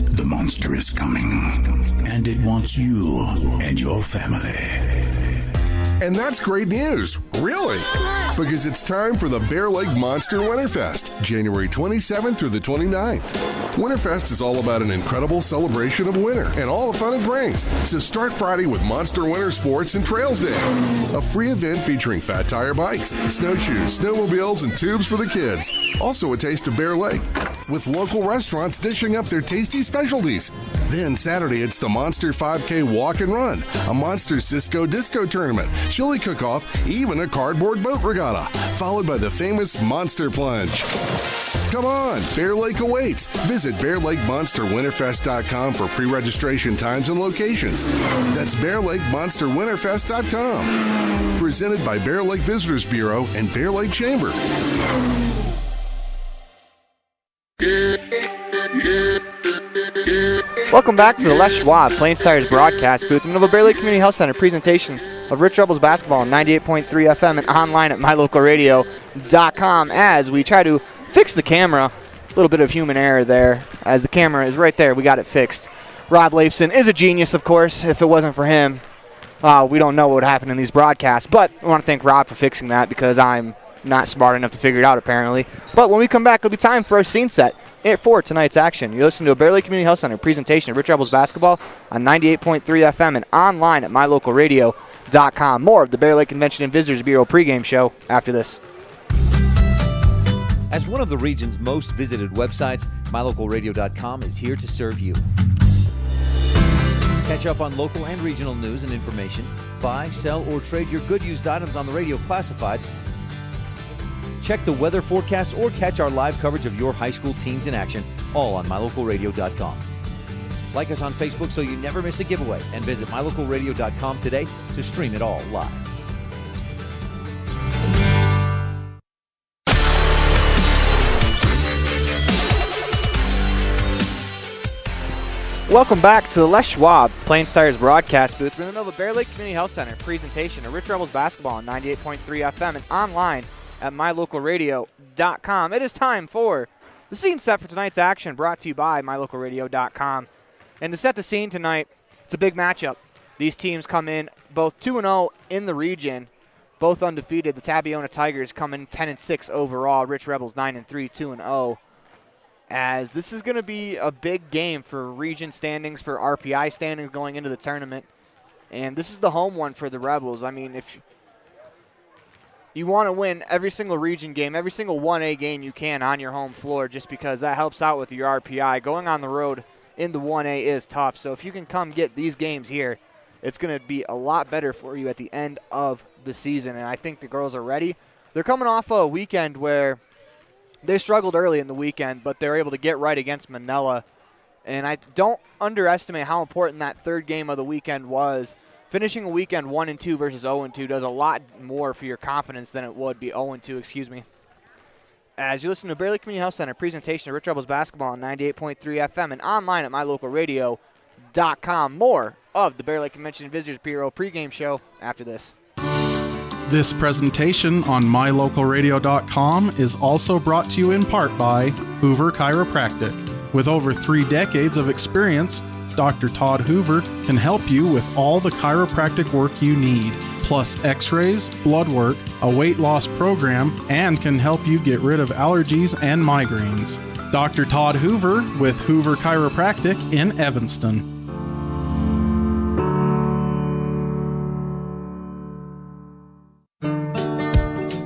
The monster is coming, and it wants you and your family. And that's great news, really, because it's time for the Bear Lake Monster Winterfest, January 27th through the 29th. Winterfest is all about an incredible celebration of winter and all the fun it brings. So start Friday with Monster Winter Sports and Trails Day, a free event featuring fat tire bikes, snowshoes, snowmobiles, and tubes for the kids. Also a taste of Bear Lake, with local restaurants dishing up their tasty specialties. Then Saturday, it's the Monster 5K Walk and Run, a Monster Cisco Disco Tournament, chili cook-off, even a cardboard boat regatta, followed by the famous Monster Plunge. Come on, Bear Lake awaits. Visit BearLakeMonsterWinterfest.com for pre-registration times and locations. That's BearLakeMonsterWinterfest.com. Presented by Bear Lake Visitors Bureau and Bear Lake Chamber. Welcome back to the Les Schwab Plains Tires broadcast booth. I'm of a Bear Lake Community Health Center presentation of Rich Rebels basketball on 98.3 FM and online at mylocalradio.com as we try to fix the camera. A little bit of human error there as the camera is right there. We got it fixed. Rob Leifson is a genius, of course. If it wasn't for him, we don't know what would happen in these broadcasts. But I want to thank Rob for fixing that because I'm not smart enough to figure it out, apparently. But when we come back, it'll be time for a scene set for tonight's action. You listen to a Bear Lake Community Health Center presentation of Rich Rebels basketball on 98.3 FM and online at mylocalradio.com. More of the Bear Lake Convention and Visitors Bureau pregame show after this. As one of the region's most visited websites, mylocalradio.com is here to serve you. Catch up on local and regional news and information. Buy, sell, or trade your good used items on the radio classifieds. Check the weather forecast or catch our live coverage of your high school teams in action, all on mylocalradio.com. Like us on Facebook so you never miss a giveaway, and visit mylocalradio.com today to stream it all live. Welcome back to the Les Schwab Plains Tires broadcast booth. We're in the middle of a Bear Lake Community Health Center presentation of Rich Rebels basketball on 98.3 FM and online at mylocalradio.com. It is time for the scene set for tonight's action, brought to you by mylocalradio.com. And to set the scene tonight, it's a big matchup. These teams come in both 2-0 in the region, both undefeated. The Tabiona Tigers come in 10-6 overall. Rich Rebels 9-3, 2-0. As this is going to be a big game for region standings, for RPI standings going into the tournament. And this is the home one for the Rebels. I mean, if you want to win every single region game, every single 1A game you can on your home floor, just because that helps out with your RPI. Going on the road in the 1A is tough. So if you can come get these games here, it's going to be a lot better for you at the end of the season. And I think the girls are ready. They're coming off a weekend where they struggled early in the weekend, but they're able to get right against Manila. And I don't underestimate how important that third game of the weekend was. Finishing a weekend 1-2 versus 0-2 does a lot more for your confidence than it would be 0-2, As you listen to Bear Lake Community Health Center presentation of Rich Rebels basketball on 98.3 FM and online at mylocalradio.com. More of the Bear Lake Convention and Visitors Bureau pregame show after this. This presentation on mylocalradio.com is also brought to you in part by Hoover Chiropractic. With over 3 decades of experience, Dr. Todd Hoover can help you with all the chiropractic work you need, plus x-rays, blood work, a weight loss program, and can help you get rid of allergies and migraines. Dr. Todd Hoover with Hoover Chiropractic in Evanston.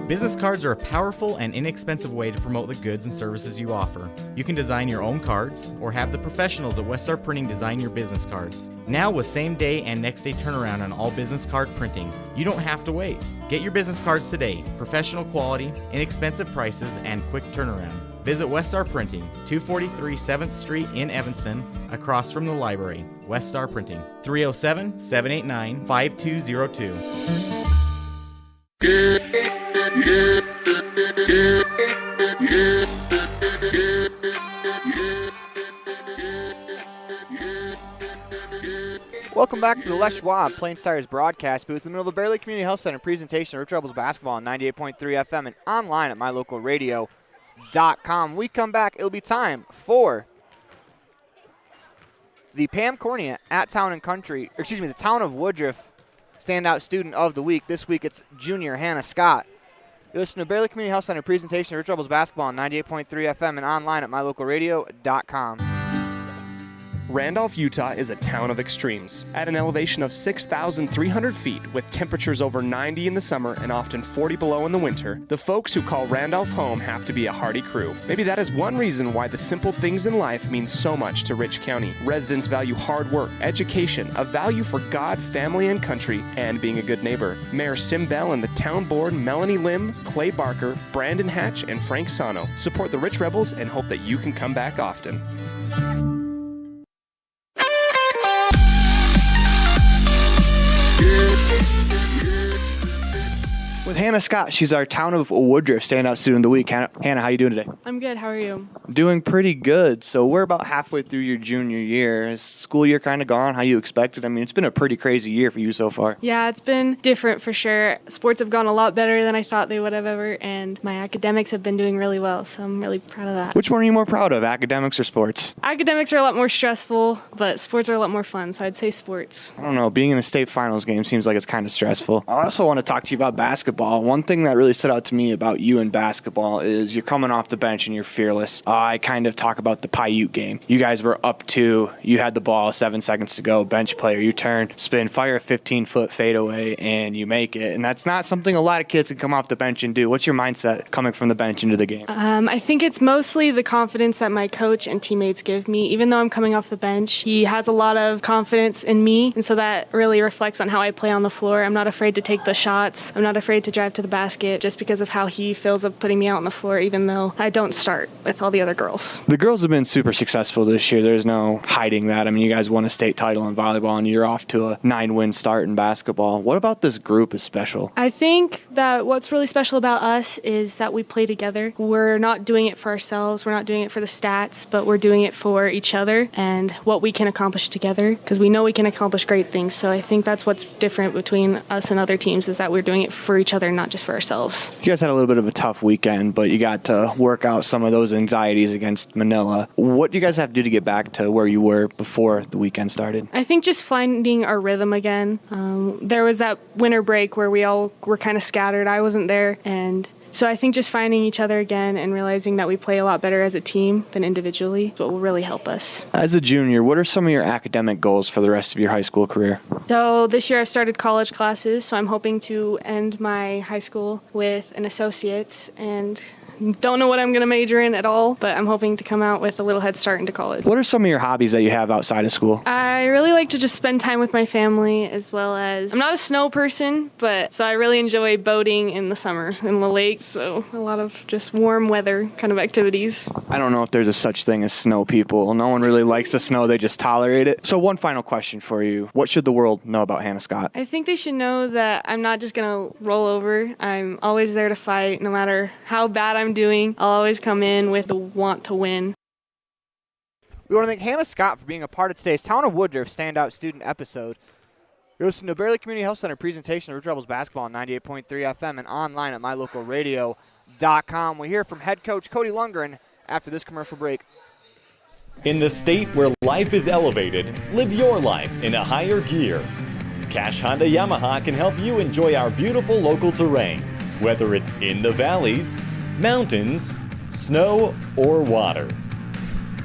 Business cards are a powerful and inexpensive way to promote the goods and services you offer. You can design your own cards or have the professionals at Westar Printing design your business cards. Now with same day and next day turnaround on all business card printing, you don't have to wait. Get your business cards today. Professional quality, inexpensive prices, and quick turnaround. Visit Westar Printing, 243 7th Street in Evanston, across from the library. Westar Printing, 307-789-5202. Welcome back to the Les Schwab Plain Stars broadcast booth in the middle of the Bear Lake Community Health Center presentation of Rich Rebels basketball on 98.3 FM and online at mylocalradio.com. We come back, it'll be time for the Pam Cornea at Town and Country, the Town of Woodruff Standout Student of the Week. This week it's junior Hannah Scott. You listen to Bear Lake Community Health Center presentation of Rich Rebels basketball on 98.3 FM and online at mylocalradio.com. Randolph, Utah is a town of extremes. At an elevation of 6,300 feet, with temperatures over 90 in the summer and often 40 below in the winter, the folks who call Randolph home have to be a hardy crew. Maybe that is one reason why the simple things in life mean so much to Rich County. Residents value hard work, education, a value for God, family, and country, and being a good neighbor. Mayor Sim Bell and the town board, Melanie Lim, Clay Barker, Brandon Hatch, and Frank Sano, support the Rich Rebels and hope that you can come back often. With Hannah Scott, she's our Town of Woodruff Standout Student of the Week. Hannah, how you doing today? I'm good. How are you? Doing pretty good. So we're about halfway through your junior year. Is school year kind of gone how you expected? I mean, it's been a pretty crazy year for you so far. Yeah, it's been different for sure. Sports have gone a lot better than I thought they would have ever, and my academics have been doing really well, so I'm really proud of that. Which one are you more proud of, academics or sports? Academics are a lot more stressful, but sports are a lot more fun, so I'd say sports. I don't know. Being in a state finals game seems like it's kind of stressful. I also want to talk to you about basketball. One thing that really stood out to me about you in basketball is you're coming off the bench and you're fearless. I kind of talk about the Paiute game. You guys were up 2, you had the ball, 7 seconds to go, bench player, you turn, spin, fire a 15-foot fadeaway, and you make it. And that's not something a lot of kids can come off the bench and do. What's your mindset coming from the bench into the game? I think it's mostly the confidence that my coach and teammates give me. Even though I'm coming off the bench, he has a lot of confidence in me, and so that really reflects on how I play on the floor. I'm not afraid to take the shots. I'm not afraid to drive to the basket just because of how he feels of putting me out on the floor, even though I don't start with all the other girls. The girls have been super successful this year. There's no hiding that. I mean, you guys won a state title in volleyball, and you're off to a 9-win start in basketball. What about this group is special? I think that what's really special about us is that we play together. We're not doing it for ourselves. We're not doing it for the stats, but we're doing it for each other and what we can accomplish together, because we know we can accomplish great things. So I think that's what's different between us and other teams, is that we're doing it for each other, not just for ourselves. You guys had a little bit of a tough weekend, but you got to work out some of those anxieties against Manila. What do you guys have to do to get back to where you were before the weekend started? I think just finding our rhythm again. There was that winter break where we all were kind of scattered. I wasn't there, and so I think just finding each other again and realizing that we play a lot better as a team than individually is what will really help us. As a junior, what are some of your academic goals for the rest of your high school career? So this year I started college classes, so I'm hoping to end my high school with an associate's, and don't know what I'm going to major in at all, but I'm hoping to come out with a little head start into college. What are some of your hobbies that you have outside of school? I really like to just spend time with my family, as well as, I'm not a snow person, so I really enjoy boating in the summer in the lakes, so a lot of just warm weather kind of activities. I don't know if there's a such thing as snow people. No one really likes the snow, they just tolerate it. So one final question for you. What should the world know about Hannah Scott? I think they should know that I'm not just going to roll over. I'm always there to fight, no matter how bad I'm doing. I'll always come in with the want to win. We want to thank Hannah Scott for being a part of today's Town of Woodruff Standout Student episode. You're listening to Bear Lake Community Health Center presentation of Rich Rebels basketball on 98.3 FM and online at mylocalradio.com. We hear from head coach Cody Lundgren after this commercial break. In the state where life is elevated, live your life in a higher gear. Cash Honda Yamaha can help you enjoy our beautiful local terrain, whether it's in the valleys, mountains, snow, or water.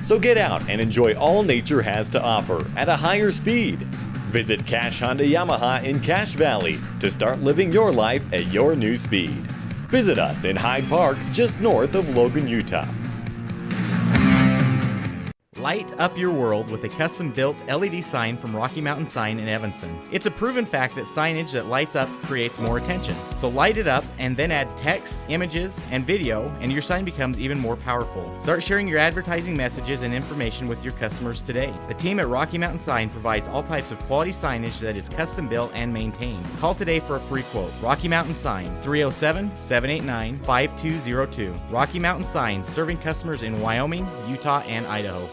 So get out and enjoy all nature has to offer at a higher speed. Visit Cash Honda Yamaha in Cache Valley to start living your life at your new speed. Visit us in Hyde Park, just north of Logan, Utah. Light up your world with a custom-built LED sign from Rocky Mountain Sign in Evanston. It's a proven fact that signage that lights up creates more attention. So light it up and then add text, images, and video, and your sign becomes even more powerful. Start sharing your advertising messages and information with your customers today. The team at Rocky Mountain Sign provides all types of quality signage that is custom-built and maintained. Call today for a free quote. Rocky Mountain Sign, 307-789-5202. Rocky Mountain Sign, serving customers in Wyoming, Utah, and Idaho.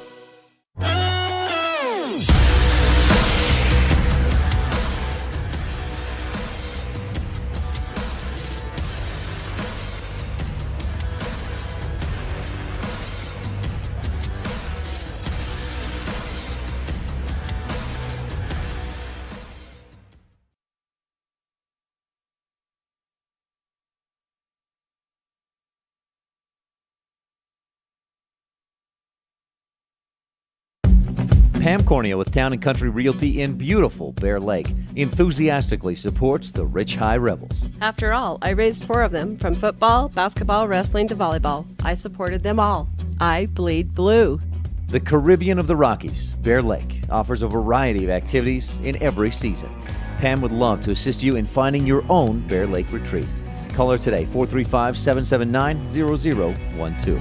Pam Cornea with Town & Country Realty in beautiful Bear Lake enthusiastically supports the Rich High Rebels. After all, I raised 4 of them, from football, basketball, wrestling to volleyball. I supported them all. I bleed blue. The Caribbean of the Rockies, Bear Lake, offers a variety of activities in every season. Pam would love to assist you in finding your own Bear Lake retreat. Call her today, 435-779-0012.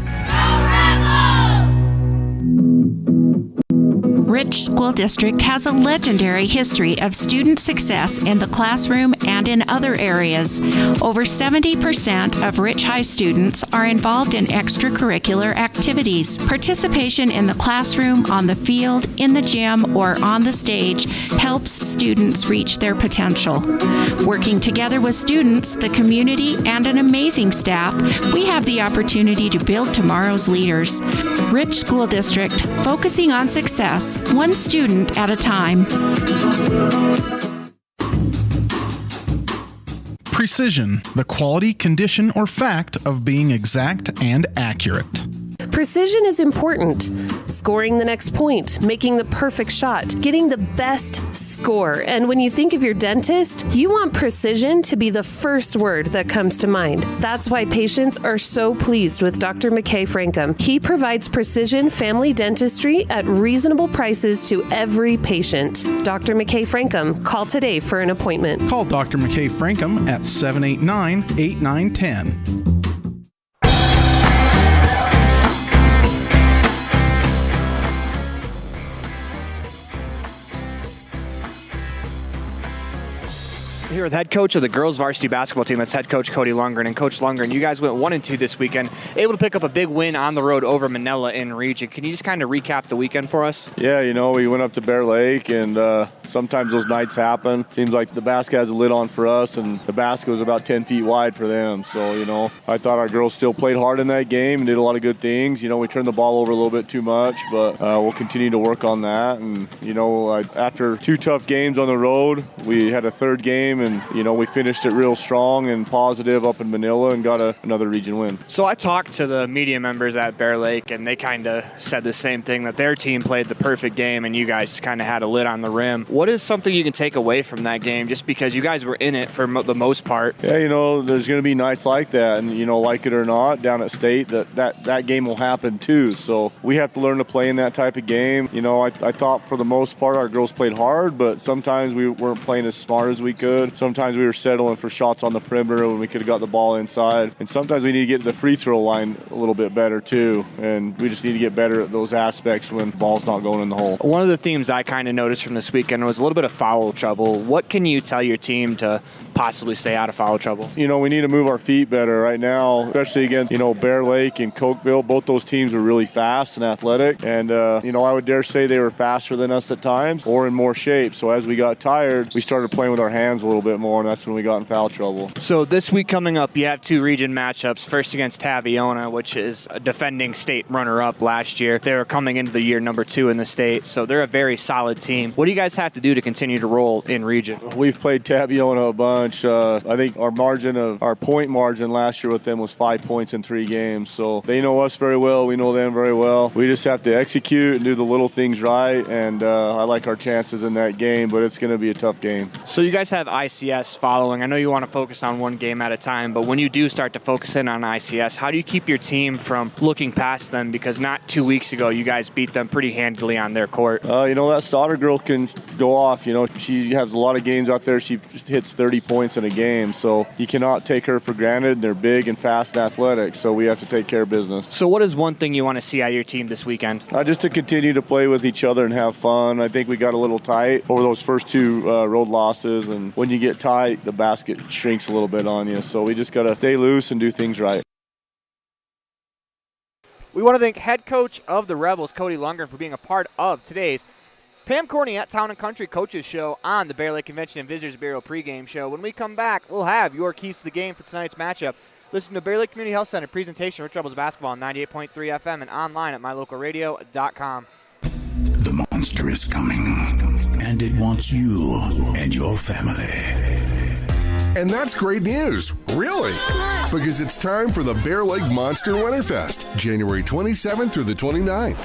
Rich School District has a legendary history of student success in the classroom and in other areas. Over 70% of Rich High students are involved in extracurricular activities. Participation in the classroom, on the field, in the gym, or on the stage helps students reach their potential. Working together with students, the community, and an amazing staff, we have the opportunity to build tomorrow's leaders. Rich School District, focusing on success, one student at a time. Precision, the quality, condition, or fact of being exact and accurate. Precision is important. Scoring the next point, making the perfect shot, getting the best score. And when you think of your dentist, you want precision to be the first word that comes to mind. That's why patients are so pleased with Dr. McKay Frankum. He provides precision family dentistry at reasonable prices to every patient. Dr. McKay Frankum, call today for an appointment. Call Dr. McKay Frankum at 789-8910. Here with head coach of the girls varsity basketball team. That's head coach Cody Lundgren. And Coach Lundgren, you guys went 1-2 this weekend, able to pick up a big win on the road over Manila in region. Can you just kind of recap the weekend for us? Yeah, we went up to Bear Lake, and sometimes those nights happen. Seems like the basket has a lid on for us, and the basket was about 10 feet wide for them. So, I thought our girls still played hard in that game and did a lot of good things. We turned the ball over a little bit too much, but we'll continue to work on that. And, after 2 tough games on the road, we had a third game, and, we finished it real strong and positive up in Manila and got another region win. So I talked to the media members at Bear Lake, and they kind of said the same thing, that their team played the perfect game and you guys kind of had a lid on the rim. What is something you can take away from that game, just because you guys were in it for the most part? Yeah, there's going to be nights like that, and, like it or not, down at state, that game will happen too. So we have to learn to play in that type of game. I thought for the most part our girls played hard, but sometimes we weren't playing as smart as we could. Sometimes we were settling for shots on the perimeter when we could have got the ball inside. And sometimes we need to get to the free throw line a little bit better too. And we just need to get better at those aspects when the ball's not going in the hole. One of the themes I kind of noticed from this weekend was a little bit of foul trouble. What can you tell your team to possibly stay out of foul trouble? We need to move our feet better right now, especially against, Bear Lake and Cokeville. Both those teams are really fast and athletic. And, I would dare say they were faster than us at times or in more shape. So as we got tired, we started playing with our hands a little bit more, and that's when we got in foul trouble. So this week coming up, you have 2 region matchups. First against Tabiona, which is a defending state runner-up last year. They were coming into the year number 2 in the state, so they're a very solid team. What do you guys have to do to continue to roll in region? We've played Tabiona a bunch. much. I think our point margin last year with them was 5 points in 3 games. So they know us very well. We know them very well. We just have to execute and do the little things right. And I like our chances in that game, but it's going to be a tough game. So you guys have ICS following. I know you want to focus on one game at a time, but when you do start to focus in on ICS, how do you keep your team from looking past them? Because not 2 weeks ago, you guys beat them pretty handily on their court. That Stoddard girl can go off. She has a lot of games out there. She hits 30 points in a game. So you cannot take her for granted. They're big and fast and athletic, so we have to take care of business. So what is one thing you want to see out of your team this weekend? Just to continue to play with each other and have fun. I think we got a little tight over those first 2 road losses, and when you get tight, the basket shrinks a little bit on you. So we just got to stay loose and do things right. We want to thank head coach of the Rebels, Cody Lundgren, for being a part of today's Pam Corney at Town and Country Coaches Show on the Bear Lake Convention and Visitors Bureau pregame show. When we come back, we'll have your keys to the game for tonight's matchup. Listen to Bear Lake Community Health Center presentation Rich Rebels basketball on 98.3 FM and online at mylocalradio.com. The monster is coming, and it wants you and your family. And that's great news, really, because it's time for the Bear Lake Monster Winterfest, January 27th through the 29th.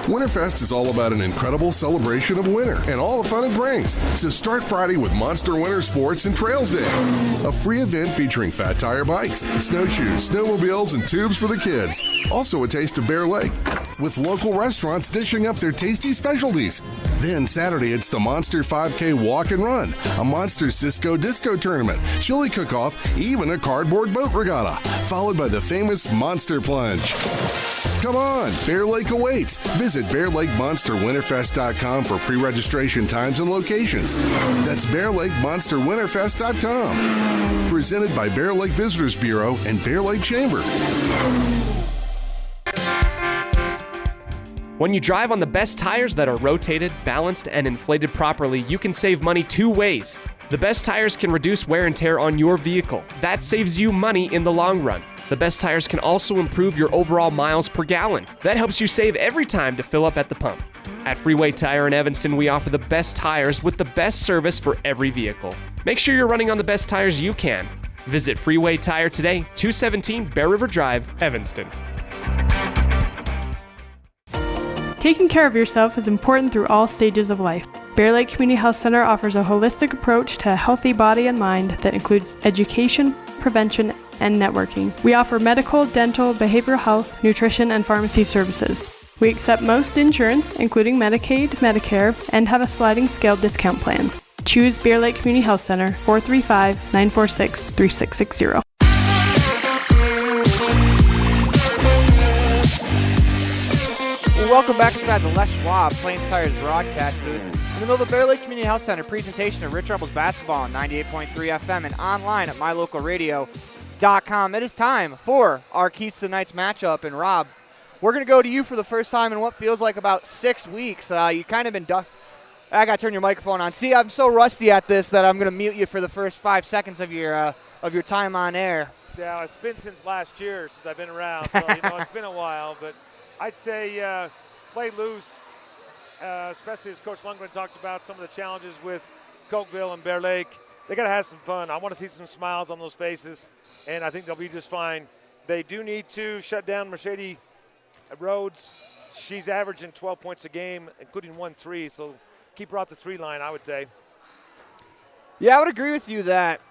Winterfest is all about an incredible celebration of winter and all the fun it brings. So start Friday with Monster Winter Sports and Trails Day, a free event featuring fat tire bikes, snowshoes, snowmobiles, and tubes for the kids. Also a taste of Bear Lake, with local restaurants dishing up their tasty specialties. Then Saturday, it's the Monster 5K Walk and Run, a Monster Cisco Disco Tournament, chili cook-off, even a cardboard boat regatta, followed by the famous Monster Plunge. Come on, Bear Lake awaits. Visit BearLakeMonsterWinterfest.com for pre-registration times and locations. That's BearLakeMonsterWinterfest.com. Presented by Bear Lake Visitors Bureau and Bear Lake Chamber. When you drive on the best tires that are rotated, balanced, and inflated properly, you can save money 2 ways. The best tires can reduce wear and tear on your vehicle. That saves you money in the long run. The best tires can also improve your overall miles per gallon. That helps you save every time to fill up at the pump. At Freeway Tire in Evanston, we offer the best tires with the best service for every vehicle. Make sure you're running on the best tires you can. Visit Freeway Tire today, 217 Bear River Drive, Evanston. Taking care of yourself is important through all stages of life. Bear Lake Community Health Center offers a holistic approach to a healthy body and mind that includes education, prevention, and networking. We offer medical, dental, behavioral health, nutrition, and pharmacy services. We accept most insurance, including Medicaid, Medicare, and have a sliding scale discount plan. Choose Bear Lake Community Health Center, 435-946-3660. Welcome back inside the Les Schwab Plains Tires broadcast booth. In the middle of the Bear Lake Community Health Center presentation of Rich Rebels basketball on 98.3 FM and online at mylocalradio.com. It is time for our keys to the night's matchup. And Rob, we're going to go to you for the first time in what feels like about 6 weeks. You've kind of been I got to turn your microphone on. See, I'm so rusty at this that I'm going to mute you for the first 5 seconds of your time on air. Yeah, it's been since last year since I've been around, so it's been a while. But I'd say play loose, especially as Coach Lundgren talked about some of the challenges with Cokeville and Bear Lake. They got to have some fun. I want to see some smiles on those faces, and I think they'll be just fine. They do need to shut down Mercedes Rhodes. She's averaging 12 points a game, including 1 3, so keep her off the 3 line, I would say. Yeah, I would agree with you that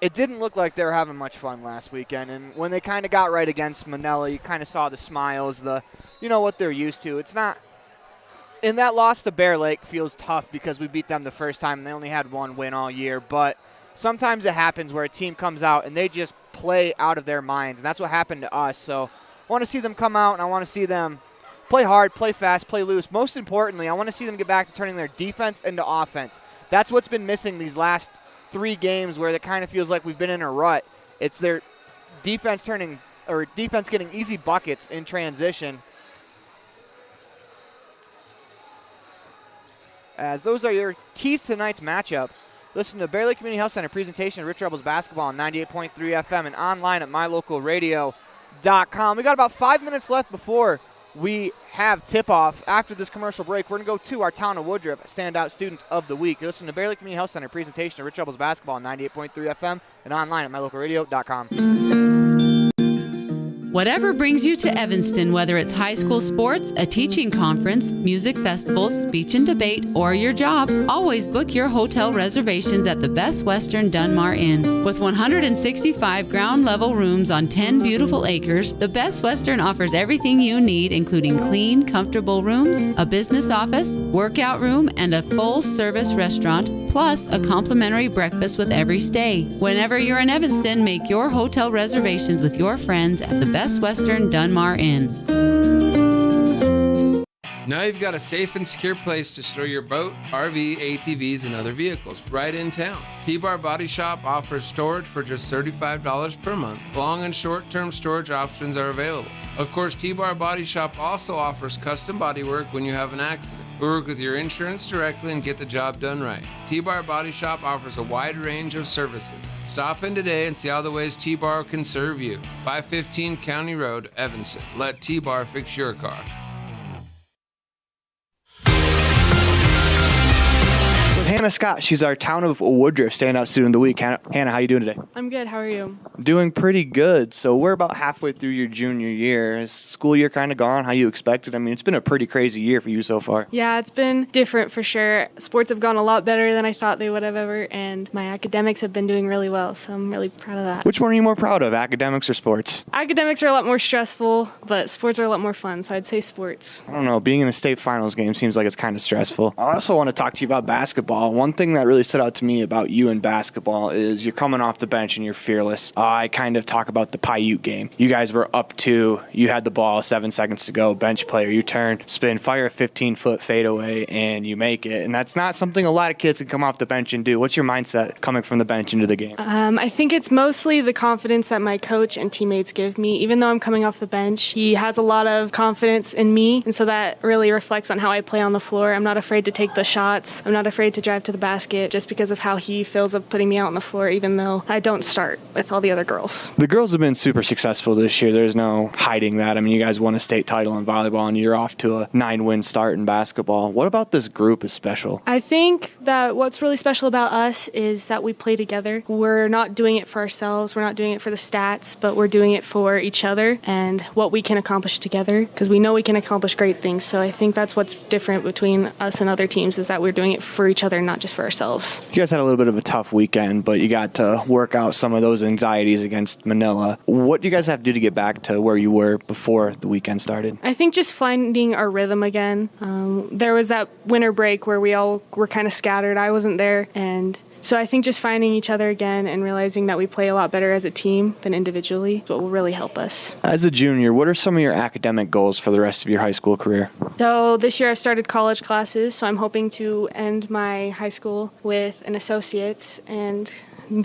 it didn't look like they were having much fun last weekend. And when they kind of got right against Manila, you kind of saw the smiles, what they're used to. It's not – and that loss to Bear Lake feels tough because we beat them the first time and they only had 1 win all year. But sometimes it happens where a team comes out and they just play out of their minds. And that's what happened to us. So I want to see them come out and I want to see them play hard, play fast, play loose. Most importantly, I want to see them get back to turning their defense into offense. That's what's been missing these last 3 games where it kind of feels like we've been in a rut. It's their defense getting easy buckets in transition. As those are your keys to tonight's matchup. Listen to Bear Lake Community Health Center presentation of Rich Rebels basketball on 98.3 FM and online at mylocalradio.com. We got about 5 minutes left before we have Tipoff. After this commercial break, we're going to go to our Town of Woodruff Standout Student of the Week. You listen to Bear Lake Community Health Center presentation of Rich Rebels basketball on 98.3 FM and online at mylocalradio.com. Whatever brings you to Evanston, whether it's high school sports, a teaching conference, music festivals, speech and debate, or your job, always book your hotel reservations at the Best Western Dunmar Inn. With 165 ground-level rooms on 10 beautiful acres, the Best Western offers everything you need, including clean, comfortable rooms, a business office, workout room, and a full-service restaurant, plus a complimentary breakfast with every stay. Whenever you're in Evanston, make your hotel reservations with your friends at the Best Western Dunmar Inn. Now you've got a safe and secure place to store your boat, RV, ATVs, and other vehicles right in town. T-Bar Body Shop offers storage for just $35 per month. Long and short-term storage options are available. Of course, T-Bar Body Shop also offers custom bodywork when you have an accident. We work with your insurance directly and get the job done right. T-Bar Body Shop offers a wide range of services. Stop in today and see all the ways T-Bar can serve you. 515 County Road, Evanston. Let T-Bar fix your car. Hannah Scott, she's our Town of Woodruff Standout Student of the Week. Hannah, how you doing today? I'm good. How are you? Doing pretty good. So we're about halfway through your junior year. Is school year kind of gone how you expected? I mean, it's been a pretty crazy year for you so far. Yeah, it's been different for sure. Sports have gone a lot better than I thought they would have ever, and my academics have been doing really well, so I'm really proud of that. Which one are you more proud of, academics or sports? Academics are a lot more stressful, but sports are a lot more fun, so I'd say sports. I don't know. Being in a state finals game seems like it's kind of stressful. I also want to talk to you about basketball. One thing that really stood out to me about you in basketball is you're coming off the bench and you're fearless. I kind of talk about the Paiute game. You guys were up 2, you had the ball, 7 seconds to go, bench player, you turn, spin, fire a 15-foot fadeaway, and you make it. And that's not something a lot of kids can come off the bench and do. What's your mindset coming from the bench into the game? I think it's mostly the confidence that my coach and teammates give me. Even though I'm coming off the bench, he has a lot of confidence in me, and so that really reflects on how I play on the floor. I'm not afraid to take the shots. I'm not afraid to drive to the basket just because of how he feels of putting me out on the floor, even though I don't start with all the other girls. The girls have been super successful this year. There's no hiding that. I mean, you guys won a state title in volleyball, and you're off to a 9-win start in basketball. What about this group is special? I think that what's really special about us is that we play together. We're not doing it for ourselves. We're not doing it for the stats, but we're doing it for each other and what we can accomplish together, because we know we can accomplish great things. So I think that's what's different between us and other teams, is that we're doing it for each other, not just for ourselves. You guys had a little bit of a tough weekend, but you got to work out some of those anxieties against Manila. What do you guys have to do to get back to where you were before the weekend started? I think just finding our rhythm again. There was that winter break where we all were kind of scattered. I wasn't there, and so I think just finding each other again and realizing that we play a lot better as a team than individually is what will really help us. As a junior, what are some of your academic goals for the rest of your high school career? So this year I started college classes, so I'm hoping to end my high school with an associate's, and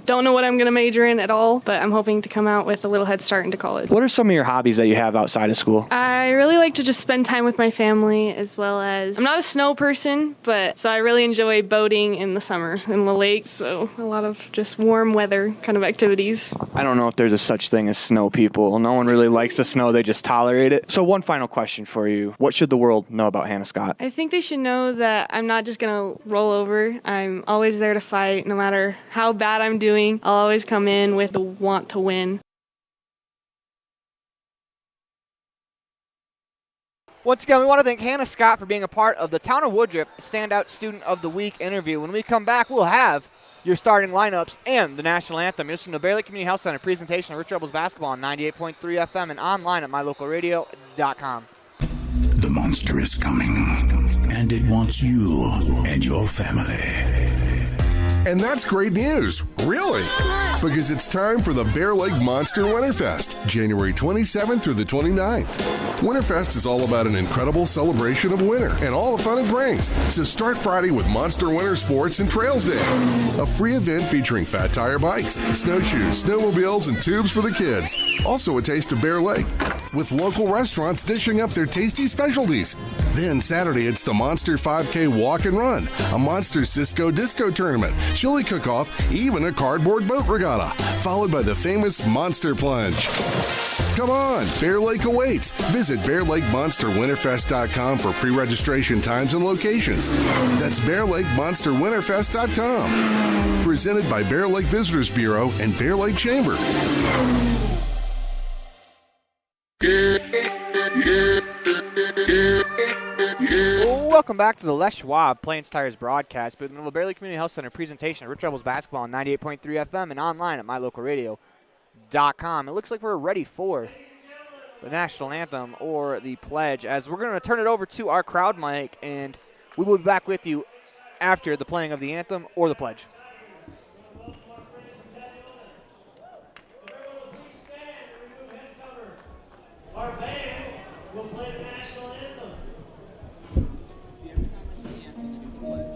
don't know what I'm going to major in at all, but I'm hoping to come out with a little head start into college. What are some of your hobbies that you have outside of school? I really like to just spend time with my family, as well as, I'm not a snow person, but so I really enjoy boating in the summer in the lakes, so a lot of just warm weather kind of activities. I don't know if there's a such thing as snow people. No one really likes the snow, they just tolerate it. So one final question for you. What should the world know about Hannah Scott? I think they should know that I'm not just going to roll over. I'm always there to fight, no matter how bad I'm doing. I'll always come in with the want to win. Once again, we want to thank Hannah Scott for being a part of the Town of Woodruff Standout Student of the Week interview. When we come back, we'll have your starting lineups and the national anthem. You're listening to Bear Lake Community Health Center presentation of Rich Rebels basketball on 98.3 FM and online at mylocalradio.com. The monster is coming, and it wants you and your family. And that's great news, really, because it's time for the Bear Lake Monster Winterfest, January 27th through the 29th. Winterfest is all about an incredible celebration of winter and all the fun it brings. So start Friday with Monster Winter Sports and Trails Day, a free event featuring fat tire bikes, snowshoes, snowmobiles, and tubes for the kids. Also a taste of Bear Lake, with local restaurants dishing up their tasty specialties. Then Saturday, it's the Monster 5K Walk and Run, a Monster Cisco Disco Tournament, chili cook-off, even a cardboard boat regatta, followed by the famous Monster Plunge. Come on, Bear Lake awaits. Visit BearLakeMonsterWinterfest.com for pre-registration times and locations. That's BearLakeMonsterWinterfest.com. Presented by Bear Lake Visitors Bureau and Bear Lake Chamber. Welcome back to the Les Schwab Plains Tires broadcast, but in the Bear Lake Community Health Center presentation of Rich Rebels basketball on 98.3 FM and online at mylocalradio.com. It looks like we're ready for the national anthem or the pledge, as we're going to turn it over to our crowd mic, and we will be back with you after the playing of the anthem or the pledge. Our band will play the national anthem. Every time I say anthem, they do the pledge.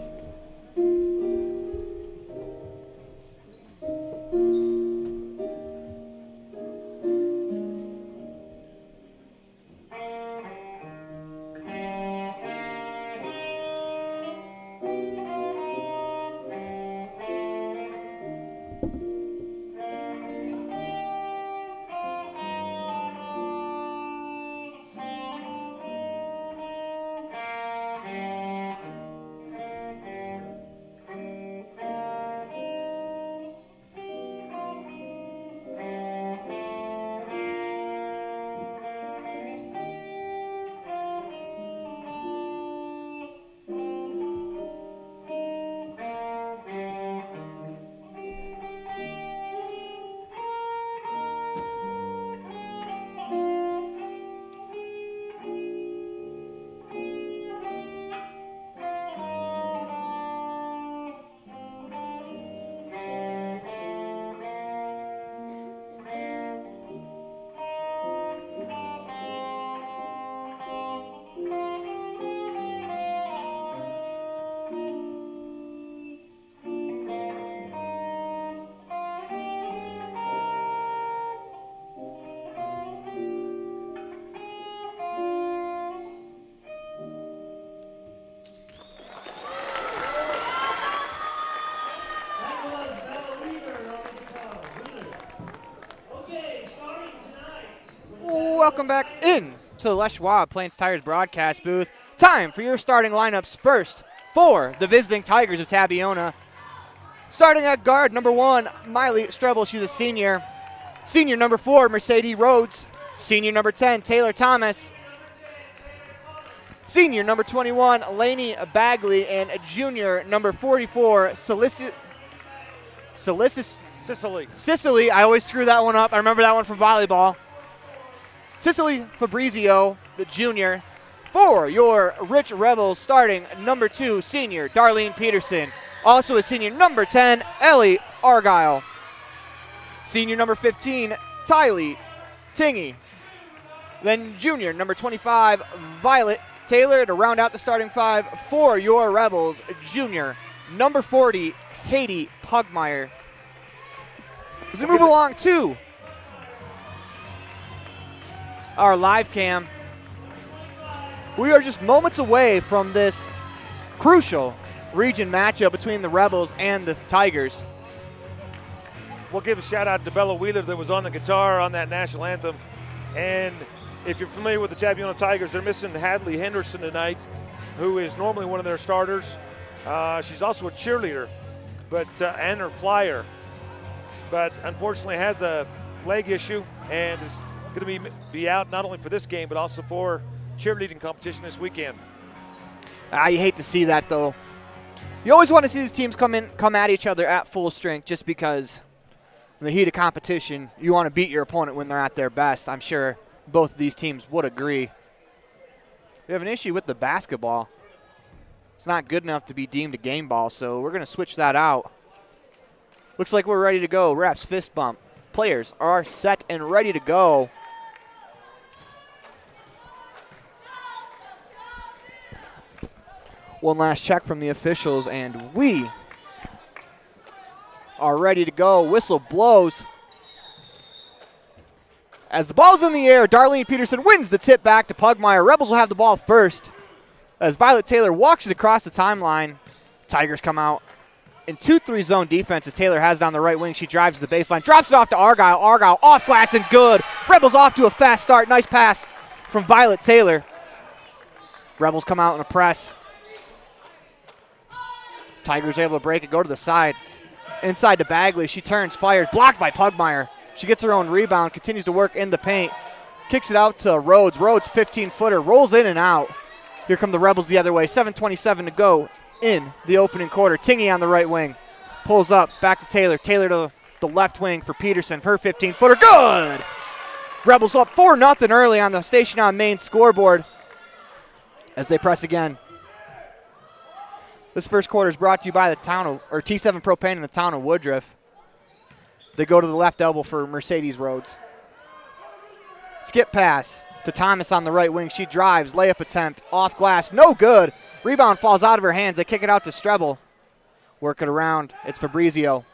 Welcome back in to the Les Schwab Plains Tires broadcast booth. Time for your starting lineups first for the visiting Tigers of Tabiona. Starting at guard, number 1, Miley Strebel. She's a senior. Senior number 4, Mercedes Rhodes. Senior number 10, Taylor Thomas. Senior number 21, Lainey Bagley. And junior number 44, Sicily. I always screw that one up. I remember that one from volleyball. Cicely Fabrizio, the junior. For your Rich Rebels, starting number 2, senior Darlene Peterson. Also a senior, number 10, Ellie Argyle. Senior number 15, Tylee Tingy. Then junior number 25, Violet Taylor, to round out the starting 5 for your Rebels. Junior number 40, Haiti Pugmire. As we move along to our live cam, we are just moments away from this crucial region matchup between the Rebels and the Tigers. We'll give a shout out to Bella Wheeler that was on the guitar on that national anthem. And if you're familiar with the Tabiona Tigers, they're missing Hadley Henderson tonight, who is normally one of their starters. She's also a cheerleader, and her flyer, but unfortunately has a leg issue and is going to be out not only for this game but also for cheerleading competition this weekend. You hate to see that, though. You always want to see these teams come at each other at full strength, just because in the heat of competition, you want to beat your opponent when they're at their best. I'm sure both of these teams would agree. We have an issue with the basketball. It's not good enough to be deemed a game ball, so we're going to switch that out. Looks like we're ready to go. Refs fist bump. Players are set and ready to go. One last check from the officials, and we are ready to go. Whistle blows. As the ball's in the air, Darlene Peterson wins the tip back to Pugmire. Rebels will have the ball first. As Violet Taylor walks it across the timeline, Tigers come out in 2-3 zone defense as Taylor has it on the right wing. She drives to the baseline, drops it off to Argyle. Argyle off glass and good. Rebels off to a fast start. Nice pass from Violet Taylor. Rebels come out in a press. Tigers able to break it, go to the side. Inside to Bagley. She turns, fires, blocked by Pugmire. She gets her own rebound, continues to work in the paint. Kicks it out to Rhodes. Rhodes, 15-footer, rolls in and out. Here come the Rebels the other way. 7:27 to go in the opening quarter. Tingy on the right wing. Pulls up, back to Taylor. Taylor to the left wing for Peterson. Her 15-footer, good! Rebels up 4-0 early on the Station on Main scoreboard as they press again. This first quarter is brought to you by the T7 Propane in the town of Woodruff. They go to the left elbow for Mercedes Rhodes. Skip pass to Thomas on the right wing. She drives, layup attempt, off glass, no good. Rebound falls out of her hands. They kick it out to Strebel. Work it around. It's Fabrizio.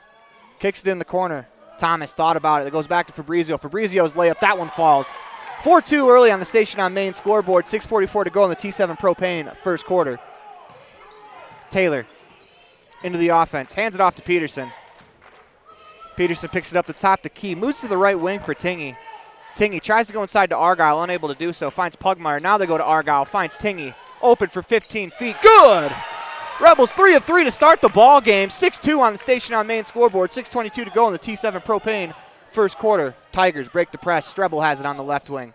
Kicks it in the corner. Thomas thought about it. It goes back to Fabrizio. Fabrizio's layup, that one falls. 4-2 early on the Station on Main scoreboard. 6:44 to go in the T7 Propane first quarter. Taylor into the offense. Hands it off to Peterson. Peterson picks it up the top, the key. Moves to the right wing for Tingy. Tingy tries to go inside to Argyle, unable to do so. Finds Pugmire. Now they go to Argyle. Finds Tingy. Open for 15 feet. Good! Rebels 3 of 3 to start the ball game. 6-2 on the Station on Main scoreboard. 6:22 to go in the T7 Propane first quarter. Tigers break the press. Strebel has it on the left wing.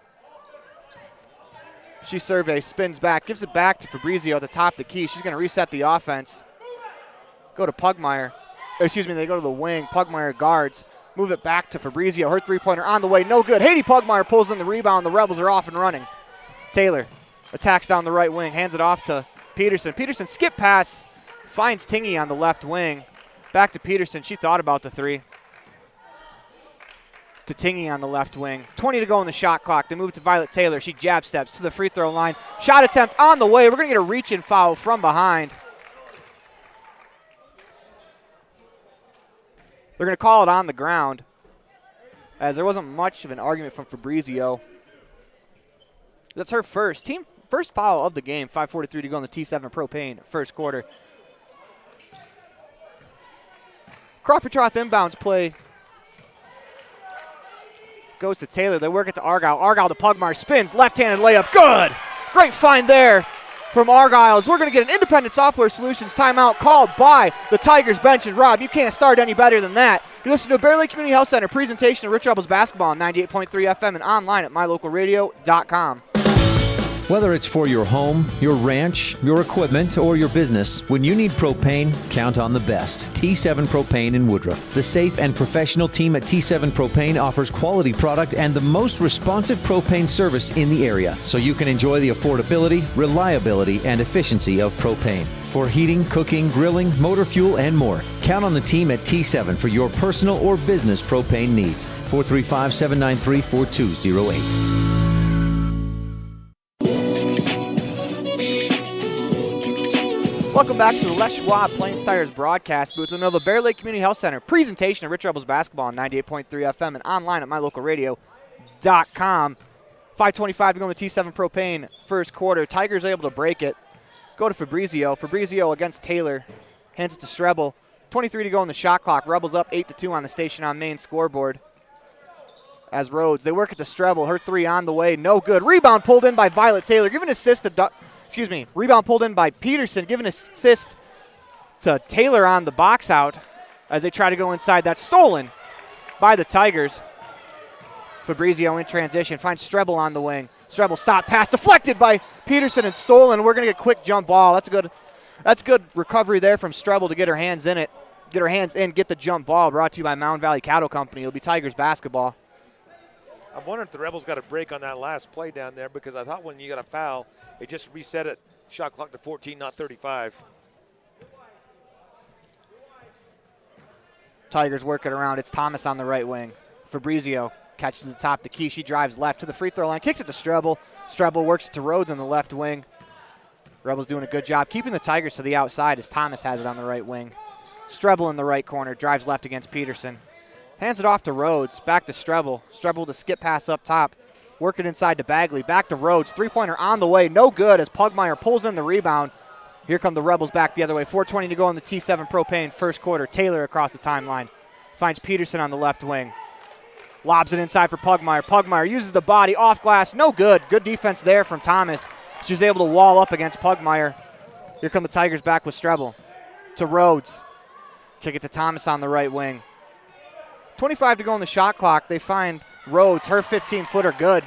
She surveys, spins back, gives it back to Fabrizio at the top of the key. She's going to reset the offense. Go to Pugmire. Excuse me, they go to the wing. Pugmire guards. Move it back to Fabrizio. Her three-pointer on the way. No good. Haiti Pugmire pulls in the rebound. The Rebels are off and running. Taylor attacks down the right wing. Hands it off to Peterson. Peterson skip pass. Finds Tingy on the left wing. Back to Peterson. She thought about the three. To Tingy on the left wing. 20 to go in the shot clock. They move to Violet Taylor. She jab steps to the free throw line. Shot attempt on the way. We're going to get a reach-in foul from behind. They're going to call it on the ground, as there wasn't much of an argument from Fabrizio. That's her first foul of the game. 5:43 to go in the T7 Propane first quarter. Crawford Troth inbounds play goes to Taylor. They work it to Argyle. Argyle to Pugmire. Spins. Left-handed layup. Good. Great find there from Argyle's. We're going to get an Independent Software Solutions timeout called by the Tigers bench. And Rob, you can't start any better than that. You listen to a Bear Lake Community Health Center presentation of Rich Rebels basketball on 98.3 FM and online at mylocalradio.com. Whether it's for your home, your ranch, your equipment, or your business, when you need propane, count on the best. T7 Propane in Woodruff. The safe and professional team at T7 Propane offers quality product and the most responsive propane service in the area, so you can enjoy the affordability, reliability, and efficiency of propane. For heating, cooking, grilling, motor fuel, and more, count on the team at T7 for your personal or business propane needs. 435-793-4208. Welcome back to the Les Schwab Plains Tires broadcast booth in the Bear Lake Community Health Center. Presentation of Rich Rebels basketball on 98.3 FM and online at mylocalradio.com. 5:25 to go in the T7 Propane first quarter. Tigers able to break it. Go to Fabrizio. Fabrizio against Taylor. Hands it to Strebel. 23 to go in the shot clock. Rebels up 8-2 on the Station on Main scoreboard. As Rhodes, they work it to Strebel. Her three on the way. No good. Rebound pulled in by Violet Taylor. Give an assist to rebound pulled in by Peterson. Give an assist to Taylor on the box out as they try to go inside. That's stolen by the Tigers. Fabrizio in transition. Finds Strebel on the wing. Strebel stop pass deflected by Peterson and stolen. We're going to get a quick jump ball. That's good recovery there from Strebel to get her hands in it. Get her hands in, get the jump ball. Brought to you by Mound Valley Cattle Company. It'll be Tigers basketball. I'm wondering if the Rebels got a break on that last play down there, because I thought when you got a foul, it just reset it, shot clock to 14, not 35. Tigers work it around. It's Thomas on the right wing. Fabrizio catches the top of the key. She drives left to the free throw line, kicks it to Strebel. Strebel works it to Rhodes on the left wing. Rebels doing a good job keeping the Tigers to the outside as Thomas has it on the right wing. Strebel in the right corner, drives left against Peterson. Hands it off to Rhodes, back to Strebel. Strebel to skip pass up top. Working inside to Bagley. Back to Rhodes. Three-pointer on the way. No good as Pugmire pulls in the rebound. Here come the Rebels back the other way. 4:20 to go in the T7 Propane first quarter. Taylor across the timeline. Finds Peterson on the left wing. Lobs it inside for Pugmire. Pugmire uses the body off glass. No good. Good defense there from Thomas. She was able to wall up against Pugmire. Here come the Tigers back with Strebel. To Rhodes. Kick it to Thomas on the right wing. 25 to go on the shot clock. They find Rhodes. Her 15-footer good.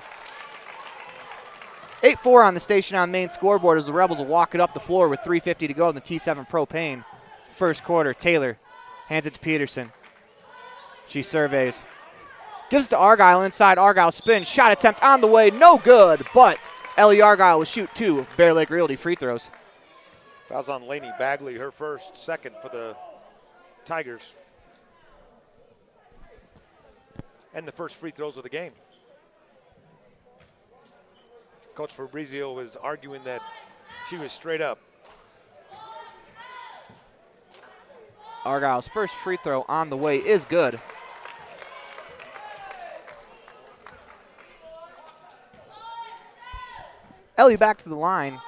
8-4 on the station on main scoreboard as the Rebels will walk it up the floor with 3:50 to go in the T7 Propane first quarter. Taylor hands it to Peterson. She surveys. Gives it to Argyle inside. Argyle spin. Shot attempt on the way. No good, but Ellie Argyle will shoot 2 Bear Lake Realty free throws. Fouls on Lainey Bagley, her first, second for the Tigers. And the first free throws of the game. Coach Fabrizio was arguing that she was straight up. Argyle's first free throw on the way is good. Ellie back to the line.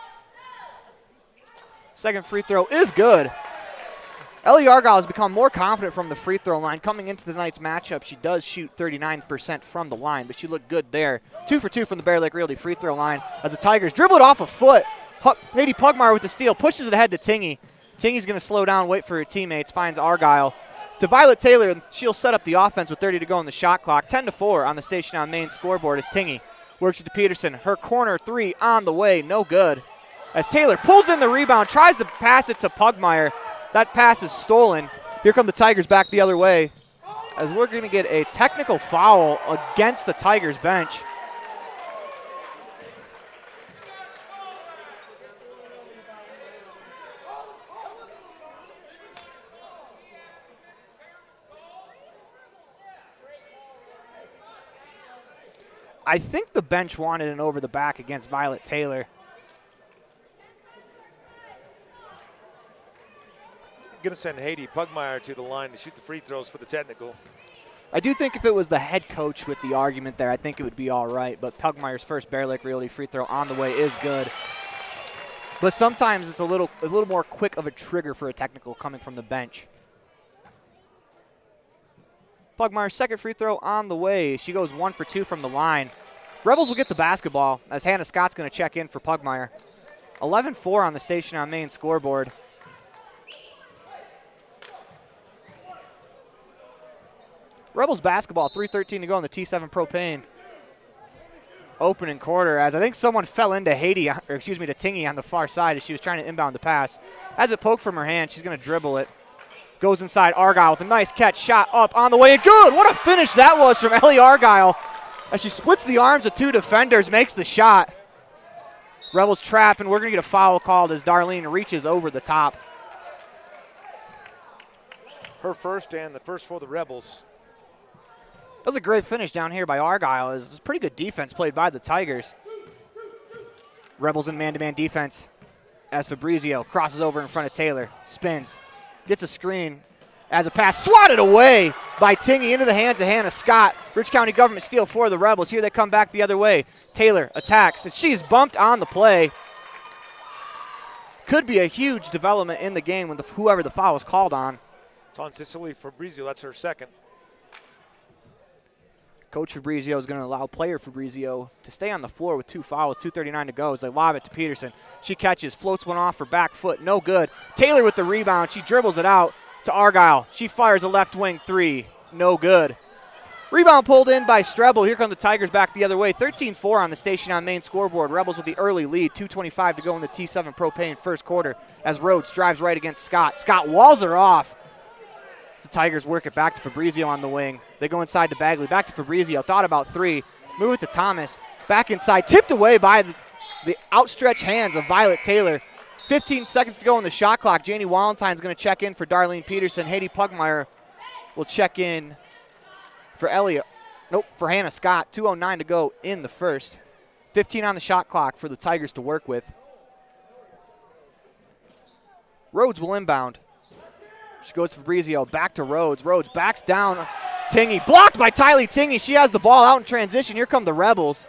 Second free throw is good. Ellie Argyle has become more confident from the free throw line. Coming into tonight's matchup, she does shoot 39% from the line, but she looked good there. 2 for 2 from the Bear Lake Realty free throw line as the Tigers dribble it off a foot. Haiti Pugmire with the steal, pushes it ahead to Tingy. Tingy's going to slow down, wait for her teammates, finds Argyle. To Violet Taylor, and she'll set up the offense with 30 to go on the shot clock. 10-4 on the station on main scoreboard as Tingy works it to Peterson. Her corner 3 on the way, no good. As Taylor pulls in the rebound, tries to pass it to Pugmire. That pass is stolen. Here come the Tigers back the other way as we're going to get a technical foul against the Tigers bench. I think the bench wanted an over the back against Violet Taylor. Going to send Haiti Pugmire to the line to shoot the free throws for the technical. I do think if it was the head coach with the argument there, I think it would be all right. But Pugmire's first Bear Lake Realty free throw on the way is good. But sometimes it's a little more quick of a trigger for a technical coming from the bench. Pugmire's second free throw on the way. She goes 1 for 2 from the line. Rebels will get the basketball as Hannah Scott's going to check in for Pugmire. 11-4 on the station on main scoreboard. Rebels basketball, 3:13 to go in the T7 Propane. Opening quarter as I think someone fell into to Tingy on the far side as she was trying to inbound the pass. As it poked from her hand, she's going to dribble it. Goes inside Argyle with a nice catch, shot up on the way, and good! What a finish that was from Ellie Argyle as she splits the arms of 2 defenders, makes the shot. Rebels trap, and we're going to get a foul called as Darlene reaches over the top. Her first and the first for the Rebels. That was a great finish down here by Argyle. It was pretty good defense played by the Tigers. Rebels in man-to-man defense as Fabrizio crosses over in front of Taylor. Spins. Gets a screen as a pass swatted away by Tingy into the hands of Hannah Scott. Rich County government steal for the Rebels. Here they come back the other way. Taylor attacks, and she's bumped on the play. Could be a huge development in the game when whoever the foul is called on. It's on Cecily Fabrizio. That's her second. Coach Fabrizio is going to allow player Fabrizio to stay on the floor with 2 fouls, 2:39 to go as they lob it to Peterson. She catches, floats one off her back foot, no good. Taylor with the rebound. She dribbles it out to Argyle. She fires a left wing 3, no good. Rebound pulled in by Strebel. Here come the Tigers back the other way. 13-4 on the station on main scoreboard. Rebels with the early lead, 2:25 to go in the T7 Propane first quarter as Rhodes drives right against Scott. Scott walls her off. The Tigers work it back to Fabrizio on the wing. They go inside to Bagley, back to Fabrizio. Thought about 3. Move it to Thomas. Back inside. Tipped away by the outstretched hands of Violet Taylor. 15 seconds to go on the shot clock. Janie Walentine's going to check in for Darlene Peterson. Haiti Pugmire will check in for for Hannah Scott. 2:09 to go in the first. 15 on the shot clock for the Tigers to work with. Rhodes will inbound. She goes to Fabrizio, back to Rhodes. Rhodes backs down. Tingy, blocked by Tylee Tingy. She has the ball out in transition. Here come the Rebels.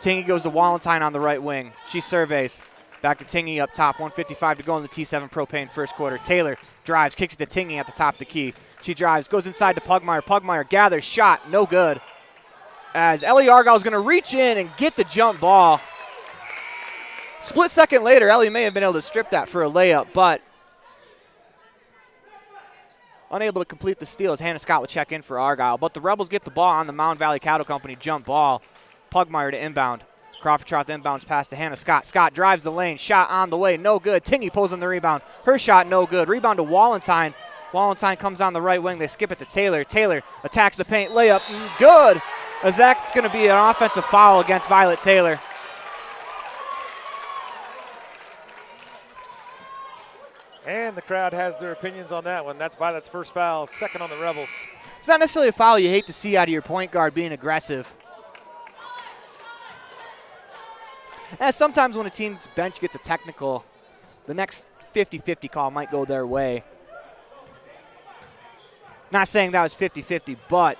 Tingy goes to Wallenstein on the right wing. She surveys. Back to Tingy up top. 1:55 to go in the T7 Propane first quarter. Taylor drives, kicks it to Tingy at the top of the key. She drives, goes inside to Pugmire. Pugmire gathers, shot, no good. As Ellie Argyle is going to reach in and get the jump ball. Split second later, Ellie may have been able to strip that for a layup, but unable to complete the steal as Hannah Scott will check in for Argyle. But the Rebels get the ball on the Mound Valley Cattle Company jump ball. Pugmire to inbound. Crawford Troth inbounds pass to Hannah Scott. Scott drives the lane. Shot on the way. No good. Tingy pulls in the rebound. Her shot no good. Rebound to Wallenstein. Wallenstein comes on the right wing. They skip it to Taylor. Taylor attacks the paint. Layup. Good. As that's going to be an offensive foul against Violet Taylor. And the crowd has their opinions on that one. That's Violet's first foul, second on the Rebels. It's not necessarily a foul you hate to see out of your point guard being aggressive. As sometimes when a team's bench gets a technical, the next 50-50 call might go their way. Not saying that was 50-50, but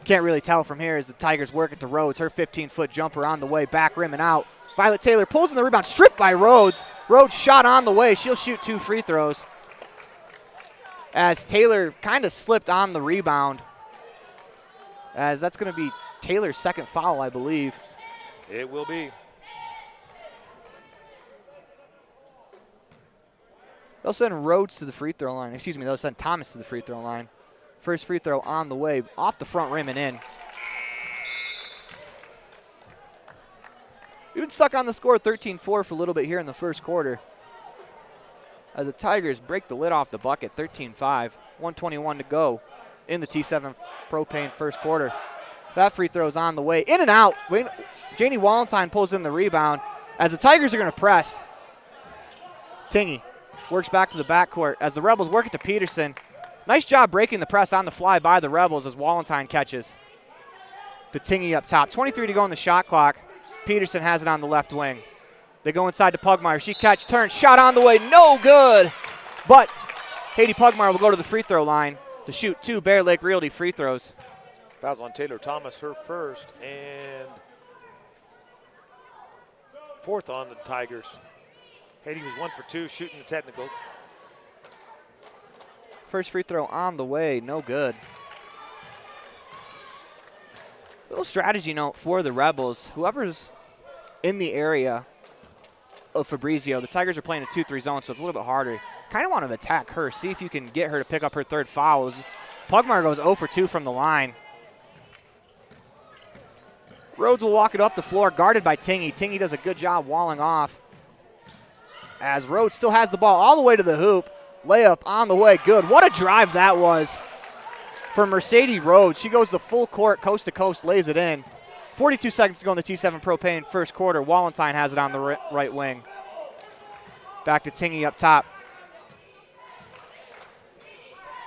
can't really tell from here as the Tigers work at the Rhodes. Her 15-foot jumper on the way, back rim and out. Violet Taylor pulls in the rebound, stripped by Rhodes. Rhodes shot on the way. She'll shoot 2 free throws. As Taylor kind of slipped on the rebound. As that's going to be Taylor's second foul, I believe. It will be. They'll send Rhodes to the free throw line. Excuse me, they'll send Thomas to the free throw line. First free throw on the way, off the front rim and in. We've been stuck on the score 13-4 for a little bit here in the first quarter. As the Tigers break the lid off the bucket, 13-5, 1:21 to go in the T7 Propane first quarter. That free throw's on the way. In and out. Janie Wallenstein pulls in the rebound as the Tigers are going to press. Tingy works back to the backcourt as the Rebels work it to Peterson. Nice job breaking the press on the fly by the Rebels as Wallenstein catches. To Tingy up top. 23 to go on the shot clock. Peterson has it on the left wing. They go inside to Pugmire. She catch, turns, shot on the way. No good. But Haiti Pugmire will go to the free throw line to shoot 2 Bear Lake Realty free throws. Fouls on Taylor Thomas, her first, and fourth on the Tigers. Haiti was 1 for 2 shooting the technicals. First free throw on the way, no good. Little strategy note for the Rebels. Whoever's in the area of Fabrizio, the Tigers are playing a 2-3 zone, so it's a little bit harder. Kind of want to attack her, see if you can get her to pick up her third foul. Pugmire goes 0 for 2 from the line. Rhodes will walk it up the floor, guarded by Tingy. Tingy does a good job walling off. As Rhodes still has the ball all the way to the hoop. Layup on the way, good. What a drive that was for Mercedes Rhodes. She goes the full court, coast to coast, lays it in. 42 seconds to go in the T7 Propane first quarter. Wallenstein has it on the right wing. Back to Tingy up top.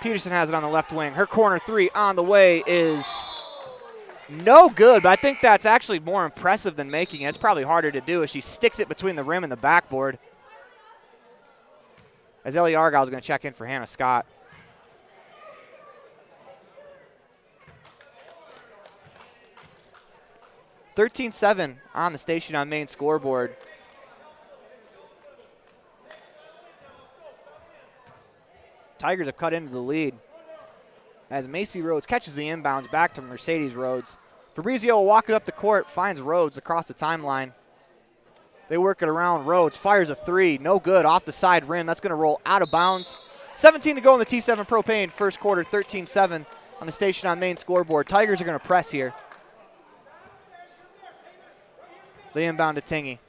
Peterson has it on the left wing. Her corner 3 on the way is no good, but I think that's actually more impressive than making it. It's probably harder to do as she sticks it between the rim and the backboard. As Ellie Argyle is going to check in for Hannah Scott. (13-7) on the Station on Main scoreboard. Tigers have cut into the lead as Macy Rhodes catches the inbounds back to Mercedes Rhodes. Fabrizio will walk it up the court, finds Rhodes across the timeline. They work it around. Rhodes fires a 3, no good, off the side rim. That's going to roll out of bounds. 17 to go in the T7 Propane first quarter, 13-7 on the Station on Main scoreboard. Tigers are going to press here. They inbound to Tingy.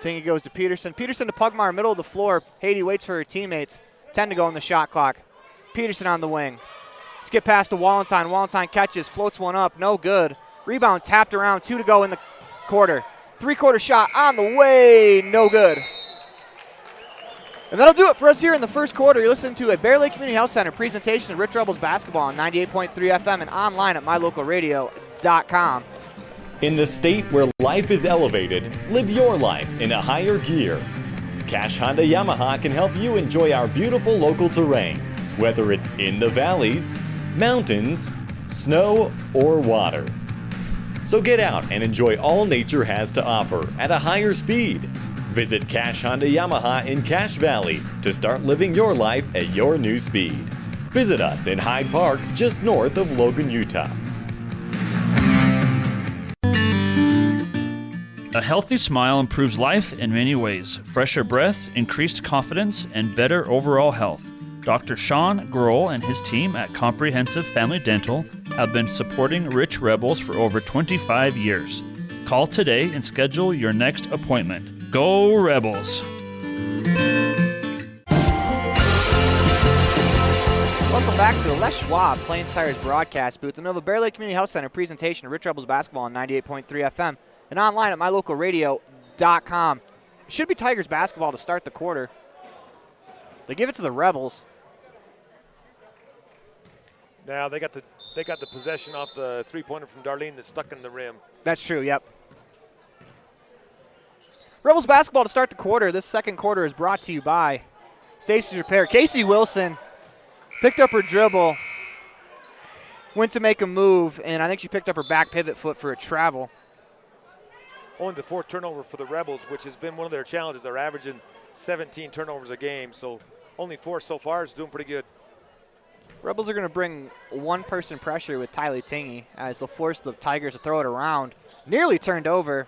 Tingy goes to Peterson. Peterson to Pugmire, middle of the floor. Haiti waits for her teammates. 10 to go on the shot clock. Peterson on the wing. Skip pass to Wallenstein. Wallenstein catches, floats one up, no good. Rebound tapped around, 2 to go in the quarter. 3-quarter shot on the way, no good. And that'll do it for us here in the first quarter. You're listening to a Bear Lake Community Health Center presentation of Rich Rebels basketball on 98.3 FM and online at mylocalradio.com. In the state where life is elevated, live your life in a higher gear. Cash Honda Yamaha can help you enjoy our beautiful local terrain, whether it's in the valleys, mountains, snow, or water. So get out and enjoy all nature has to offer at a higher speed. Visit Cash Honda Yamaha in Cache Valley to start living your life at your new speed. Visit us in Hyde Park, just north of Logan, Utah. A healthy smile improves life in many ways. Fresher breath, increased confidence, and better overall health. Dr. Sean Grohl and his team at Comprehensive Family Dental have been supporting Rich Rebels for over 25 years. Call today and schedule your next appointment. Go Rebels! Welcome back to the Les Schwab Plains Tires broadcast booth. The Nova Bear Lake Community Health Center presentation of Rich Rebels basketball on 98.3 FM and online at mylocalradio.com. It should be Tigers basketball to start the quarter. They give it to the Rebels. Now they got the possession off the three-pointer from Darlene that's stuck in the rim. That's true, yep. Rebels basketball to start the quarter. This second quarter is brought to you by Stacy's Repair. Casey Wilson picked up her dribble, went to make a move, and I think she picked up her back pivot foot for a travel. Only the fourth turnover for the Rebels, which has been one of their challenges. They're averaging 17 turnovers a game, so only 4 so far is doing pretty good. Rebels are going to bring one-person pressure with Tylee Tingy as they'll force the Tigers to throw it around. Nearly turned over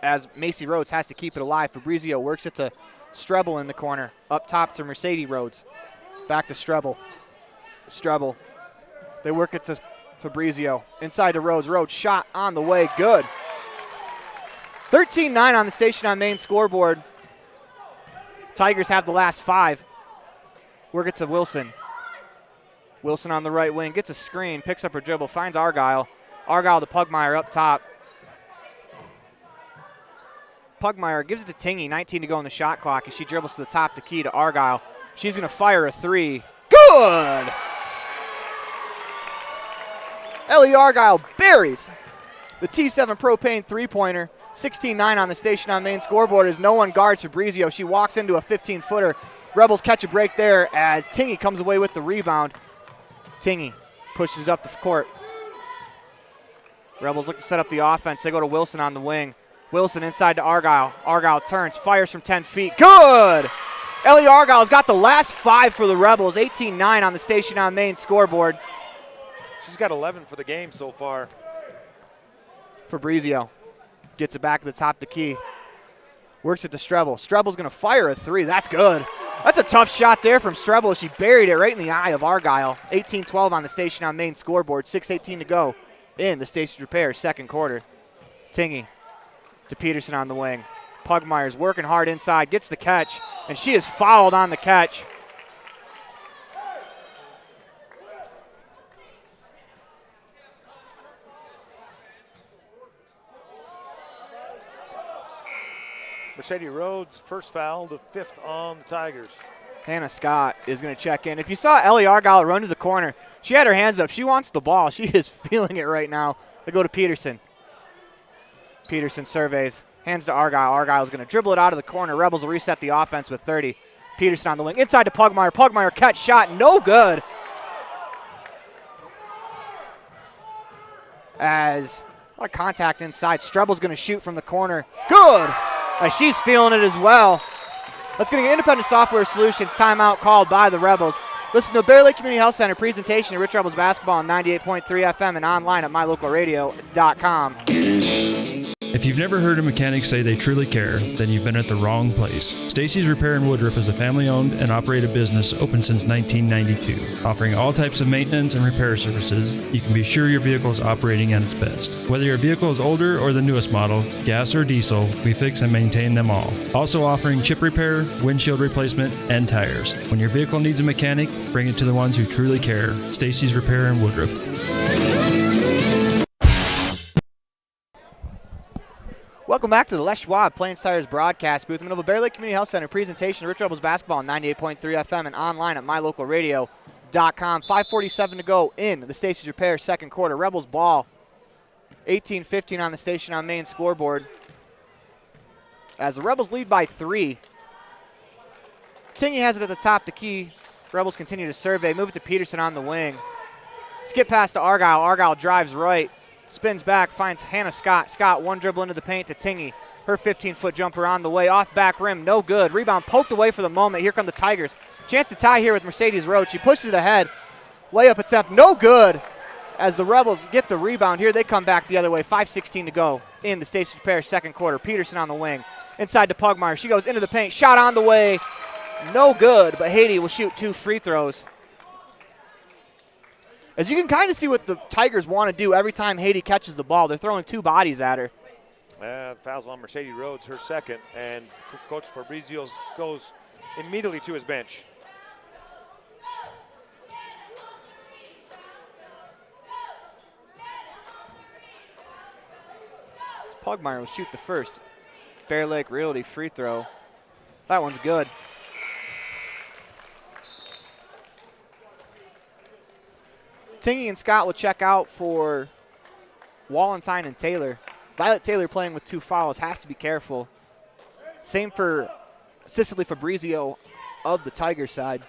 as Macy Rhodes has to keep it alive. Fabrizio works it to Strebel in the corner. Up top to Mercedes Rhodes. Back to Strebel. Strebel. They work it to Fabrizio. Inside to Rhodes. Rhodes shot on the way. Good. 13-9 on the Station on Main scoreboard. Tigers have the last 5. Work it to Wilson. Wilson on the right wing. Gets a screen. Picks up her dribble. Finds Argyle. Argyle to Pugmire up top. Pugmire gives it to Tingy. 19 to go on the shot clock as she dribbles to the top, the key to Argyle. She's going to fire a 3. Good! Ellie Argyle buries the T7 Propane three-pointer. 16-9 on the Station on Main scoreboard as no one guards Fabrizio. She walks into a 15-footer. Rebels catch a break there as Tingy comes away with the rebound. Tingy pushes it up the court. Rebels look to set up the offense. They go to Wilson on the wing. Wilson inside to Argyle. Argyle turns, fires from 10 feet. Good! Ellie Argyle's got the last 5 for the Rebels. 18-9 on the Station on Main scoreboard. She's got 11 for the game so far. Fabrizio gets it back to the top of the key. Works it to Strebel. Strebel's going to fire a 3. That's good. That's a tough shot there from Strebel. She buried it right in the eye of Argyle. 18-12 on the Station on Main scoreboard. 6:18 to go in the Station's Repair second quarter. Tingy to Peterson on the wing. Pugmire's working hard inside, gets the catch, and she is fouled on the catch. Mercedes Rhodes, first foul, the 5th on the Tigers. Hannah Scott is going to check in. If you saw Ellie Argyle run to the corner, she had her hands up. She wants the ball. She is feeling it right now. They go to Peterson. Peterson surveys, hands to Argyle. Argyle's going to dribble it out of the corner. Rebels will reset the offense with 30. Peterson on the wing, inside to Pugmire. Pugmire catch shot, no good. As a lot of contact inside. Strebel's going to shoot from the corner. Good! As she's feeling it as well. Let's get Independent Software Solutions timeout called by the Rebels. Listen to Bear Lake Community Health Center presentation of Rich Rebels basketball on 98.3 FM and online at mylocalradio.com. If you've never heard a mechanic say they truly care, then you've been at the wrong place. Stacy's Repair in Woodruff is a family-owned and operated business open since 1992. Offering all types of maintenance and repair services, you can be sure your vehicle is operating at its best. Whether your vehicle is older or the newest model, gas or diesel, we fix and maintain them all. Also offering chip repair, windshield replacement, and tires. When your vehicle needs a mechanic, bring it to the ones who truly care. Stacy's Repair in Woodruff. Welcome back to the Les Schwab Plains Tires broadcast booth in the middle of the Bear Lake Community Health Center presentation of Rich Rebels basketball on 98.3 FM and online at mylocalradio.com. 5:47 to go in the Stacy's Repair second quarter. Rebels ball. 18-15 on the Station on Main scoreboard. As the Rebels lead by 3. Tingy has it at the top, the key. Rebels continue to survey. Move it to Peterson on the wing. Skip pass to Argyle. Argyle drives right. Spins back, finds Hannah Scott. Scott, one dribble into the paint to Tingy. Her 15-foot jumper on the way, off back rim, no good. Rebound poked away for the moment. Here come the Tigers. Chance to tie here with Mercedes Rhodes. She pushes it ahead. Layup attempt, no good. As the Rebels get the rebound here, they come back the other way. 5:16 to go in the Stacey Repair second quarter. Peterson on the wing. Inside to Pugmire. She goes into the paint. Shot on the way. No good, but Haiti will shoot 2 free throws. As you can kind of see what the Tigers want to do every time Haiti catches the ball. They're throwing 2 bodies at her. Fouls on Mercedes Rhodes, her second, and Coach Fabrizio goes immediately to his bench. Pugmire will shoot the first. Bear Lake Realty free throw. That one's good. Tingy and Scott will check out for Wallenstein and Taylor. Violet Taylor playing with 2 fouls, has to be careful. Same for Cicely Fabrizio of the Tiger side.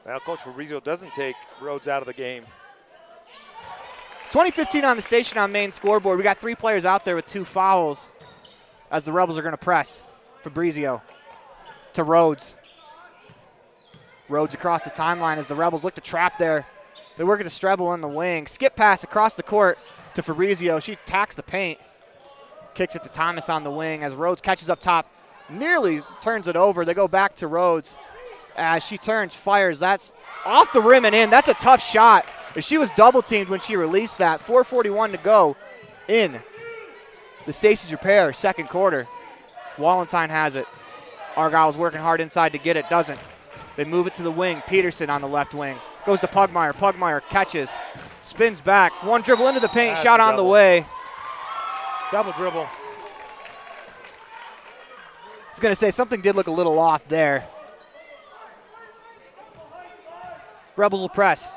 Well, Coach Fabrizio doesn't take Rhodes out of the game. 2015 on the Station on Main scoreboard. We got 3 players out there with 2 fouls as the Rebels are going to press. Fabrizio to Rhodes. Rhodes across the timeline as the Rebels look to trap there. They work at a Strebel on the wing. Skip pass across the court to Fabrizio. She attacks the paint. Kicks it to Thomas on the wing as Rhodes catches up top. Nearly turns it over. They go back to Rhodes as she turns, fires. That's off the rim and in. That's a tough shot. She was double teamed when she released that. 4:41 to go in the Stacey's Repair second quarter. Wallenstein has it. Argyle's working hard inside to get it. Doesn't. They move it to the wing. Peterson on the left wing. Goes to Pugmire. Pugmire catches. Spins back. One dribble into the paint. That's shot on the way. Double dribble. I was going to say something did look a little off there. Rebels will press.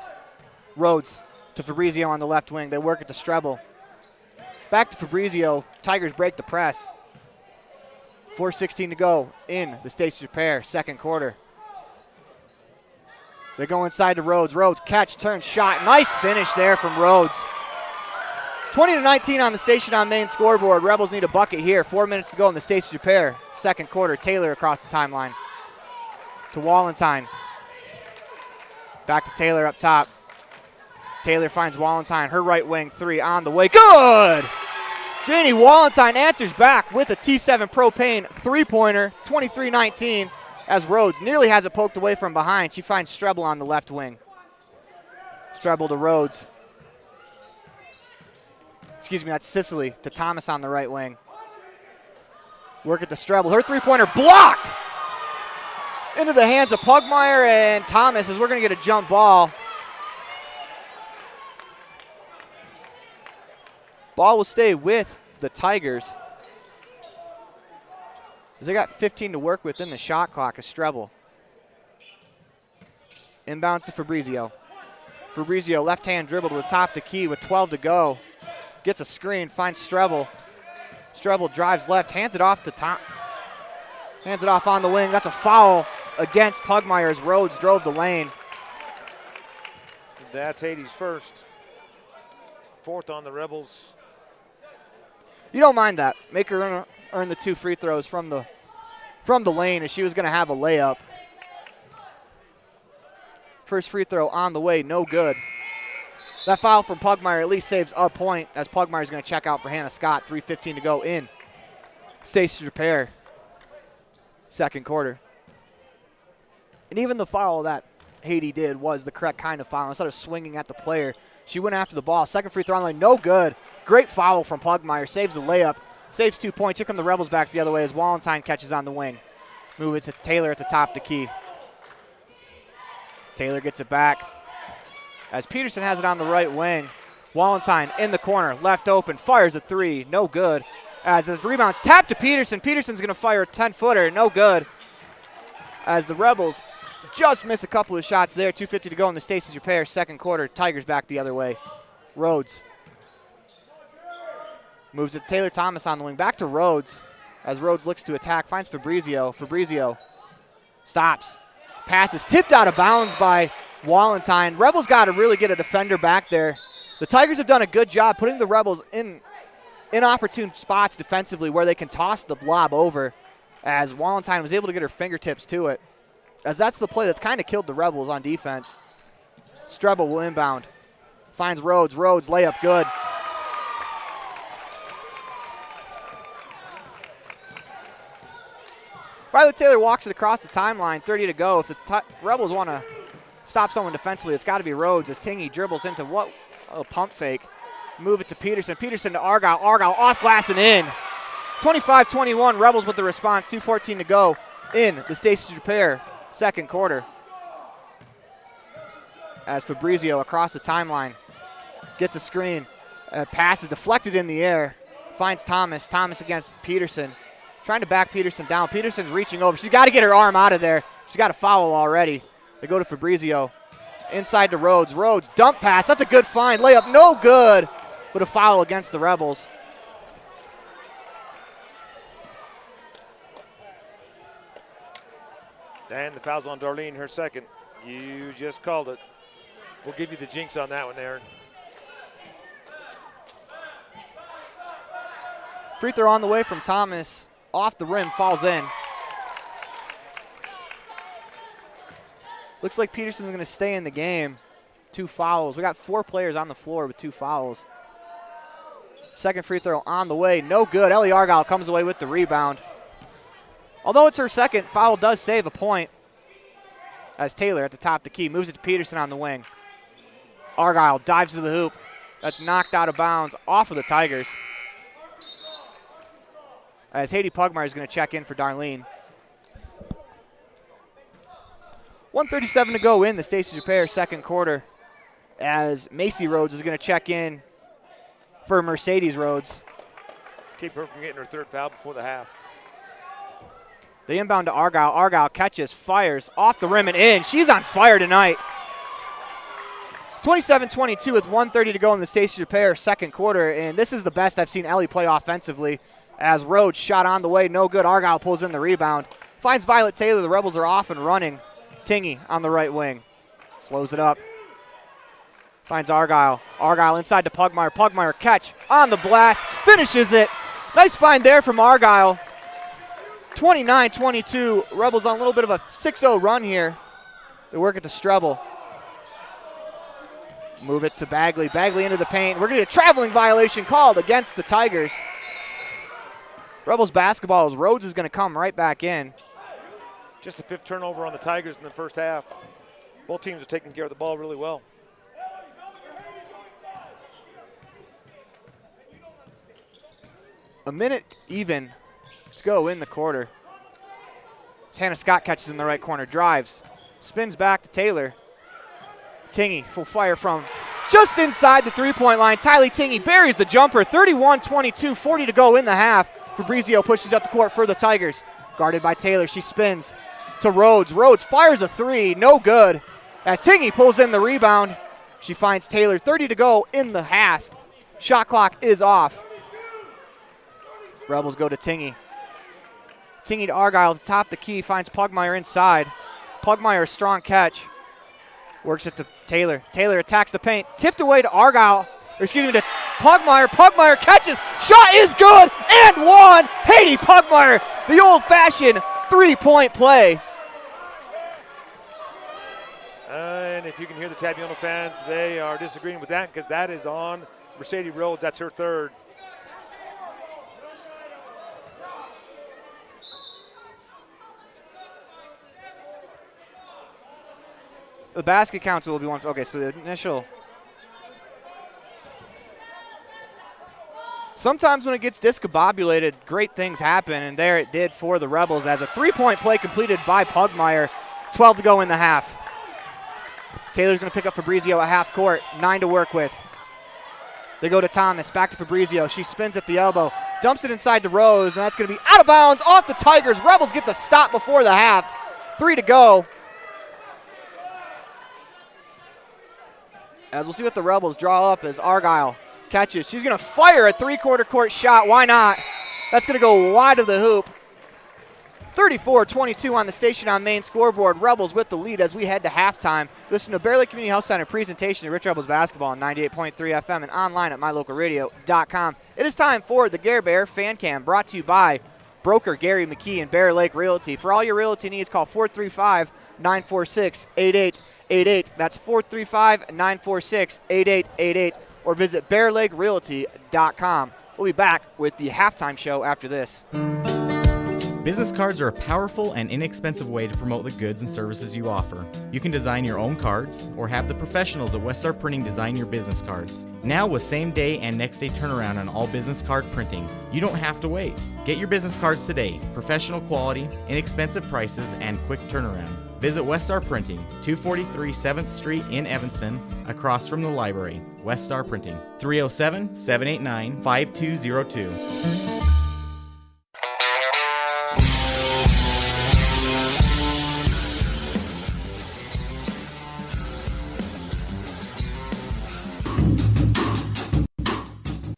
Rhodes to Fabrizio on the left wing. They work it to Strebel. Back to Fabrizio. Tigers break the press. 4:16 to go in the Stacey's Repair second quarter. They go inside to Rhodes. Rhodes catch, turn, shot. Nice finish there from Rhodes. 20-19 on the Station on Main scoreboard. Rebels need a bucket here. 4 minutes to go in the Stacey's Repair second quarter. Taylor across the timeline to Wallenstein. Back to Taylor up top. Taylor finds Wallenstein. Her right wing 3 on the way. Good! Janie Wallenstein answers back with a T7 Propane three-pointer. 23-19 as Rhodes nearly has it poked away from behind. She finds Strebel on the left wing. Strebel to Rhodes. Excuse me, that's Cicely to Thomas on the right wing. Work at the Strebel. Her three-pointer blocked! Into the hands of Pugmire and Thomas as we're going to get a jump ball. Ball will stay with the Tigers. As they got 15 to work with in the shot clock as Strebel. Inbounds to Fabrizio. Fabrizio left-hand dribble to the top of the key with 12 to go. Gets a screen, finds Strebel. Strebel drives left, hands it off to top. Hands it off on the wing. That's a foul against Pugmire as Rhodes drove the lane. That's Haiti's first. 4th on the Rebels. You don't mind that. Make her earn the 2 free throws from the lane as she was going to have a layup. First free throw on the way, no good. That foul from Pugmire at least saves a point as Pugmire is going to check out for Hannah Scott. 3:15 to go in Stacey's Repair second quarter. And even the foul that Haiti did was the correct kind of foul. Instead of swinging at the player, she went after the ball. Second free throw on the line, no good. Great foul from Pugmire. Saves the layup. Saves 2 points. Here come the Rebels back the other way as Wallenstein catches on the wing. Move it to Taylor at the top of the key. Taylor gets it back as Peterson has it on the right wing. Wallenstein in the corner, left open, fires a 3, no good. As his rebounds tapped to Peterson. Peterson's going to fire a 10-footer, no good. As the Rebels just miss a couple of shots there. 2:50 to go in the Stacey's Repair second quarter. Tigers back the other way. Rhodes moves it. Taylor Thomas on the wing. Back to Rhodes as Rhodes looks to attack. Finds Fabrizio. Fabrizio stops. Pass is tipped out of bounds by Wallenstein. Rebels got to really get a defender back there The Tigers have done a good job putting the Rebels in inopportune spots defensively where they can toss the blob over, as Wallenstein was able to get her fingertips to it, as that's the play that's kind of killed the Rebels on defense. Strebel will inbound. Finds Rhodes. Rhodes layup good. Violet Taylor walks it across the timeline, 30 to go. If the Rebels want to stop someone defensively, it's got to be Rhodes as Tingy dribbles into what? A pump fake. Move it to Peterson. Peterson to Argyle. Argyle off glass and in. 25-21, Rebels with the response. 2:14 to go in the Stacey's Repair second quarter. As Fabrizio across the timeline gets a screen. Pass is deflected in the air. Finds Thomas. Thomas against Peterson. Trying to back Peterson down. Peterson's reaching over. She's got to get her arm out of there. She's got a foul already. They go to Fabrizio. Inside to Rhodes. Rhodes, dump pass. That's a good find. Layup, no good. But a foul against the Rebels. And the foul's on Darlene, her second. You just called it. We'll give you the jinx on that one, Aaron. Free throw on the way from Thomas. Off the rim, falls in. Looks like Peterson's going to stay in the game. 2 fouls. We got 4 players on the floor with 2 fouls. Second free throw on the way. No good. Ellie Argyle comes away with the rebound. Although it's her second, foul does save a point. As Taylor at the top of the key moves it to Peterson on the wing. Argyle dives to the hoop. That's knocked out of bounds off of the Tigers. As Haiti Pugmire is going to check in for Darlene. 1:37 to go in the Stacey's Repair second quarter, as Macy Rhodes is going to check in for Mercedes Rhodes. Keep her from getting her third foul before the half. They inbound to Argyle. Argyle catches, fires off the rim and in. She's on fire tonight. 27-22 with 1:30 to go in the Stacey's Repair second quarter, and this is the best I've seen Ellie play offensively. As Rhodes shot on the way, no good. Argyle pulls in the rebound. Finds Violet Taylor. The Rebels are off and running. Tingy on the right wing. Slows it up. Finds Argyle. Argyle inside to Pugmire. Pugmire catch on the blast. Finishes it. Nice find there from Argyle. 29-22. Rebels on a little bit of a 6-0 run here. They work it to Strebel. Move it to Bagley. Bagley into the paint. We're going to get a traveling violation called against the Tigers. Rebels basketball as Rhodes is going to come right back in. Just the 5th turnover on the Tigers in the first half. Both teams are taking care of the ball really well. A minute even to go in the quarter. Hannah Scott catches in the right corner, drives, spins back to Taylor. Tingy, full fire from just inside the three-point line. Tylee Tingy buries the jumper, 31-22, 40 to go in the half. Fabrizio pushes up the court for the Tigers. Guarded by Taylor, she spins to Rhodes. Rhodes fires a 3, no good. As Tingy pulls in the rebound, she finds Taylor, 30 to go in the half. Shot clock is off. Rebels go to Tingy. Tingy to Argyle at the top of the key, finds Pugmire inside. Pugmire, strong catch. Works it to Taylor. Taylor attacks the paint. Tipped away to Argyle. To Pugmire. Pugmire catches. Shot is good and one. Haiti Pugmire, the old-fashioned 3-point play. And if you can hear the Tabiona fans, they are disagreeing with that because that is on Mercedes Rhodes. That's her third. The basket counts will be one. Okay, so the initial. Sometimes when it gets discombobulated, great things happen, and there it did for the Rebels as a 3-point play completed by Pugmire. 12 to go in the half. Taylor's going to pick up Fabrizio at half court. 9 to work with. They go to Thomas. Back to Fabrizio. She spins at the elbow. Dumps it inside to Rose, and that's going to be out of bounds off the Tigers. Rebels get the stop before the half. 3 to go. As we'll see what the Rebels draw up as Argyle catches. She's going to fire a 3-quarter court shot. Why not? That's going to go wide of the hoop. 34-22 on the station on main scoreboard. Rebels with the lead as we head to halftime. Listen to Bear Lake Community Health Center presentation of Rich Rebels basketball on 98.3 FM and online at mylocalradio.com. It is time for the Gare Bear Fan Cam, brought to you by broker Gary McKee and Bear Lake Realty. For all your realty needs, call 435-946-8888. That's 435-946-8888, or visit bearlakerealty.com. We'll be back with the halftime show after this. Business cards are a powerful and inexpensive way to promote the goods and services you offer. You can design your own cards or have the professionals at Weststar Printing design your business cards. Now with same-day and next-day turnaround on all business card printing, you don't have to wait. Get your business cards today. Professional quality, inexpensive prices, and quick turnaround. Visit Weststar Printing, 243 7th Street in Evanston, across from the library. Weststar Printing, 307-789-5202.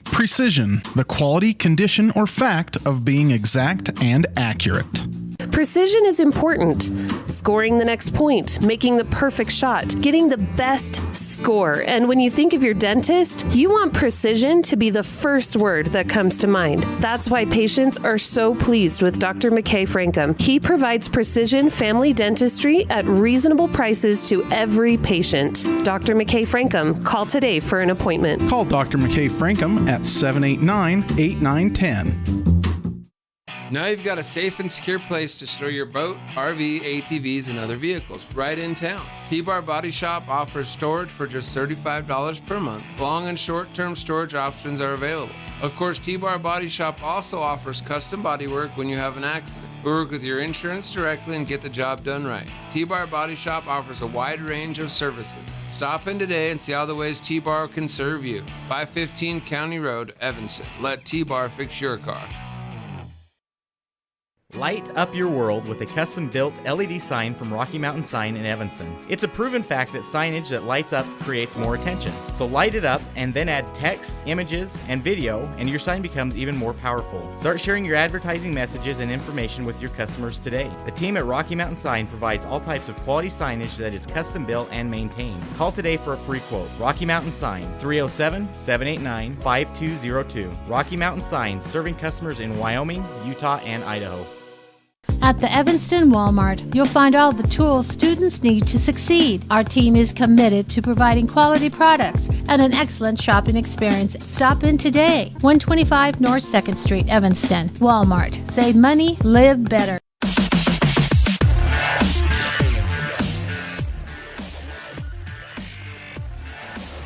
Precision, the quality, condition, or fact of being exact and accurate. Precision is important. Scoring the next point, making the perfect shot, getting the best score. And when you think of your dentist, you want precision to be the first word that comes to mind. That's why patients are so pleased with Dr. McKay Frankum. He provides precision family dentistry at reasonable prices to every patient. Dr. McKay Frankum, call today for an appointment. Call Dr. McKay Frankum at 789-8910. Now you've got a safe and secure place to store your boat, RV, ATVs, and other vehicles right in town. T-Bar Body Shop offers storage for just $35 per month. Long and short-term storage options are available. Of course, T-Bar Body Shop also offers custom body work when you have an accident. We work with your insurance directly and get the job done right. T-Bar Body Shop offers a wide range of services. Stop in today and see all the ways T-Bar can serve you. 515 County Road, Evanston. Let T-Bar fix your car. Light up your world with a custom-built LED sign from Rocky Mountain Sign in Evanston. It's a proven fact that signage that lights up creates more attention. So light it up and then add text, images, and video, and your sign becomes even more powerful. Start sharing your advertising messages and information with your customers today. The team at Rocky Mountain Sign provides all types of quality signage that is custom-built and maintained. Call today for a free quote. Rocky Mountain Sign, 307-789-5202. Rocky Mountain Sign, serving customers in Wyoming, Utah, and Idaho. At the Evanston Walmart, you'll find all the tools students need to succeed. Our team is committed to providing quality products and an excellent shopping experience. Stop in today. 125 North 2nd Street, Evanston. Walmart. Save money, live better.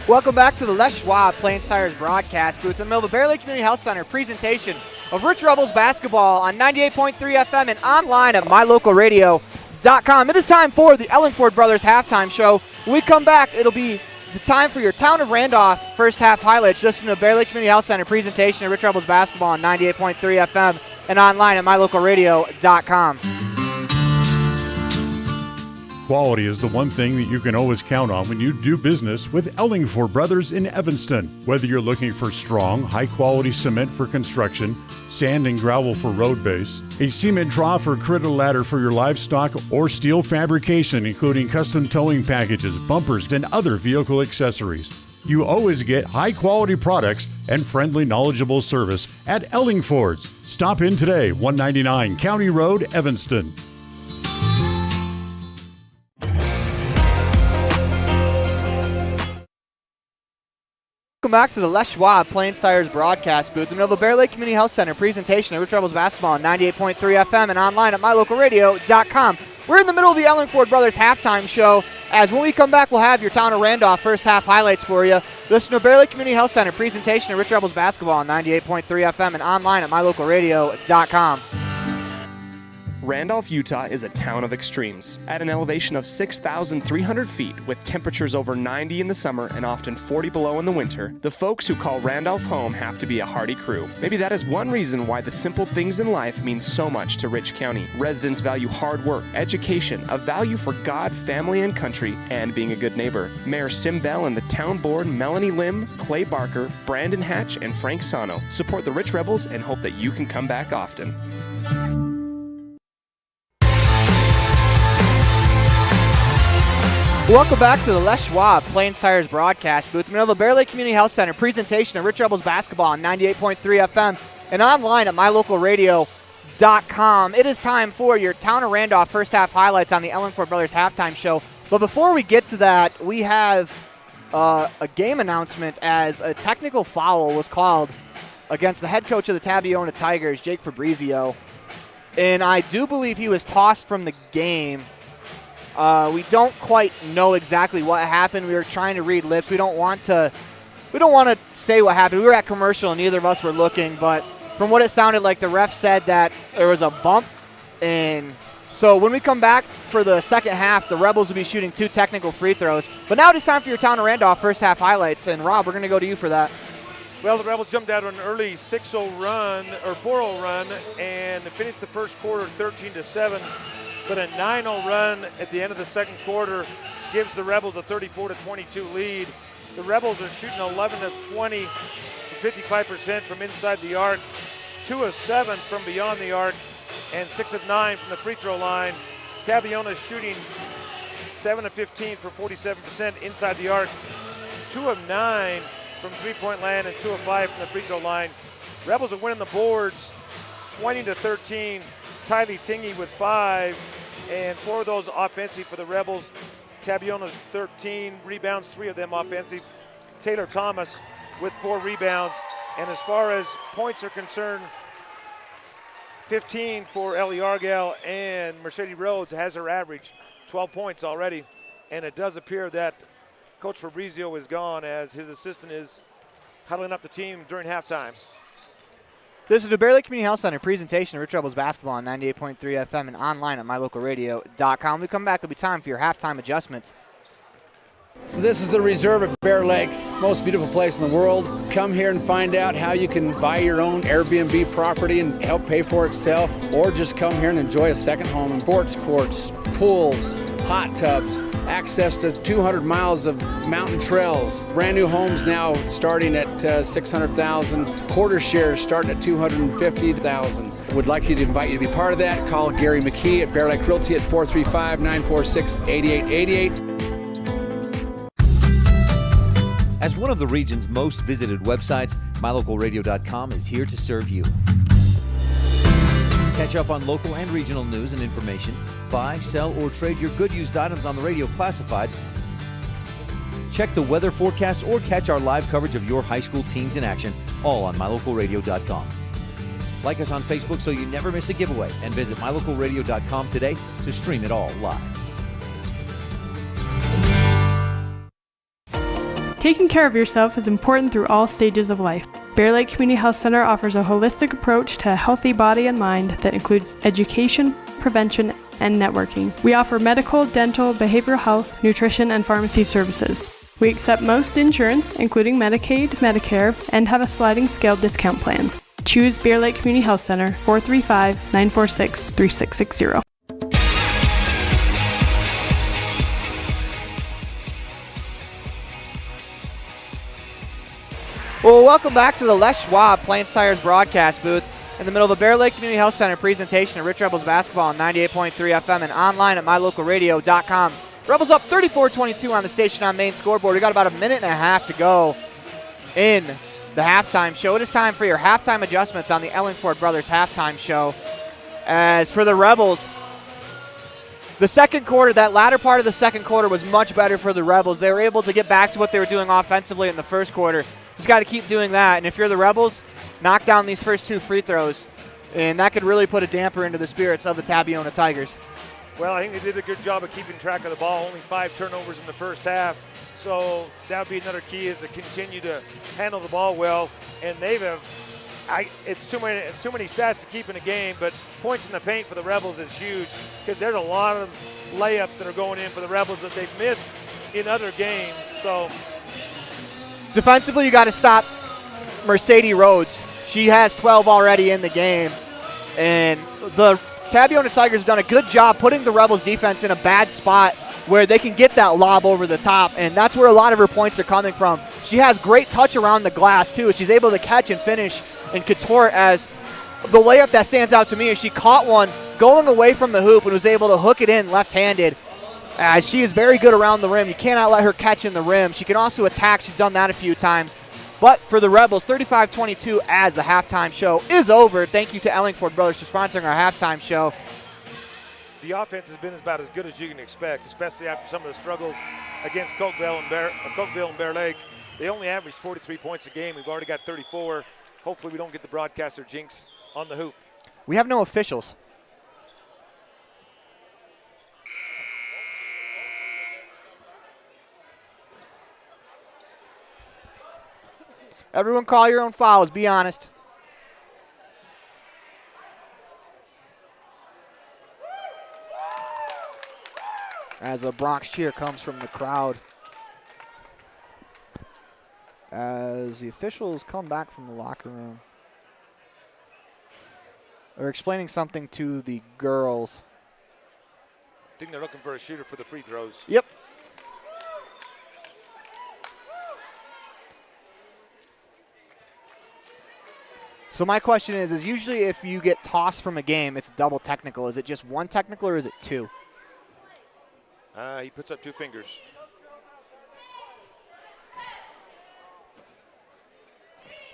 Welcome back to the Les Schwab Plains Tires broadcast booth in the middle of the Bear Lake Community Health Center presentation of Rich Rebels basketball on 98.3 FM and online at mylocalradio.com. It is time for the Ellingford Brothers halftime show. When we come back, it'll be the time for your Town of Randolph first half highlights. Listen to the Bear Lake Community Health Center presentation of Rich Rebels basketball on 98.3 FM and online at mylocalradio.com. Quality is the one thing that you can always count on when you do business with Ellingford Brothers in Evanston. Whether you're looking for strong, high-quality cement for construction, sand and gravel for road base, a cement trough or critter ladder for your livestock, or steel fabrication, including custom towing packages, bumpers, and other vehicle accessories, you always get high-quality products and friendly, knowledgeable service at Ellingford's. Stop in today, 199 County Road, Evanston. Welcome back to the Les Schwab Plains Tires broadcast booth in the Bear Lake Community Health Center presentation of Rich Rebels basketball on 98.3 FM and online at mylocalradio.com. We're in the middle of the Ellingford Brothers halftime show, as when we come back, we'll have your Town of Randolph first half highlights for you. Listen to Bear Lake Community Health Center presentation of Rich Rebels basketball on 98.3 FM and online at mylocalradio.com. Randolph, Utah is a town of extremes. At an elevation of 6,300 feet, with temperatures over 90 in the summer and often 40 below in the winter, the folks who call Randolph home have to be a hardy crew. Maybe that is one reason why the simple things in life mean so much to Rich County. Residents value hard work, education, a value for God, family, and country, and being a good neighbor. Mayor Sim Bell and the town board, Melanie Lim, Clay Barker, Brandon Hatch, and Frank Sano, support the Rich Rebels and hope that you can come back often. Welcome back to the Les Schwab Plains Tires broadcast booth. Middle of the Bear Lake Community Health Center presentation of Rich Rebels basketball on 98.3 FM and online at mylocalradio.com. It is time for your Town of Randolph first half highlights on the Ellenford Brothers halftime show. But before we get to that, we have a game announcement as a technical foul was called against the head coach of the Tabiona Tigers, Jake Fabrizio. And I do believe he was tossed from the game. We don't quite know exactly what happened. We were trying to read lips. We don't want to say what happened. We were at commercial and neither of us were looking, but from what it sounded like, the ref said that there was a bump. And so when we come back for the second half, the Rebels will be shooting 2 technical free throws. But now it is time for your Town of Randolph first half highlights. And Rob, we're going to go to you for that. Well, the Rebels jumped out on an early 6-0 run or 4-0 run and finished the first quarter 13-7. But a 9-0 run at the end of the second quarter gives the Rebels a 34-22 lead. The Rebels are shooting 11 of 20, 55% from inside the arc, 2 of 7 from beyond the arc, and 6 of 9 from the free throw line. Tabiona is shooting 7 of 15 for 47% inside the arc, 2 of 9 from three-point land, and 2 of 5 from the free throw line. Rebels are winning the boards 20-13. Tylee Tingy with 5, and 4 of those offensive for the Rebels. Tabiona's 13 rebounds, 3 of them offensive. Taylor Thomas with 4 rebounds. And as far as points are concerned, 15 for Ellie Argyle, and Mercedes Rhodes has her average, 12 points already. And it does appear that Coach Fabrizio is gone as his assistant is huddling up the team during halftime. This is the Bear Lake Community Health Center presentation of Rich Rebels basketball on 98.3 FM and online at mylocalradio.com. When we come back, it'll be time for your halftime adjustments. So this is the Reserve at Bear Lake, most beautiful place in the world. Come here and find out how you can buy your own Airbnb property and help pay for itself, or just come here and enjoy a second home. And sports courts, pools, hot tubs, access to 200 miles of mountain trails. Brand new homes now starting at $600,000. Quarter shares starting at $250,000. Would like you to invite you to be part of that. Call Gary McKee at Bear Lake Realty at 435-946-8888. As one of the region's most visited websites, mylocalradio.com is here to serve you. Catch up on local and regional news and information. Buy, sell, or trade your good used items on the radio classifieds. Check the weather forecast or catch our live coverage of your high school teams in action, all on mylocalradio.com. Like us on Facebook so you never miss a giveaway, and visit mylocalradio.com today to stream it all live. Taking care of yourself is important through all stages of life. Bear Lake Community Health Center offers a holistic approach to a healthy body and mind that includes education, prevention, and networking. We offer medical, dental, behavioral health, nutrition, and pharmacy services. We accept most insurance, including Medicaid, Medicare, and have a sliding scale discount plan. Choose Bear Lake Community Health Center, 435-946-3660. Well, welcome back to the Les Schwab Plains Tires broadcast booth in the middle of the Bear Lake Community Health Center presentation of Rich Rebels basketball on 98.3 FM and online at mylocalradio.com. Rebels up 34-22 on the station on main scoreboard. We got about a minute and a half to go in the halftime show. It is time for your halftime adjustments on the Ellingford Brothers halftime show. As for the Rebels, the second quarter, that latter part of the second quarter was much better for the Rebels. They were able to get back to what they were doing offensively in the first quarter. Just got to keep doing that. And if you're the Rebels, knock down these first 2 free throws. And that could really put a damper into the spirits of the Tabiona Tigers. Well, I think they did a good job of keeping track of the ball. Only 5 turnovers in the first half. So that would be another key, is to continue to handle the ball well. And it's too many stats to keep in a game, but points in the paint for the Rebels is huge, because there's a lot of layups that are going in for the Rebels that they've missed in other games. So defensively, you got to stop Mercedes Rhodes. She has 12 already in the game. And the Tabiona Tigers have done a good job putting the Rebels defense in a bad spot where they can get that lob over the top, and that's where a lot of her points are coming from. She has great touch around the glass, too. She's able to catch and finish and contort. As the layup that stands out to me is she caught one going away from the hoop and was able to hook it in left-handed. as she is very good around the rim. You cannot let her catch in the rim. She can also attack. She's done that a few times. But for the Rebels, 35-22 as the halftime show is over. Thank you to Ellingford Brothers for sponsoring our halftime show. The offense has been about as good as you can expect, especially after some of the struggles against Cokeville and Bear Lake. They only averaged 43 points a game. We've already got 34. Hopefully we don't get the broadcaster jinx on the hoop. We have no officials. Everyone call your own fouls. Be honest. As a Bronx cheer comes from the crowd. As the officials come back from the locker room. They're explaining something to the girls. I think they're looking for a shooter for the free throws. Yep. So my question is usually if you get tossed from a game, it's double technical. Is it just one technical or is it two? He puts up 2 fingers.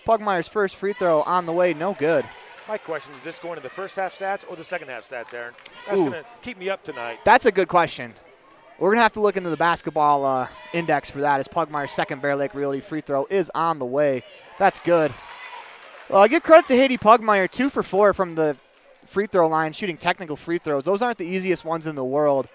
Pugmire's first free throw on the way, no good. My question is this going to the first half stats or the second half stats, Aaron? That's going to keep me up tonight. That's a good question. We're going to have to look into the basketball index for that as Pugmire's second Bear Lake Realty free throw is on the way. That's good. Well, give credit to Haiti Pugmire, 2 for 4 from the free throw line, shooting technical free throws. Those aren't the easiest ones in the world.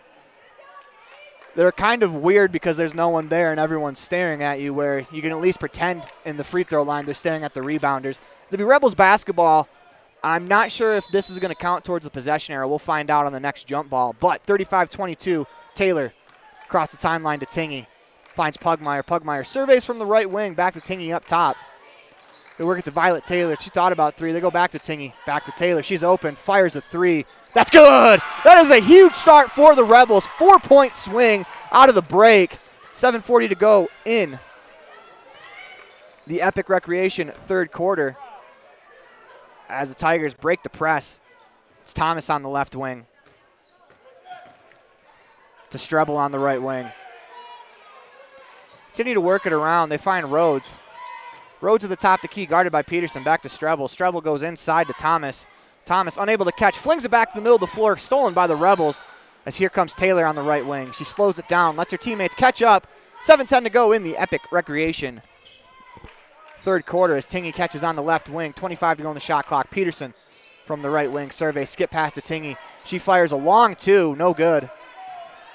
They're kind of weird because there's no one there and everyone's staring at you, where you can at least pretend in the free throw line they're staring at the rebounders. To be Rebels basketball, I'm not sure if this is going to count towards the possession error. We'll find out on the next jump ball. But 35-22, Taylor across the timeline to Tingy. Finds Pugmire. Pugmire surveys from the right wing, back to Tingy up top. They work it to Violet Taylor. She thought about 3. They go back to Tingy. Back to Taylor. She's open. Fires a 3. That's good. That is a huge start for the Rebels. 4-point swing out of the break. 7:40 to go in the Epic Recreation third quarter as the Tigers break the press. It's Thomas on the left wing. To Strebel on the right wing. Continue to work it around. They find Rhodes. Rhodes at the top of the key, guarded by Peterson. Back to Strebel. Strebel goes inside to Thomas. Thomas unable to catch. Flings it back to the middle of the floor. Stolen by the Rebels. As here comes Taylor on the right wing. She slows it down. Lets her teammates catch up. 7:10 to go in the Epic Recreation third quarter as Tingy catches on the left wing. 25 to go on the shot clock. Peterson from the right wing. Survey. Skip pass to Tingy. She fires a long 2. No good.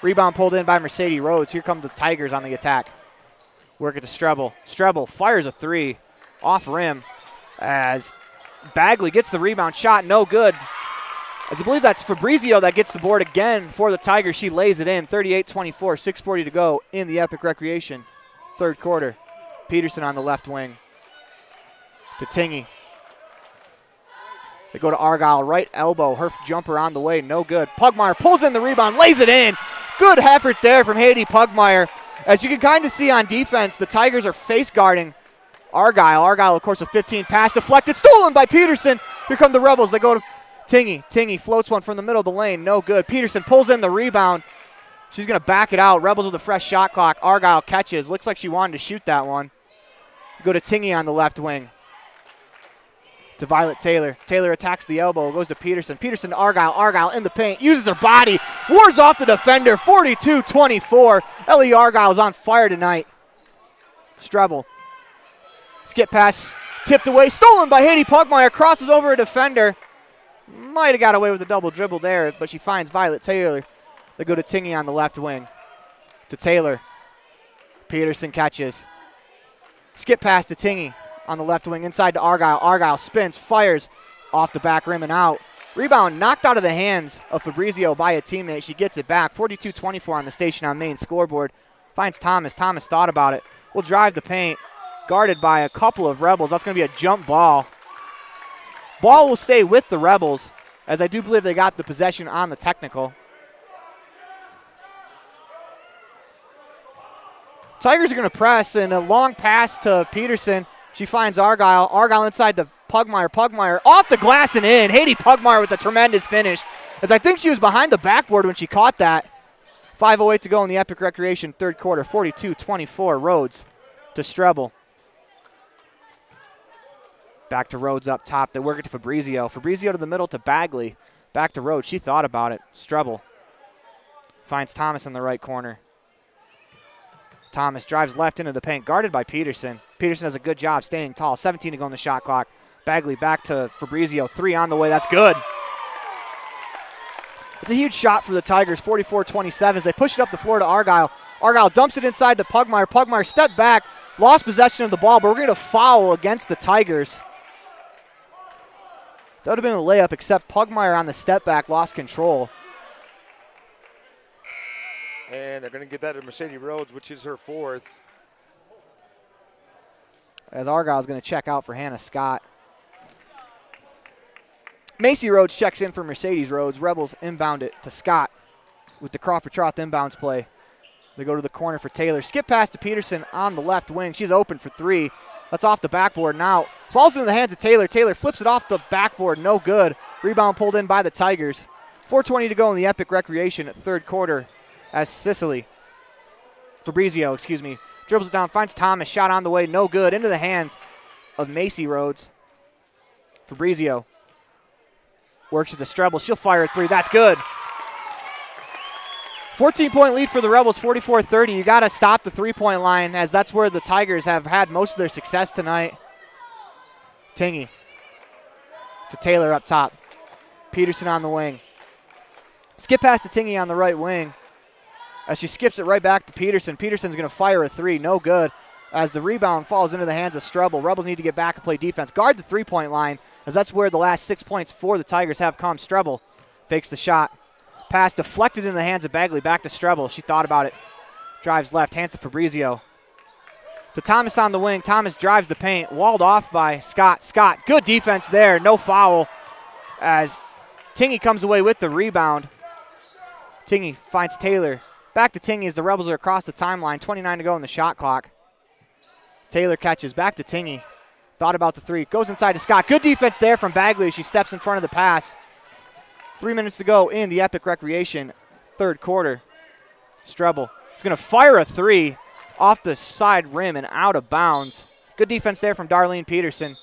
Rebound pulled in by Mercedes Rhodes. Here come the Tigers on the attack. Work it to Strebel. Strebel fires a 3 off rim as Bagley gets the rebound. Shot no good. As I believe that's Fabrizio that gets the board again for the Tigers. She lays it in. 38-24, 6:40 to go in the Epic Recreation third quarter. Peterson on the left wing to Tingy. They go to Argyle, right elbow. Her jumper on the way, no good. Pugmire pulls in the rebound, lays it in. Good effort there from Haiti Pugmire. As you can kind of see on defense, the Tigers are face guarding Argyle. Argyle, of course, a 15 pass deflected, stolen by Peterson. Here come the Rebels. They go to Tingy. Tingy floats one from the middle of the lane, no good. Peterson pulls in the rebound. She's going to back it out. Rebels with a fresh shot clock. Argyle catches. Looks like she wanted to shoot that one. Go to Tingy on the left wing. To Violet Taylor. Taylor attacks the elbow, goes to Peterson. Peterson to Argyle. Argyle in the paint, uses her body, wars off the defender, 42-24. Ellie Argyle's on fire tonight. Strebel. Skip pass, tipped away, stolen by Haiti Pugmire, crosses over a defender. Might have got away with a double dribble there, but she finds Violet Taylor. They go to Tingy on the left wing. To Taylor. Peterson catches. Skip pass to Tingy. On the left wing, inside to Argyle. Argyle spins, fires off the back rim and out. Rebound knocked out of the hands of Fabrizio by a teammate. She gets it back. 42-24 on the Station on Main scoreboard. Finds Thomas. Thomas thought about it. Will drive the paint. Guarded by a couple of Rebels. That's going to be a jump ball. Ball will stay with the Rebels, as I do believe they got the possession on the technical. Tigers are going to press, and a long pass to Peterson. She finds Argyle. Argyle inside to Pugmire. Pugmire off the glass and in. Haiti Pugmire with a tremendous finish. As I think she was behind the backboard when she caught that. 5:08 to go in the Epic Recreation third quarter. 42-24 Rhodes to Strebel. Back to Rhodes up top. They work it to Fabrizio. Fabrizio to the middle to Bagley. Back to Rhodes. She thought about it. Strebel finds Thomas in the right corner. Thomas drives left into the paint, guarded by Peterson. Peterson does a good job staying tall. 17 to go on the shot clock. Bagley back to Fabrizio. 3 on the way. That's good. It's a huge shot for the Tigers, 44-27 as they push it up the floor to Argyle. Argyle dumps it inside to Pugmire. Pugmire stepped back, lost possession of the ball, but we're going to foul against the Tigers. That would have been a layup, except Pugmire on the step back lost control. And they're going to get that to Mercedes Rhodes, which is her 4th. As Argyle's going to check out for Hannah Scott. Macy Rhodes checks in for Mercedes Rhodes. Rebels inbound it to Scott with the Crawford-Troth inbounds play. They go to the corner for Taylor. Skip pass to Peterson on the left wing. She's open for 3. That's off the backboard now. Falls into the hands of Taylor. Taylor flips it off the backboard. No good. Rebound pulled in by the Tigers. 4:20 to go in the Epic Recreation third quarter as Fabrizio, dribbles it down, finds Thomas. Shot on the way. No good. Into the hands of Macy Rhodes. Fabrizio works at the Strebel. She'll fire a 3. That's good. 14-point lead for the Rebels, 44-30. You got to stop the three-point line, as that's where the Tigers have had most of their success tonight. Tingy to Taylor up top. Peterson on the wing. Skip pass to Tingy on the right wing as she skips it right back to Peterson. Peterson's going to fire a 3. No good as the rebound falls into the hands of Strebel. Rebels need to get back and play defense. Guard the three-point line, as that's where the last 6 points for the Tigers have come. Strebel fakes the shot. Pass deflected in the hands of Bagley. Back to Strebel. She thought about it. Drives left. Hands to Fabrizio. To Thomas on the wing. Thomas drives the paint. Walled off by Scott. Scott, good defense there. No foul as Tingy comes away with the rebound. Tingy finds Taylor. Back to Tingy as the Rebels are across the timeline. 29 to go in the shot clock. Taylor catches. Back to Tingy. Thought about the 3. Goes inside to Scott. Good defense there from Bagley as she steps in front of the pass. 3 minutes to go in the Epic Recreation third quarter. Strebel is going to fire a 3 off the side rim and out of bounds. Good defense there from Darlene Peterson.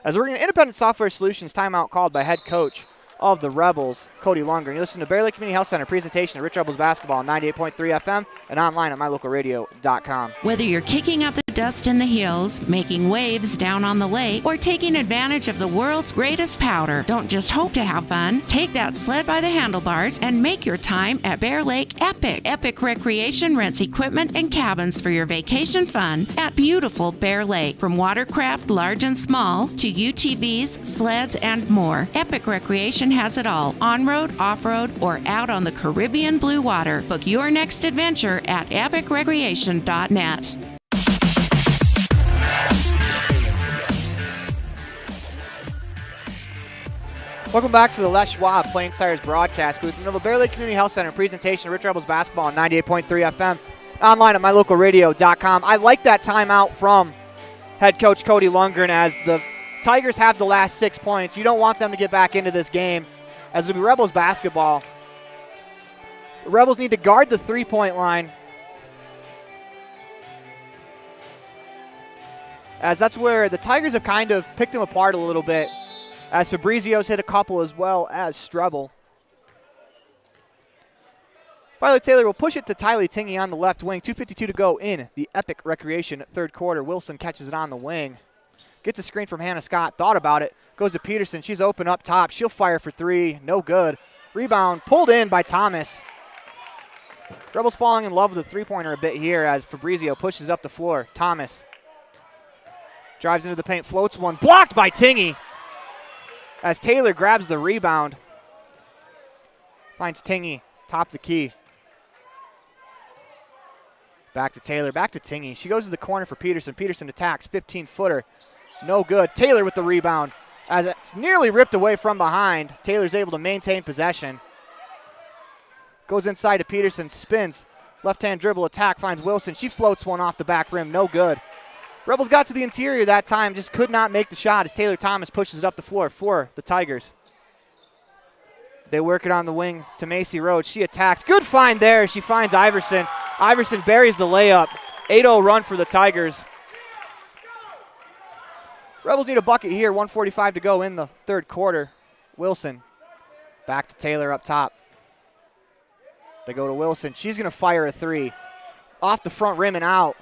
As we're going to Independent Software Solutions timeout called by head coach of the Rebels, Cody Lundgren. You listen to Bear Lake Community Health Center presentation of Rich Rebels basketball on 98.3 FM and online at mylocalradio.com. Whether you're kicking up the dust in the hills, making waves down on the lake, or taking advantage of the world's greatest powder, don't just hope to have fun. Take that sled by the handlebars and make your time at Bear Lake epic. Epic Recreation rents equipment and cabins for your vacation fun at beautiful Bear Lake. From watercraft, large and small, to UTVs, sleds, and more. Epic Recreation has it all. On-road, off-road, or out on the Caribbean blue water. Book your next adventure at epicrecreation.net. Welcome back to the Les Schwab Plain Stars broadcast booth. The Bear Lake Community Health Center presentation of Rich Rebels basketball on 98.3 FM. Online at mylocalradio.com. I like that timeout from head coach Cody Lundgren, as the Tigers have the last 6 points. You don't want them to get back into this game, as it'll be Rebels basketball. The Rebels need to guard the three-point line, as that's where the Tigers have kind of picked them apart a little bit, as Fabrizio's hit a couple as well as Strebel. Violet Taylor will push it to Tylee Tingy on the left wing. 2:52 to go in the Epic Recreation third quarter. Wilson catches it on the wing. Gets a screen from Hannah Scott. Thought about it. Goes to Peterson. She's open up top. She'll fire for 3. No good. Rebound pulled in by Thomas. Rebels falling in love with the three-pointer a bit here as Fabrizio pushes up the floor. Thomas drives into the paint. Floats one. Blocked by Tingy as Taylor grabs the rebound. Finds Tingy. Top of the key. Back to Taylor. Back to Tingy. She goes to the corner for Peterson. Peterson attacks. 15-footer. No good. Taylor with the rebound as it's nearly ripped away from behind. Taylor's able to maintain possession. Goes inside to Peterson. Spins. Left-hand dribble attack. Finds Wilson. She floats one off the back rim. No good. Rebels got to the interior that time. Just could not make the shot as Taylor Thomas pushes it up the floor for the Tigers. They work it on the wing to Macy Rhodes. She attacks. Good find there. She finds Iverson. Iverson buries the layup. 8-0 run for the Tigers. Rebels need a bucket here. 1:45 to go in the third quarter. Wilson back to Taylor up top. They go to Wilson. She's going to fire a three. Off the front rim and out.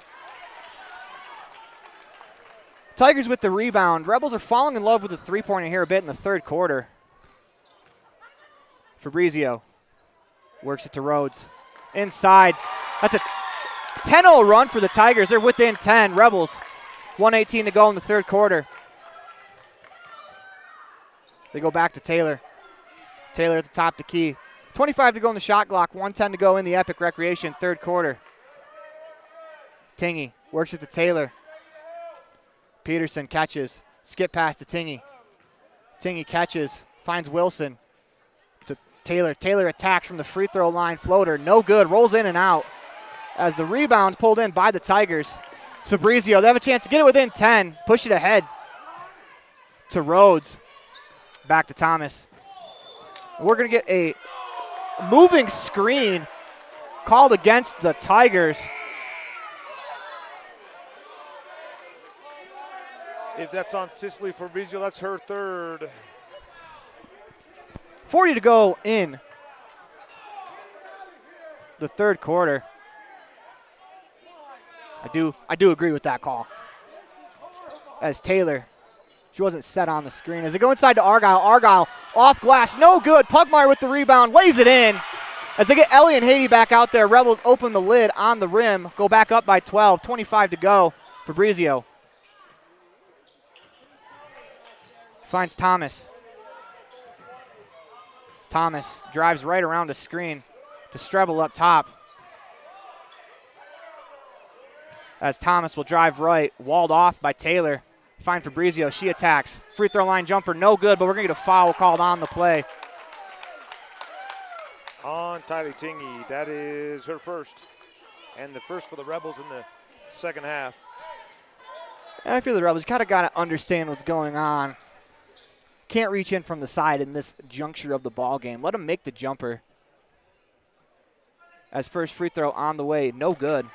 Tigers with the rebound. Rebels are falling in love with the three-pointer here a bit in the third quarter. Fabrizio works it to Rhodes. Inside. That's a 10-0 run for the Tigers. They're within 10. Rebels. 1:18 to go in the third quarter. They go back to Taylor. Taylor at the top of the key. 25 to go in the shot clock. 1:10 to go in the Epic Recreation third quarter. Tingy works it to Taylor. Peterson catches. Skip pass to Tingy. Tingy catches. Finds Wilson. To Taylor. Taylor attacks from the free throw line. Floater. No good. Rolls in and out. As the rebound pulled in by the Tigers. It's Fabrizio. They have a chance to get it within 10. Push it ahead to Rhodes. Back to Thomas. We're going to get a moving screen called against the Tigers. If that's on Cicely Fabrizio, that's her third. 40 to go in the third quarter. I do agree with that call. As Taylor, she wasn't set on the screen. As they go inside to Argyle. Argyle off glass, no good. Pugmire with the rebound, lays it in. As they get Ellie and Haiti back out there, Rebels open the lid on the rim, go back up by 12, 25 to go. Fabrizio finds Thomas. Thomas drives right around the screen to Strebel up top. As Thomas will drive right, walled off by Taylor. Find Fabrizio, she attacks. Free throw line jumper, no good, but we're going to get a foul called on the play. On Tylee Tingy, that is her first. And the first for the Rebels in the second half. And I feel the Rebels kind of got to understand what's going on. Can't reach in from the side in this juncture of the ball game. Let them make the jumper. As first free throw on the way, no good.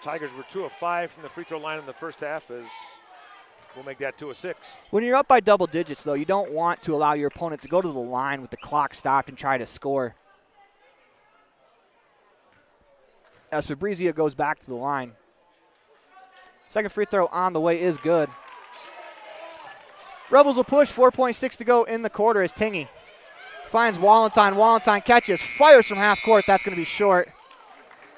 Tigers were 2 of 5 from the free throw line in the first half, as we'll make that 2 of 6. When you're up by double digits, though, you don't want to allow your opponent to go to the line with the clock stopped and try to score. As Fabrizio goes back to the line. Second free throw on the way is good. Rebels will push, 4.6 to go in the quarter as Tingy finds Walentine. Walentine catches, fires from half court. That's going to be short.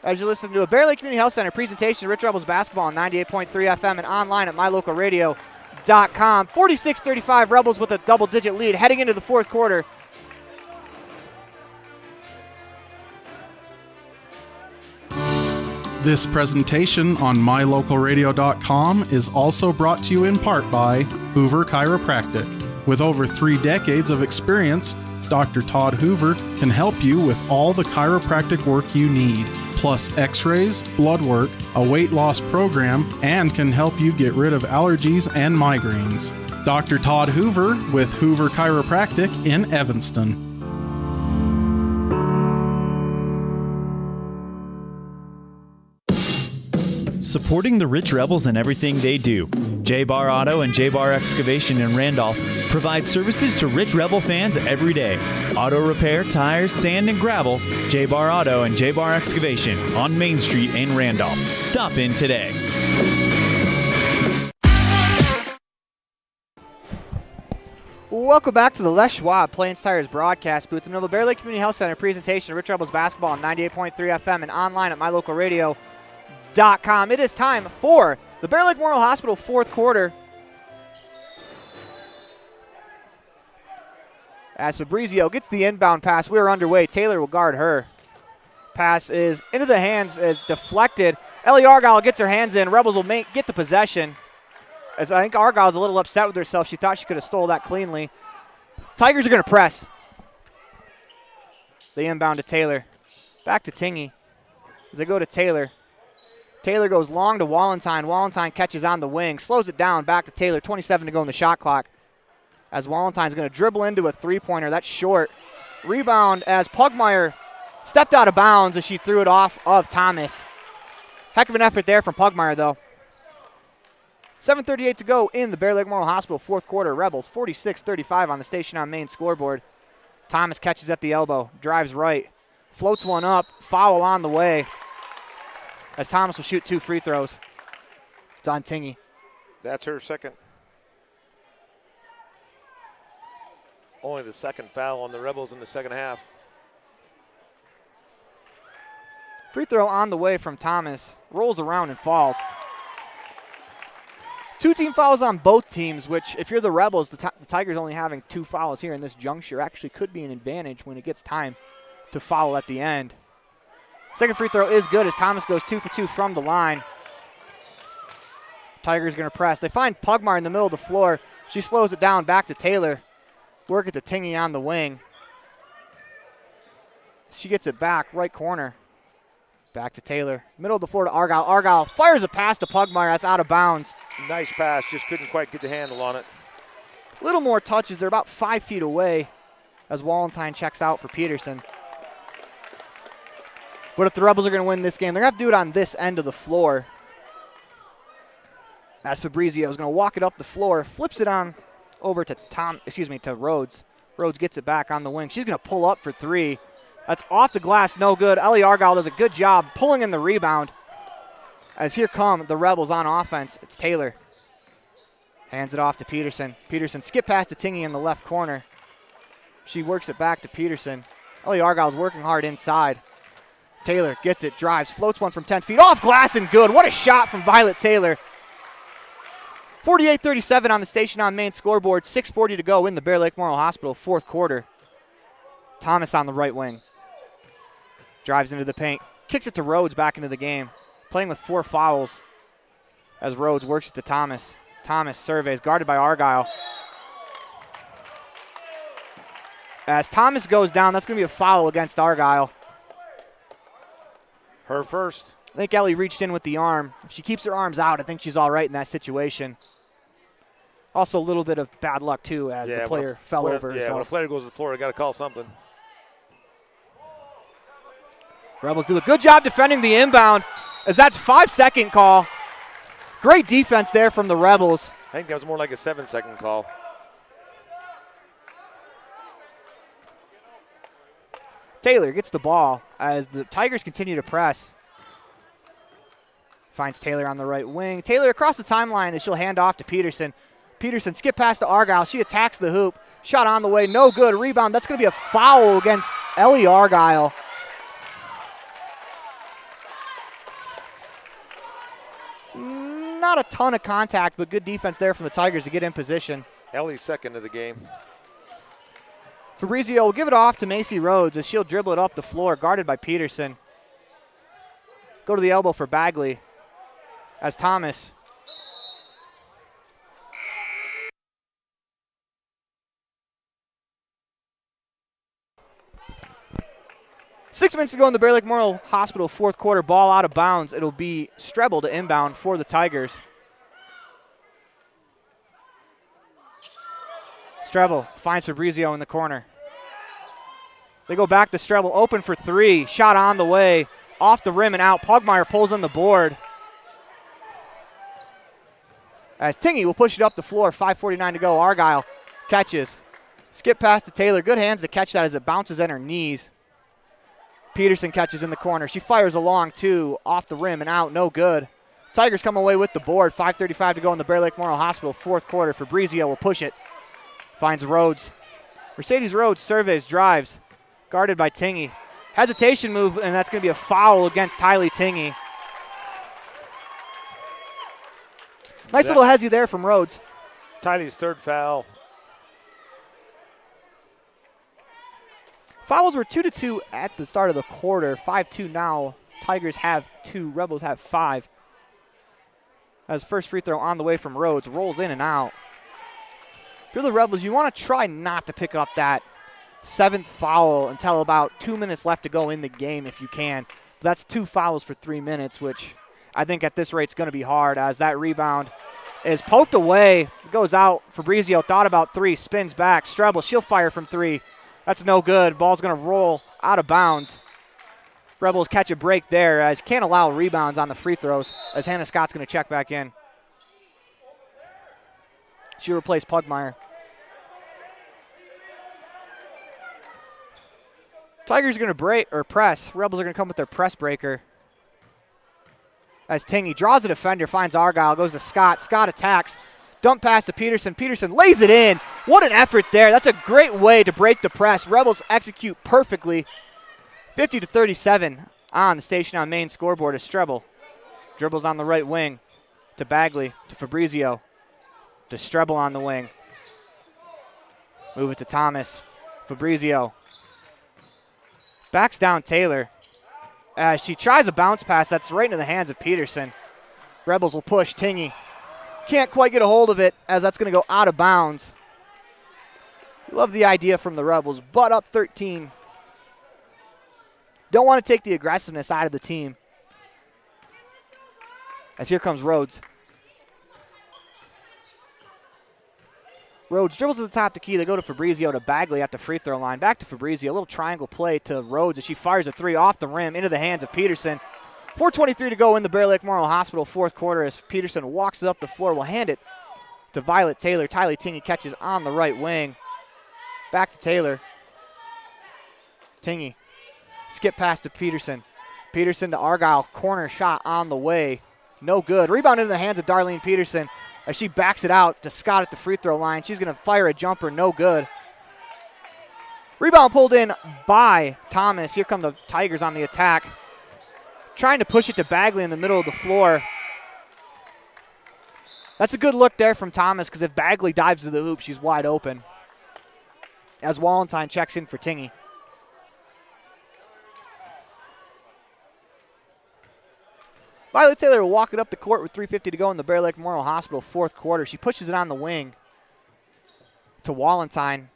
As you listen to a Bear Lake Community Health Center presentation of Rich Rebels basketball on 98.3 FM and online at mylocalradio.com. 46-35, Rebels with a double-digit lead heading into the fourth quarter. This presentation on mylocalradio.com is also brought to you in part by Hoover Chiropractic. With over 3 decades of experience, Dr. Todd Hoover can help you with all the chiropractic work you need, plus x-rays, blood work, a weight loss program, and can help you get rid of allergies and migraines. Dr. Todd Hoover with Hoover Chiropractic in Evanston. Supporting the Rich Rebels in everything they do. J-Bar Auto and J-Bar Excavation in Randolph provide services to Rich Rebel fans every day. Auto repair, tires, sand, and gravel. J-Bar Auto and J-Bar Excavation on Main Street in Randolph. Stop in today. Welcome back to the Les Schwab Plains Tires broadcast booth. Another Bear Lake Community Health Center presentation of Rich Rebels basketball on 98.3 FM and online at mylocalradio.com. It is time for the Bear Lake Memorial Hospital fourth quarter. As Fabrizio gets the inbound pass, we are underway. Taylor will guard her. Pass is into the hands, is deflected. Ellie Argyle gets her hands in. Rebels will get the possession. As I think Argyle's a little upset with herself. She thought she could have stole that cleanly. Tigers are going to press. They inbound to Taylor. Back to Tingy. As they go to Taylor. Taylor goes long to Walentine. Walentine catches on the wing. Slows it down. Back to Taylor. 27 to go in the shot clock. as Walentine's going to dribble into a three-pointer. That's short. Rebound as Pugmire stepped out of bounds as she threw it off of Thomas. Heck of an effort there from Pugmire, though. 7:38 to go in the Bear Lake Memorial Hospital fourth quarter. Rebels 46-35 on the Station on Main scoreboard. Thomas catches at the elbow, drives right, floats one up, foul on the way as Thomas will shoot 2 free throws. It's on Tingy. That's her second. Only the second foul on the Rebels in the second half. Free throw on the way from Thomas. Rolls around and falls. 2 team fouls on both teams, which if you're the Rebels, the Tigers only having 2 fouls here in this juncture actually could be an advantage when it gets time to foul at the end. Second free throw is good as Thomas goes 2 for 2 from the line. Tigers going to press. They find Pugmire in the middle of the floor. She slows it down back to Taylor. Work it to Tingy on the wing. She gets it back, right corner. Back to Taylor. Middle of the floor to Argyle. Argyle fires a pass to Pugmire. That's out of bounds. Nice pass. Just couldn't quite get the handle on it. Little more touches. They're about 5 feet away as Walentine checks out for Peterson. But if the Rebels are going to win this game, they're going to have to do it on this end of the floor. As Fabrizio is going to walk it up the floor, flips it on over to to Rhodes. Rhodes gets it back on the wing. She's going to pull up for 3. That's off the glass, no good. Ellie Argyle does a good job pulling in the rebound. As here come the Rebels on offense. It's Taylor. Hands it off to Peterson. Peterson skip past to Tingy in the left corner. She works it back to Peterson. Ellie Argyle's working hard inside. Taylor gets it, drives, floats one from 10 feet. Off glass and good. What a shot from Violet Taylor. 48-37 on the Station on Main scoreboard. 6:40 to go in the Bear Lake Memorial Hospital fourth quarter. Thomas on the right wing. Drives into the paint. Kicks it to Rhodes back into the game. Playing with 4 fouls as Rhodes works it to Thomas. Thomas surveys, guarded by Argyle. As Thomas goes down, that's going to be a foul against Argyle. Her first. I think Ellie reached in with the arm. If she keeps her arms out, I think she's all right in that situation. Also a little bit of bad luck, too, as the player fell over herself. Yeah, when a player goes to the floor, you got to call something. Rebels do a good job defending the inbound, as that's 5-second call. Great defense there from the Rebels. I think that was more like a 7-second call. Taylor gets the ball as the Tigers continue to press. Finds Taylor on the right wing. Taylor across the timeline as she'll hand off to Peterson. Peterson skip pass to Argyle. She attacks the hoop. Shot on the way, no good. Rebound, that's going to be a foul against Ellie Argyle. Not a ton of contact, but good defense there from the Tigers to get in position. Ellie's second of the game. Fabrizio will give it off to Macy Rhodes as she'll dribble it up the floor, guarded by Peterson. Go to the elbow for Bagley as Thomas. Six minutes to go in the Bear Lake Memorial Hospital fourth quarter. Ball out of bounds. It'll be Strebel to inbound for the Tigers. Strebel finds Fabrizio in the corner. They go back to Strebel, open for 3. Shot on the way, off the rim and out. Pugmire pulls on the board. As Tingy will push it up the floor, 5:49 to go. Argyle catches. Skip pass to Taylor. Good hands to catch that as it bounces at her knees. Peterson catches in the corner. She fires a long 2, off the rim and out, no good. Tigers come away with the board. 5:35 to go in the Bear Lake Memorial Hospital fourth quarter. Fabrizio will push it. Finds Rhodes. Mercedes Rhodes surveys, drives. Guarded by Tingy. Hesitation move, and that's going to be a foul against Tylee Tingy. Nice little hezzy there from Rhodes. Tylee's third foul. Fouls were 2-2 at the start of the quarter. 5-2 now. Tigers have 2. Rebels have 5. As first free throw on the way from Rhodes. Rolls in and out. If you're the Rebels, you want to try not to pick up that 7th foul until about 2 minutes left to go in the game if you can. But that's 2 fouls for 3 minutes, which I think at this rate is going to be hard as that rebound is poked away. Goes out. Fabrizio thought about 3, spins back. Strebel, she'll fire from 3. That's no good. Ball's going to roll out of bounds. Rebels catch a break there as can't allow rebounds on the free throws as Hannah Scott's going to check back in. She replaced Pugmire. Tigers are going to break or press. Rebels are going to come with their press breaker. As Tingy draws a defender, finds Argyle, goes to Scott. Scott attacks. Dump pass to Peterson. Peterson lays it in. What an effort there. That's a great way to break the press. Rebels execute perfectly. 50-37 on the Station on Main scoreboard as Strebel dribbles on the right wing to Bagley, to Fabrizio, to Strebel on the wing. Move it to Thomas. Fabrizio backs down Taylor as she tries a bounce pass that's right into the hands of Peterson. Rebels will push Tingy. Can't quite get a hold of it as that's going to go out of bounds. Love the idea from the Rebels, but up 13. Don't want to take the aggressiveness out of the team. As here comes Rhodes. Rhodes dribbles to the top to key. They go to Fabrizio to Bagley at the free throw line. Back to Fabrizio. A little triangle play to Rhodes as she fires a 3 off the rim into the hands of Peterson. 4:23 to go in the Bear Lake Memorial Hospital fourth quarter as Peterson walks it up the floor. Will hand it to Violet Taylor. Tylee Tingy catches on the right wing. Back to Taylor. Tingy. Skip pass to Peterson. Peterson to Argyle. Corner shot on the way. No good. Rebound into the hands of Darlene Peterson as she backs it out to Scott at the free throw line. She's going to fire a jumper. No good. Rebound pulled in by Thomas. Here come the Tigers on the attack. Trying to push it to Bagley in the middle of the floor. That's a good look there from Thomas because if Bagley dives to the hoop, she's wide open. As Wallenstein checks in for Tingy. Violet Taylor will walk it up the court with 3:50 to go in the Bear Lake Memorial Hospital fourth quarter. She pushes it on the wing to Wallenstein.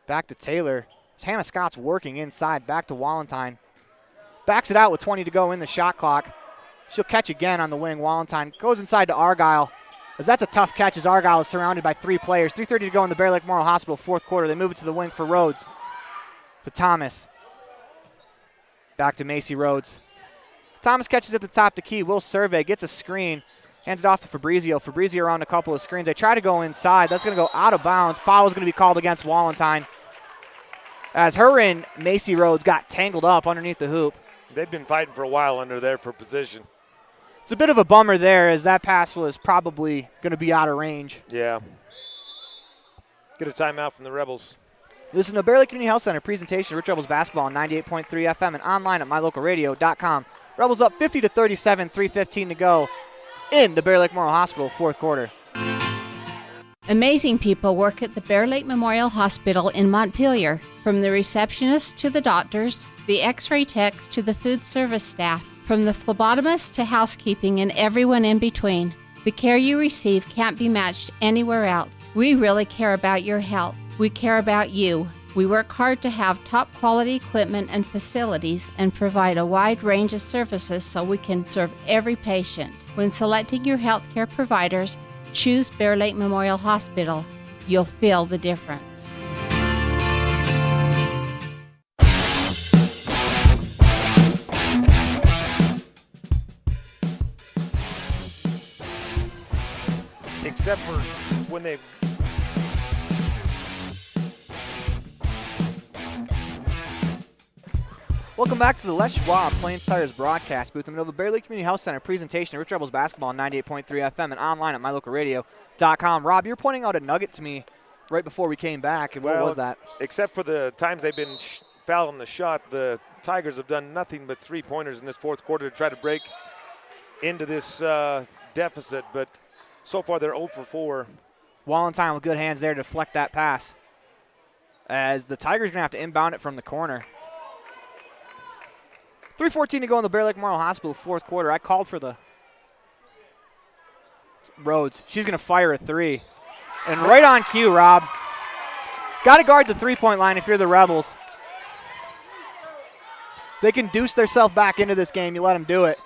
Back to Taylor. Hannah Scott's working inside. Back to Wallenstein. Backs it out with 20 to go in the shot clock. She'll catch again on the wing. Wallenstein goes inside to Argyle. As that's a tough catch as Argyle is surrounded by 3 players. 3:30 to go in the Bear Lake Memorial Hospital fourth quarter. They move it to the wing for Rhodes. To Thomas. Back to Macy Rhodes. Thomas catches at the top to key. Will survey, gets a screen. Hands it off to Fabrizio. Fabrizio around a couple of screens. They try to go inside. That's going to go out of bounds. Foul is going to be called against Wallenstein. As her and Macy Rhodes got tangled up underneath the hoop. They've been fighting for a while under there for position. It's a bit of a bummer there as that pass was probably going to be out of range. Yeah. Get a timeout from the Rebels. Listen to Bear Lake Community Health Center presentation of Rich Rebels basketball on 98.3 FM and online at mylocalradio.com. Rebels up 50-37, 3:15 to go in the Bear Lake Memorial Hospital fourth quarter. Amazing people work at the Bear Lake Memorial Hospital in Montpelier. From the receptionists to the doctors, the x-ray techs to the food service staff, from the phlebotomist to housekeeping and everyone in between. The care you receive can't be matched anywhere else. We really care about your health. We care about you. We work hard to have top quality equipment and facilities and provide a wide range of services so we can serve every patient. When selecting your healthcare providers, choose Bear Lake Memorial Hospital. You'll feel the difference. Except for when they Welcome back to the Les Schwab Plains Tires broadcast booth. I'm in the Bear Lake Community Health Center presentation of Rich Rebels basketball on 98.3 FM and online at mylocalradio.com. Rob, you're pointing out a nugget to me right before we came back, and what was that? Except for the times they've been fouling the shot, the Tigers have done nothing but three-pointers in this fourth quarter to try to break into this deficit, but so far they're 0 for 4. Wallenstein with good hands there to deflect that pass as the Tigers are going to have to inbound it from the corner. 3:14 to go in the Bear Lake Memorial Hospital fourth quarter. I called for the Rhodes. She's going to fire a 3. And right on cue, Rob. Got to guard the three-point line if you're the Rebels. They can deuce themselves back into this game. You let them do it.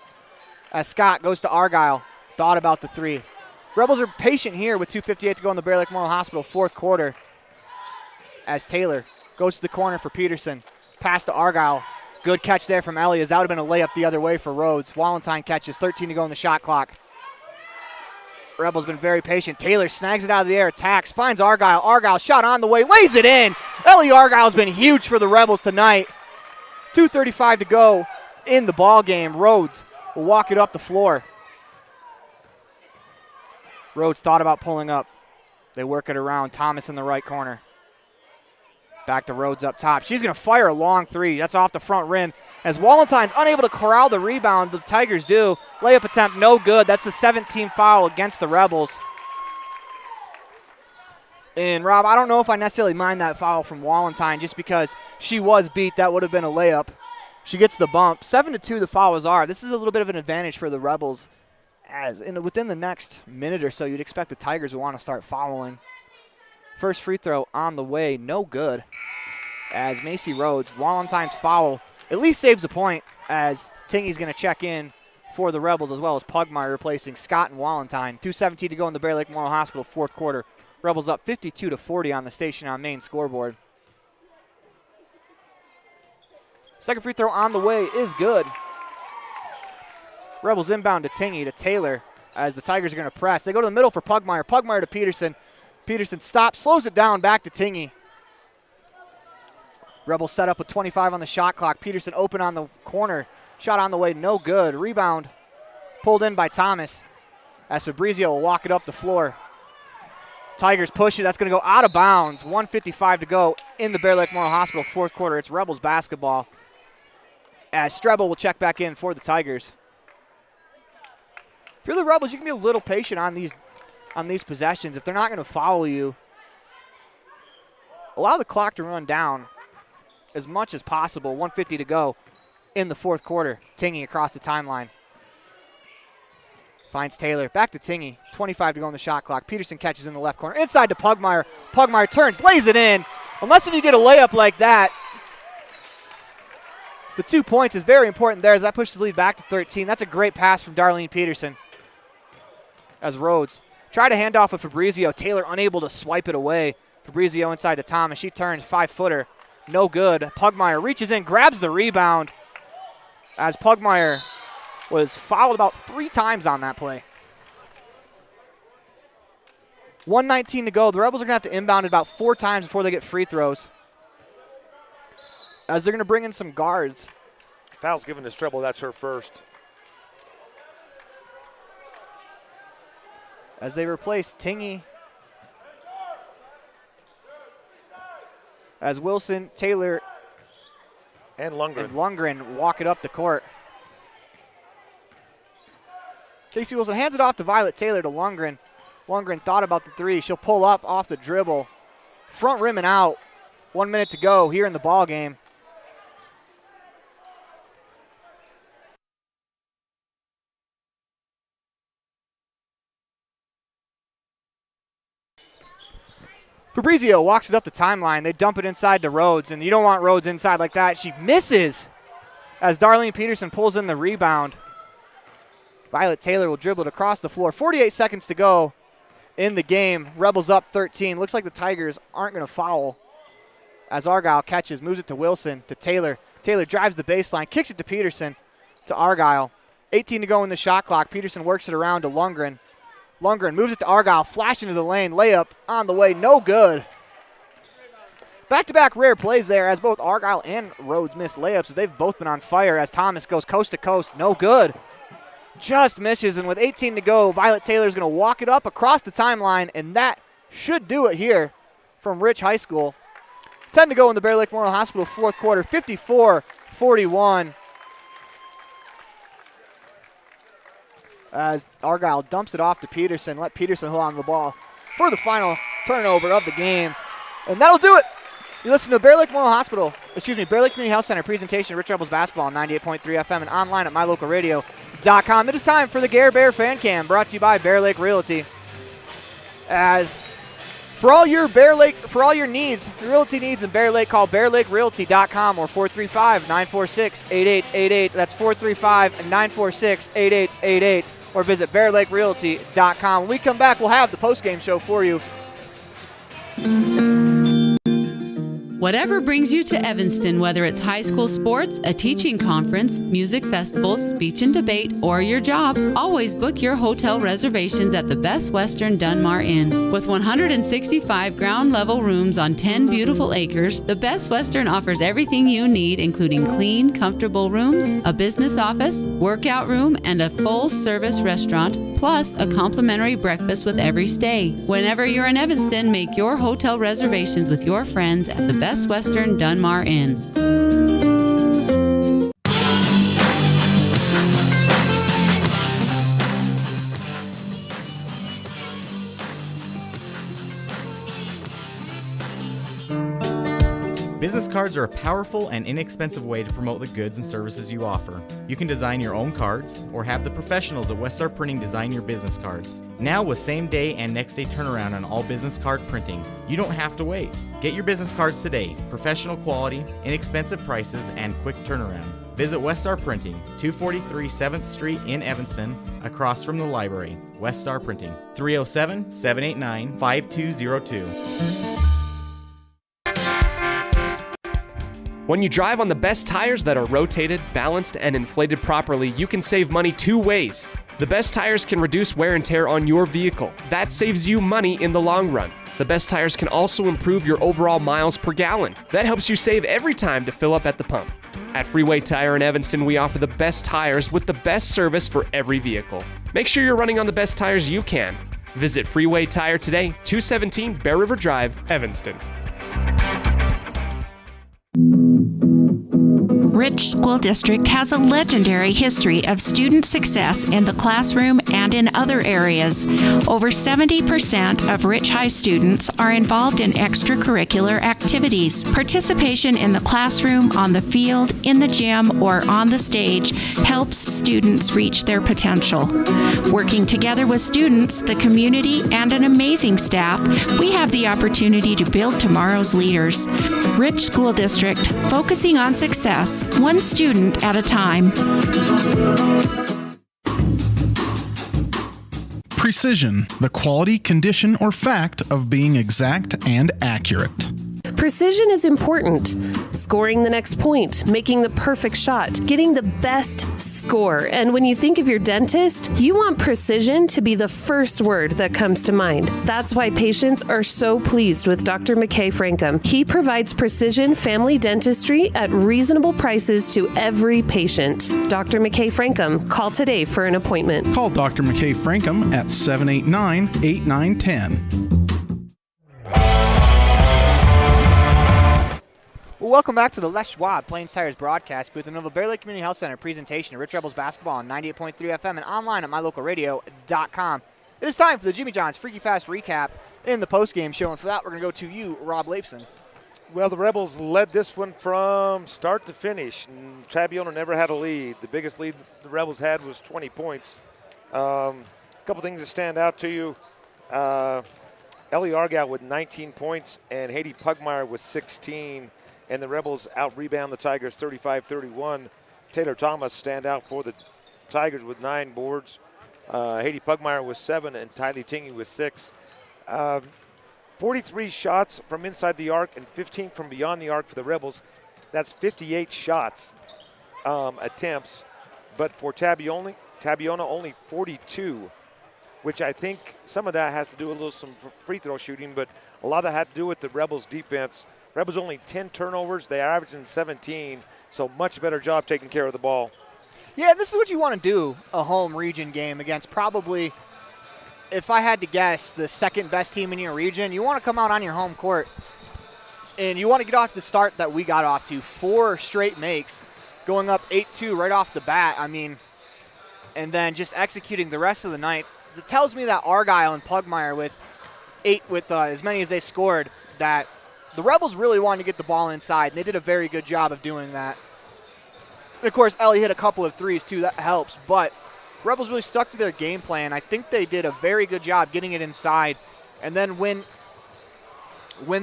As Scott goes to Argyle. Thought about the 3. Rebels are patient here with 2:58 to go in the Bear Lake Memorial Hospital fourth quarter as Taylor goes to the corner for Peterson. Pass to Argyle. Good catch there from Ellie, as that would have been a layup the other way for Rhodes. Wallenstein catches, 13 to go in the shot clock. Rebels been very patient. Taylor snags it out of the air, attacks, finds Argyle. Argyle shot on the way, lays it in. Ellie Argyle's been huge for the Rebels tonight. 2:35 to go in the ball game. Rhodes will walk it up the floor. Rhodes thought about pulling up. They work it around. Thomas in the right corner. Back to Rhodes up top. She's going to fire a long three. That's off the front rim. As Wallenstein's unable to corral the rebound, the Tigers do. Layup attempt, no good. That's the 17th foul against the Rebels. And, Rob, I don't know if I necessarily mind that foul from Wallenstein just because she was beat. That would have been a layup. She gets the bump. 7-2 the fouls are. This is a little bit of an advantage for the Rebels. As within the next minute or so, you'd expect the Tigers will want to start fouling. First free throw on the way, no good. As Macy Rhodes, Wallenstein's foul at least saves a point, as Tingey's going to check in for the Rebels, as well as Pugmire replacing Scott and Wallenstein. 2:17 to go in the Bear Lake Memorial Hospital fourth quarter. Rebels up 52-40 on the Station on Main scoreboard. Second free throw on the way is good. Rebels inbound to Tingey to Taylor as the Tigers are going to press. They go to the middle for Pugmire. Pugmire to Peterson. Peterson stops, slows it down, back to Tingey. Rebels set up with 25 on the shot clock. Peterson open on the corner. Shot on the way, no good. Rebound pulled in by Thomas as Fabrizio will walk it up the floor. Tigers push it. That's going to go out of bounds. 1:55 to go in the Bear Lake Memorial Hospital fourth quarter. It's Rebels basketball as Strebel will check back in for the Tigers. If you're the Rebels, you can be a little patient on these possessions. If they're not going to foul you, allow the clock to run down as much as possible. 1:50 to go in the fourth quarter. Tingey across the timeline. Finds Taylor. Back to Tingey. 25 to go on the shot clock. Peterson catches in the left corner. Inside to Pugmire. Pugmire turns, lays it in. Unless if you get a layup like that, the 2 points is very important there as that pushes the lead back to 13. That's a great pass from Darlene Peterson. As Rhodes try to hand off with Fabrizio. Taylor unable to swipe it away. Fabrizio inside to Thomas. She turns, 5-footer. No good. Pugmire reaches in, grabs the rebound as Pugmire was fouled about 3 times on that play. 1:19 to go. The Rebels are going to have to inbound it about 4 times before they get free throws, as they're going to bring in some guards. Foul's given to Strebel. That's her first. As they replace Tingey, as Wilson, Taylor, and Lundgren walk it up the court. Casey Wilson hands it off to Violet Taylor to Lundgren. Lundgren thought about the three. She'll pull up off the dribble. Front rim and out. 1 minute to go here in the ball game. Fabrizio walks it up the timeline. They dump it inside to Rhodes, and you don't want Rhodes inside like that. She misses as Darlene Peterson pulls in the rebound. Violet Taylor will dribble it across the floor. 48 seconds to go in the game. Rebels up 13. Looks like the Tigers aren't going to foul as Argyle catches, moves it to Wilson, to Taylor. Taylor drives the baseline, kicks it to Peterson, to Argyle. 18 to go in the shot clock. Peterson works it around to Lundgren. Lundgren moves it to Argyle, flash into the lane, layup on the way, no good. Back-to-back rare plays there as both Argyle and Rhodes missed layups. They've both been on fire as Thomas goes coast to coast, no good. Just misses, and with 18 to go, Violet Taylor's going to walk it up across the timeline, and that should do it here from Rich High School. 10 to go in the Bear Lake Memorial Hospital fourth quarter, 54-41. As Argyle dumps it off to Peterson. Let Peterson hold on to the ball for the final turnover of the game. And that'll do it. You listen to Bear Lake Memorial Bear Lake Community Health Center presentation of Rich Rebels basketball on 98.3 FM and online at mylocalradio.com. It is time for the Gare Bear Fan Cam, brought to you by Bear Lake Realty. As for all your needs, realty needs in Bear Lake, call bearlakerealty.com or 435-946-8888. That's 435-946-8888. or visit bearlakerealty.com. When we come back, we'll have the postgame show for you. Whatever brings you to Evanston, whether it's high school sports, a teaching conference, music festivals, speech and debate, or your job, always book your hotel reservations at the Best Western Dunmar Inn. With 165 ground-level rooms on 10 beautiful acres, the Best Western offers everything you need, including clean, comfortable rooms, a business office, workout room, and a full-service restaurant, plus a complimentary breakfast with every stay. Whenever you're in Evanston, make your hotel reservations with your friends at the Best Western Dunmar Inn. Business cards are a powerful and inexpensive way to promote the goods and services you offer. You can design your own cards or have the professionals at Weststar Printing design your business cards. Now with same-day and next-day turnaround on all business card printing, you don't have to wait. Get your business cards today. Professional quality, inexpensive prices, and quick turnaround. Visit Weststar Printing, 243 7th Street in Evanston, across from the library. Weststar Printing, 307-789-5202. When you drive on the best tires that are rotated, balanced, and inflated properly, you can save money two ways. The best tires can reduce wear and tear on your vehicle. That saves you money in the long run. The best tires can also improve your overall miles per gallon. That helps you save every time to fill up at the pump. At Freeway Tire in Evanston, we offer the best tires with the best service for every vehicle. Make sure you're running on the best tires you can. Visit Freeway Tire today, 217 Bear River Drive, Evanston. Rich School District has a legendary history of student success in the classroom and in other areas. Over 70% of Rich High students are involved in extracurricular activities. Participation in the classroom, on the field, in the gym, or on the stage helps students reach their potential. Working together with students, the community, and an amazing staff, we have the opportunity to build tomorrow's leaders. Rich School District, focusing on success, one student at a time. Precision, the quality, condition, or fact of being exact and accurate. Precision is important. Scoring the next point, making the perfect shot, getting the best score. And when you think of your dentist, you want precision to be the first word that comes to mind. That's why patients are so pleased with Dr. McKay Frankum. He provides precision family dentistry at reasonable prices to every patient. Dr. McKay Frankum, call today for an appointment. Call Dr. McKay Frankum at 789-8910. Well, welcome back to the Les Schwab Plains Tires broadcast booth in the Bear Lake Community Health Center presentation of Rich Rebels basketball on 98.3 FM and online at mylocalradio.com. It is time for the Jimmy John's Freaky Fast recap in the postgame show, and for that we're going to go to you, Rob Leifson. Well, the Rebels led this one from start to finish. Tabiona never had a lead. The biggest lead the Rebels had was 20 points. A couple things that stand out to you. Ellie Argyle with 19 points and Haiti Pugmire with 16. And the Rebels out-rebound the Tigers 35-31. Taylor Thomas stand out for the Tigers with 9 boards. Haiti Pugmire with 7 and Tylee Tingy with 6. 43 shots from inside the arc and 15 from beyond the arc for the Rebels. That's 58 shots attempts. But for Tabiona only 42, which I think some of that has to do with some free throw shooting, but a lot of that had to do with the Rebels' defense. Rebels only 10 turnovers. They averaged in 17, so much better job taking care of the ball. Yeah, this is what you want to do, a home region game against probably, if I had to guess, the second best team in your region. You want to come out on your home court, and you want to get off the start that we got off to. 4 straight makes, going up 8-2 right off the bat. I mean, and then just executing the rest of the night. It tells me that Argyle and Pugmire with as many as they scored, that the Rebels really wanted to get the ball inside, and they did a very good job of doing that. And of course, Ellie hit a couple of threes too. That helps. But Rebels really stuck to their game plan. I think they did a very good job getting it inside. And then when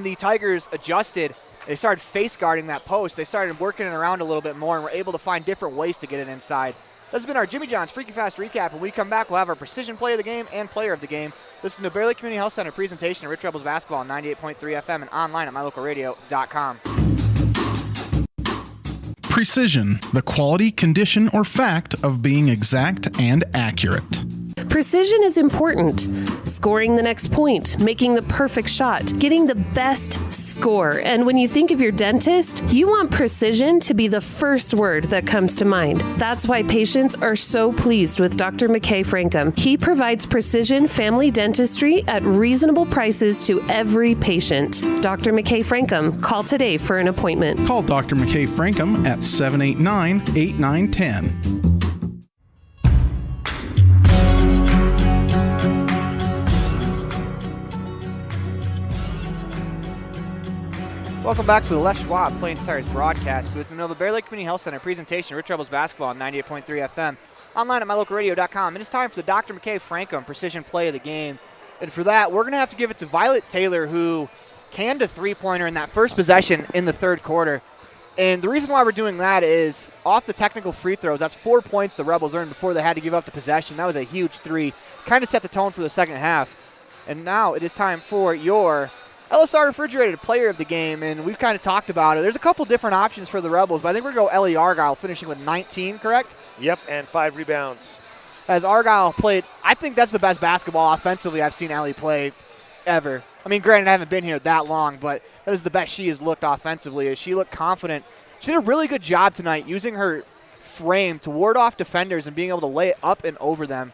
the Tigers adjusted, they started face guarding that post. They started working it around a little bit more and were able to find different ways to get it inside. This has been our Jimmy John's Freaky Fast Recap. When we come back, we'll have our Precision Play of the Game and Player of the Game. Listen to Bear Lake Community Health Center presentation of Rich Rebels Basketball on 98.3 FM and online at mylocalradio.com. Precision, the quality, condition, or fact of being exact and accurate. Precision is important. Scoring the next point, making the perfect shot, getting the best score. And when you think of your dentist, you want precision to be the first word that comes to mind. That's why patients are so pleased with Dr. McKay Frankum. He provides precision family dentistry at reasonable prices to every patient. Dr. McKay Frankum, call today for an appointment. Call Dr. McKay Frankum at 789-8910. Welcome back to the Les Schwab Plains Tires broadcast booth in the Bear Lake Community Health Center presentation of Rich Rebels Basketball on 98.3 FM, online at mylocalradio.com. And it's time for the Dr. McKay Frankum Precision Play of the Game. And for that, we're going to have to give it to Violet Taylor, who canned a three-pointer in that first possession in the third quarter. And the reason why we're doing that is off the technical free throws, that's 4 points the Rebels earned before they had to give up the possession. That was a huge three. Kind of set the tone for the second half. And now it is time for your LSR Refrigerated Player of the Game, and we've kind of talked about it. There's a couple different options for the Rebels, but I think we're going to go Ellie Argyle, finishing with 19, correct? Yep, and 5 rebounds. As Argyle played, I think that's the best basketball offensively I've seen Ellie play ever. I mean, granted, I haven't been here that long, but that is the best she has looked offensively. As she looked confident. She did a really good job tonight using her frame to ward off defenders and being able to lay it up and over them.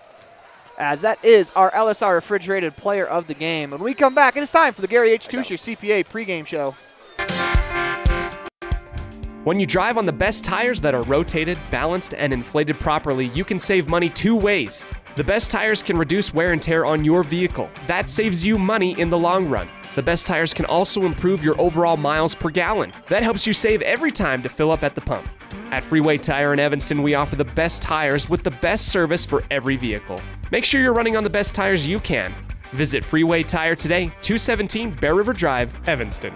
As that is our LSR Refrigerated Player of the Game. When we come back, it is time for the Gary H. Tusher CPA pregame show. When you drive on the best tires that are rotated, balanced, and inflated properly, you can save money 2 ways. The best tires can reduce wear and tear on your vehicle. That saves you money in the long run. The best tires can also improve your overall miles per gallon. That helps you save every time to fill up at the pump. At Freeway Tire in Evanston, we offer the best tires with the best service for every vehicle. Make sure you're running on the best tires you can. Visit Freeway Tire today, 217 Bear River Drive, Evanston.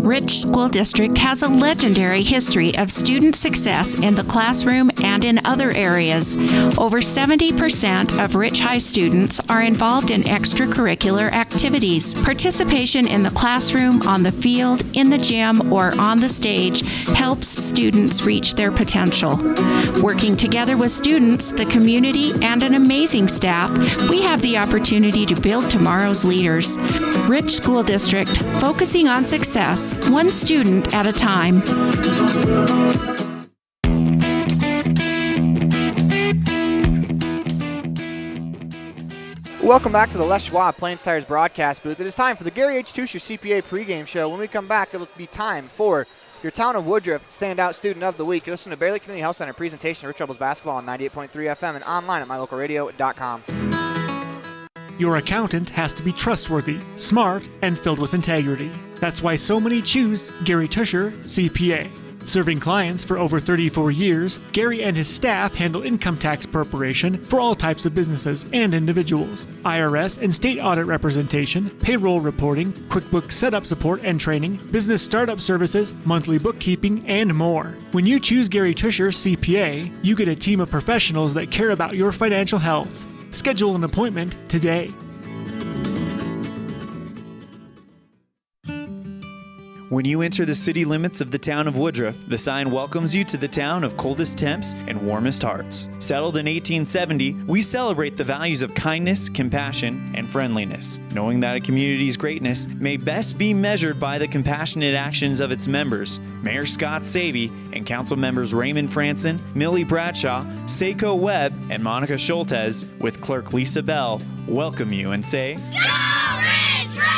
Rich School District has a legendary history of student success in the classroom and in other areas. Over 70% of Rich High students are involved in extracurricular activities. Participation in the classroom, on the field, in the gym, or on the stage helps students reach their potential. Working together with students, the community, and an amazing staff, we have the opportunity to build tomorrow's leaders. Rich School District, focusing on success, one student at a time. Welcome back to the Les Schwab Plains Tires broadcast booth. It is time for the Gary H. Tusher CPA pregame show. When we come back, it'll be time for your Town of Woodruff Standout Student of the Week. You listen to Bear Lake Community Health Center presentation of Rich Rebels Basketball on 98.3 FM and online at mylocalradio.com. Your accountant has to be trustworthy, smart, and filled with integrity. That's why so many choose Gary Tusher, CPA. Serving clients for over 34 years, Gary and his staff handle income tax preparation for all types of businesses and individuals, IRS and state audit representation, payroll reporting, QuickBooks setup support and training, business startup services, monthly bookkeeping, and more. When you choose Gary Tusher, CPA, you get a team of professionals that care about your financial health. Schedule an appointment today. When you enter the city limits of the town of Woodruff, the sign welcomes you to the town of coldest temps and warmest hearts. Settled in 1870, we celebrate the values of kindness, compassion, and friendliness, knowing that a community's greatness may best be measured by the compassionate actions of its members. Mayor Scott Savey and council members Raymond Franson, Millie Bradshaw, Seiko Webb, and Monica Schultes, with clerk Lisa Bell, welcome you and say, Go Rich Rebels!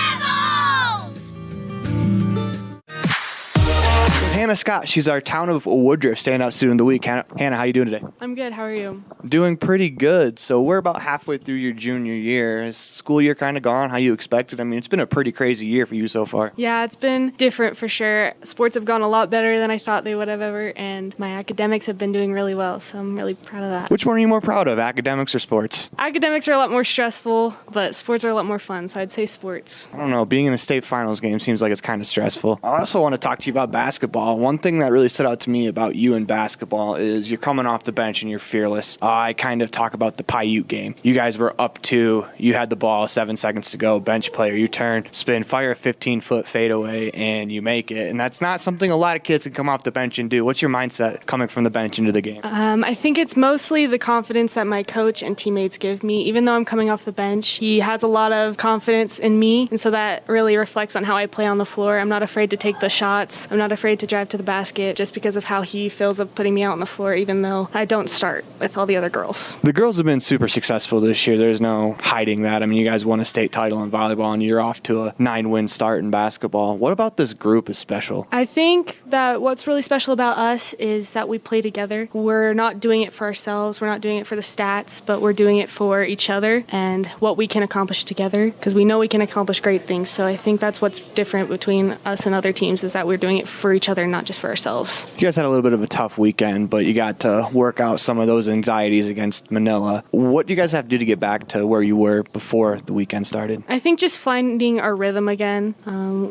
Hannah Scott, she's our Town of Woodruff Standout Student of the Week. Hannah, how you doing today? I'm good. How are you? Doing pretty good. So we're about halfway through your junior year. Is school year kind of gone how you expected? I mean, it's been a pretty crazy year for you so far. Yeah, it's been different for sure. Sports have gone a lot better than I thought they would have ever, and my academics have been doing really well, so I'm really proud of that. Which one are you more proud of, academics or sports? Academics are a lot more stressful, but sports are a lot more fun, so I'd say sports. I don't know. Being in a state finals game seems like it's kind of stressful. I also want to talk to you about basketball. basketball, one thing that really stood out to me about you in basketball is you're coming off the bench and you're fearless. I kind of talk about the Paiute game. You guys were up 2, you had the ball, 7 seconds to go, bench player, you turn, spin, fire a 15-foot fadeaway, and you make it. And that's not something a lot of kids can come off the bench and do. What's your mindset coming from the bench into the game? I think it's mostly the confidence that my coach and teammates give me. Even though I'm coming off the bench, he has a lot of confidence in me, and so that really reflects on how I play on the floor. I'm not afraid to take the shots. I'm not afraid to drive to the basket just because of how he feels of putting me out on the floor, even though I don't start with all the other girls. The girls have been super successful this year. There's no hiding that. I mean, you guys won a state title in volleyball, and you're off to a 9-win start in basketball. What about this group is special? I think that what's really special about us is that we play together. We're not doing it for ourselves. We're not doing it for the stats, but we're doing it for each other and what we can accomplish together, because we know we can accomplish great things. So I think that's what's different between us and other teams, is that we're doing it for each other, not just for ourselves. You guys had a little bit of a tough weekend, but you got to work out some of those anxieties against Manila. What do you guys have to do to get back to where you were before the weekend started? I think just finding our rhythm again.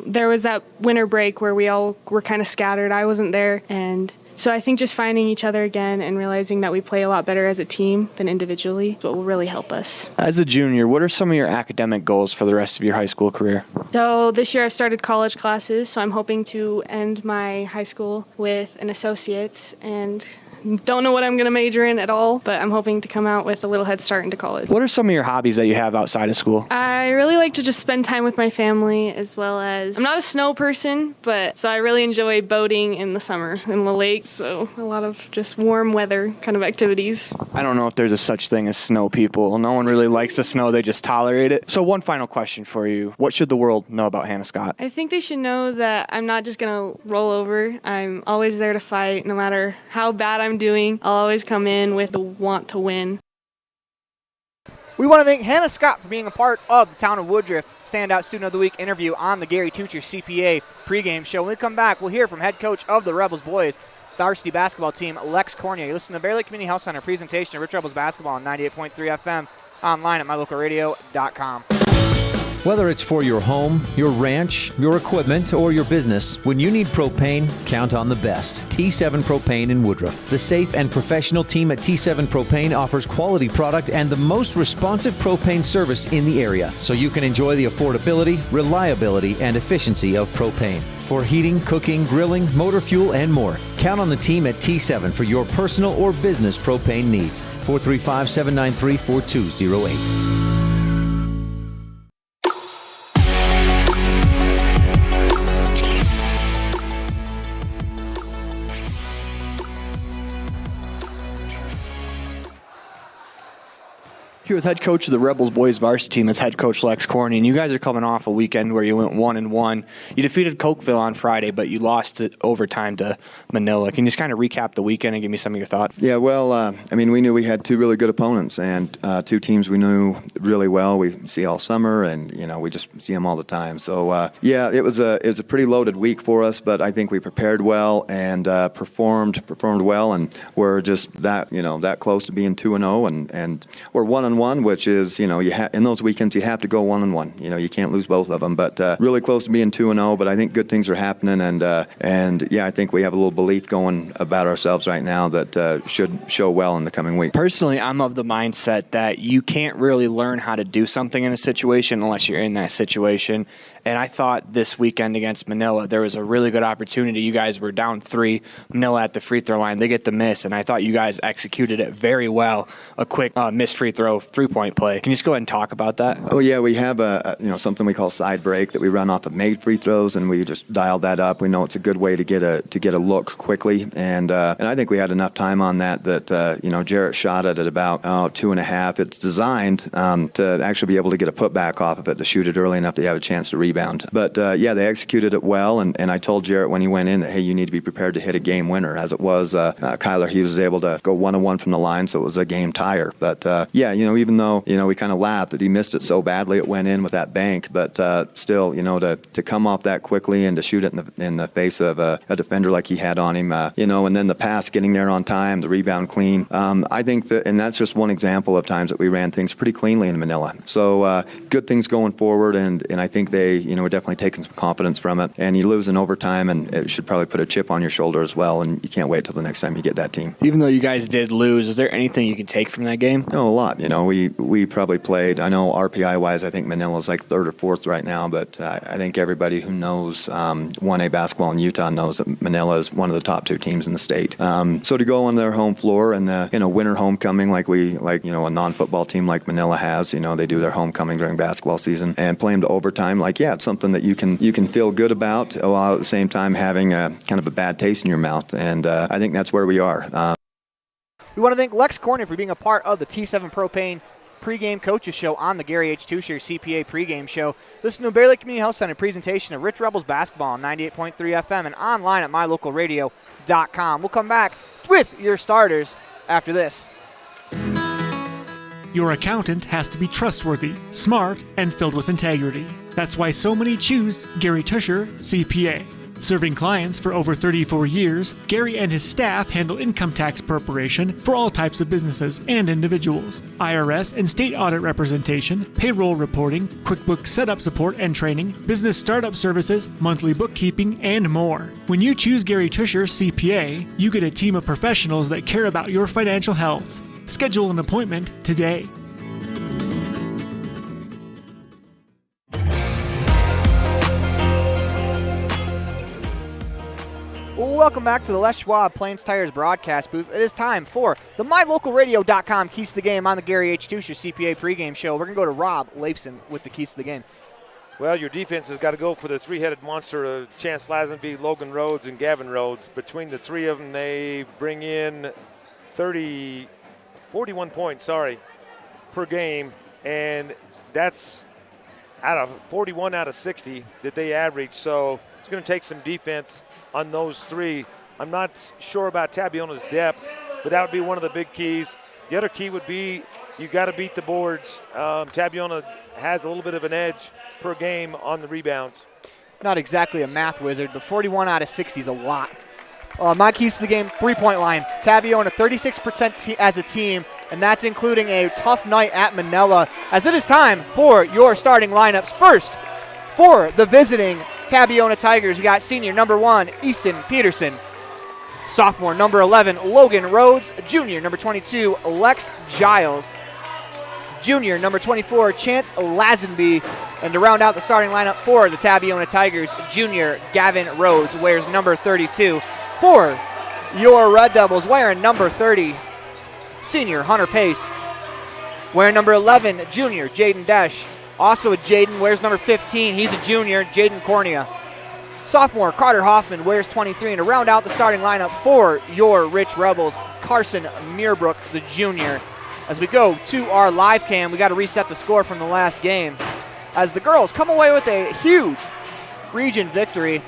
There was that winter break where we all were kind of scattered. I wasn't there, and so I think just finding each other again and realizing that we play a lot better as a team than individually is what will really help us. As a junior, what are some of your academic goals for the rest of your high school career? So this year I started college classes, so I'm hoping to end my high school with an associate's, and don't know what I'm going to major in at all, but I'm hoping to come out with a little head start into college. What are some of your hobbies that you have outside of school? I really like to just spend time with my family, as well as, I'm not a snow person, but so I really enjoy boating in the summer in the lakes, so a lot of just warm weather kind of activities. I don't know if there's a such thing as snow people. No one really likes the snow, they just tolerate it. So one final question for you. What should the world know about Hannah Scott? I think they should know that I'm not just going to roll over. I'm always there to fight, no matter how bad I'm doing. I'll always come in with the want to win. We want to thank Hannah Scott for being a part of the Town of Woodruff Standout Student of the Week interview on the Gary Tucher CPA pregame show. When we come back, we'll hear from head coach of the Rebels boys varsity basketball team, Lex Cornia. You listen to the Bear Lake Community Health Center presentation of Rich Rebels basketball on 98.3 FM, online at mylocalradio.com. Whether it's for your home, your ranch, your equipment, or your business, when you need propane, count on the best. T7 Propane in Woodruff. The safe and professional team at T7 Propane offers quality product and the most responsive propane service in the area, so you can enjoy the affordability, reliability, and efficiency of propane. For heating, cooking, grilling, motor fuel, and more, count on the team at T7 for your personal or business propane needs. 435-793-4208. Here with head coach of the Rebels boys varsity team is head coach Lex Corney, and you guys are coming off a weekend where you went 1-1. You defeated Cokeville on Friday, but you lost it overtime to Manila. Can you just kind of recap the weekend and give me some of your thoughts? Yeah, well, we knew we had two really good opponents and two teams we knew really well. We see all summer, and we just see them all the time. So it was a pretty loaded week for us, but I think we prepared well and performed well, and we're just that close to being 2-0, and we're 1-1. Which is, in those weekends you have to go 1-1. You can't lose both of them. But really close to being 2-0. But I think good things are happening, and I think we have a little belief going about ourselves right now that should show well in the coming week. Personally, I'm of the mindset that you can't really learn how to do something in a situation unless you're in that situation. And I thought this weekend against Manila, there was a really good opportunity. You guys were down 3, Manila at the free throw line. They get the miss, and I thought you guys executed it very well. A quick missed free throw, 3-point play. Can you just go ahead and talk about that? Oh yeah, we have something we call side break that we run off of made free throws, and we just dial that up. We know it's a good way to get a look quickly, and I think we had enough time on that Jarrett shot it at about 2.5. It's designed to actually be able to get a putback off of it to shoot it early enough that you have a chance to rebound. But they executed it well, and I told Jarrett when he went in that, hey, you need to be prepared to hit a game winner. As it was, Kyler, he was able to go 1-1 from the line, so it was a game tire. But we even though, we kind of laughed that he missed it so badly, it went in with that bank, but still, to come off that quickly and to shoot it in the face of a defender like he had on him, and then the pass getting there on time, the rebound clean. I think that, and that's just one example of times that we ran things pretty cleanly in Manila. So good things going forward, and I think they, we're definitely taking some confidence from it. And you lose in overtime, and it should probably put a chip on your shoulder as well, and you can't wait till the next time you get that team. Even though you guys did lose, is there anything you can take from that game? No, a lot. We probably played, I know RPI-wise, I think Manila's like third or fourth right now, but I think everybody who knows 1A basketball in Utah knows that Manila is one of the top 2 teams in the state. So to go on their home floor and winter homecoming like a non-football team like Manila has, they do their homecoming during basketball season, and play them to overtime, it's something that you can feel good about while at the same time having a kind of a bad taste in your mouth, and I think that's where we are. We want to thank Lex Corney for being a part of the T7 Propane pregame coaches show on the Gary H. Tusher CPA pregame show. Listen to Bear Lake Community Health Center presentation of Rich Rebels basketball on 98.3 FM and online at mylocalradio.com. We'll come back with your starters after this. Your accountant has to be trustworthy, smart, and filled with integrity. That's why so many choose Gary Tusher, CPA. Serving clients for over 34 years, Gary and his staff handle income tax preparation for all types of businesses and individuals, IRS and state audit representation, payroll reporting, QuickBooks setup support and training, business startup services, monthly bookkeeping, and more. When you choose Gary Tusher, CPA, you get a team of professionals that care about your financial health. Schedule an appointment today. Welcome back to the Les Schwab Plains Tires broadcast booth. It is time for the MyLocalRadio.com Keys to the Game on the Gary H. Tusher CPA pregame show. We're going to go to Rob Leifson with the keys to the game. Well, your defense has got to go for the three-headed monster of Chance Lazenby, Logan Rhodes, and Gavin Rhodes. Between the three of them, they bring in 41 points, per game, and that's out of 41 out of 60 that they average. So it's going to take some defense on those three. I'm not sure about Tabiona's depth, but that would be one of the big keys. The other key would be you got to beat the boards. Tabiona has a little bit of an edge per game on the rebounds. Not exactly a math wizard, but 41 out of 60 is a lot. My keys to the game, three-point line. Tabiona 36% as a team, and that's including a tough night at Manila, as it is time for your starting lineups. First, for the visiting Tabiona Tigers, we got senior number 1, Easton Peterson. Sophomore number 11, Logan Rhodes. Junior number 22, Lex Giles. Junior number 24, Chance Lazenby. And to round out the starting lineup for the Tabiona Tigers, junior Gavin Rhodes wears number 32. For your Red Devils, wearing number 30, senior Hunter Pace. Wearing number 11, junior Jaden Desch. Also a Jaden wears number 15. He's a junior, Jaden Cornea. Sophomore Carter Hoffman wears 23. And to round out the starting lineup for your Rich Rebels, Carson Muirbrook, the junior. As we go to our live cam, we got to reset the score from the last game, as the girls come away with a huge region victory,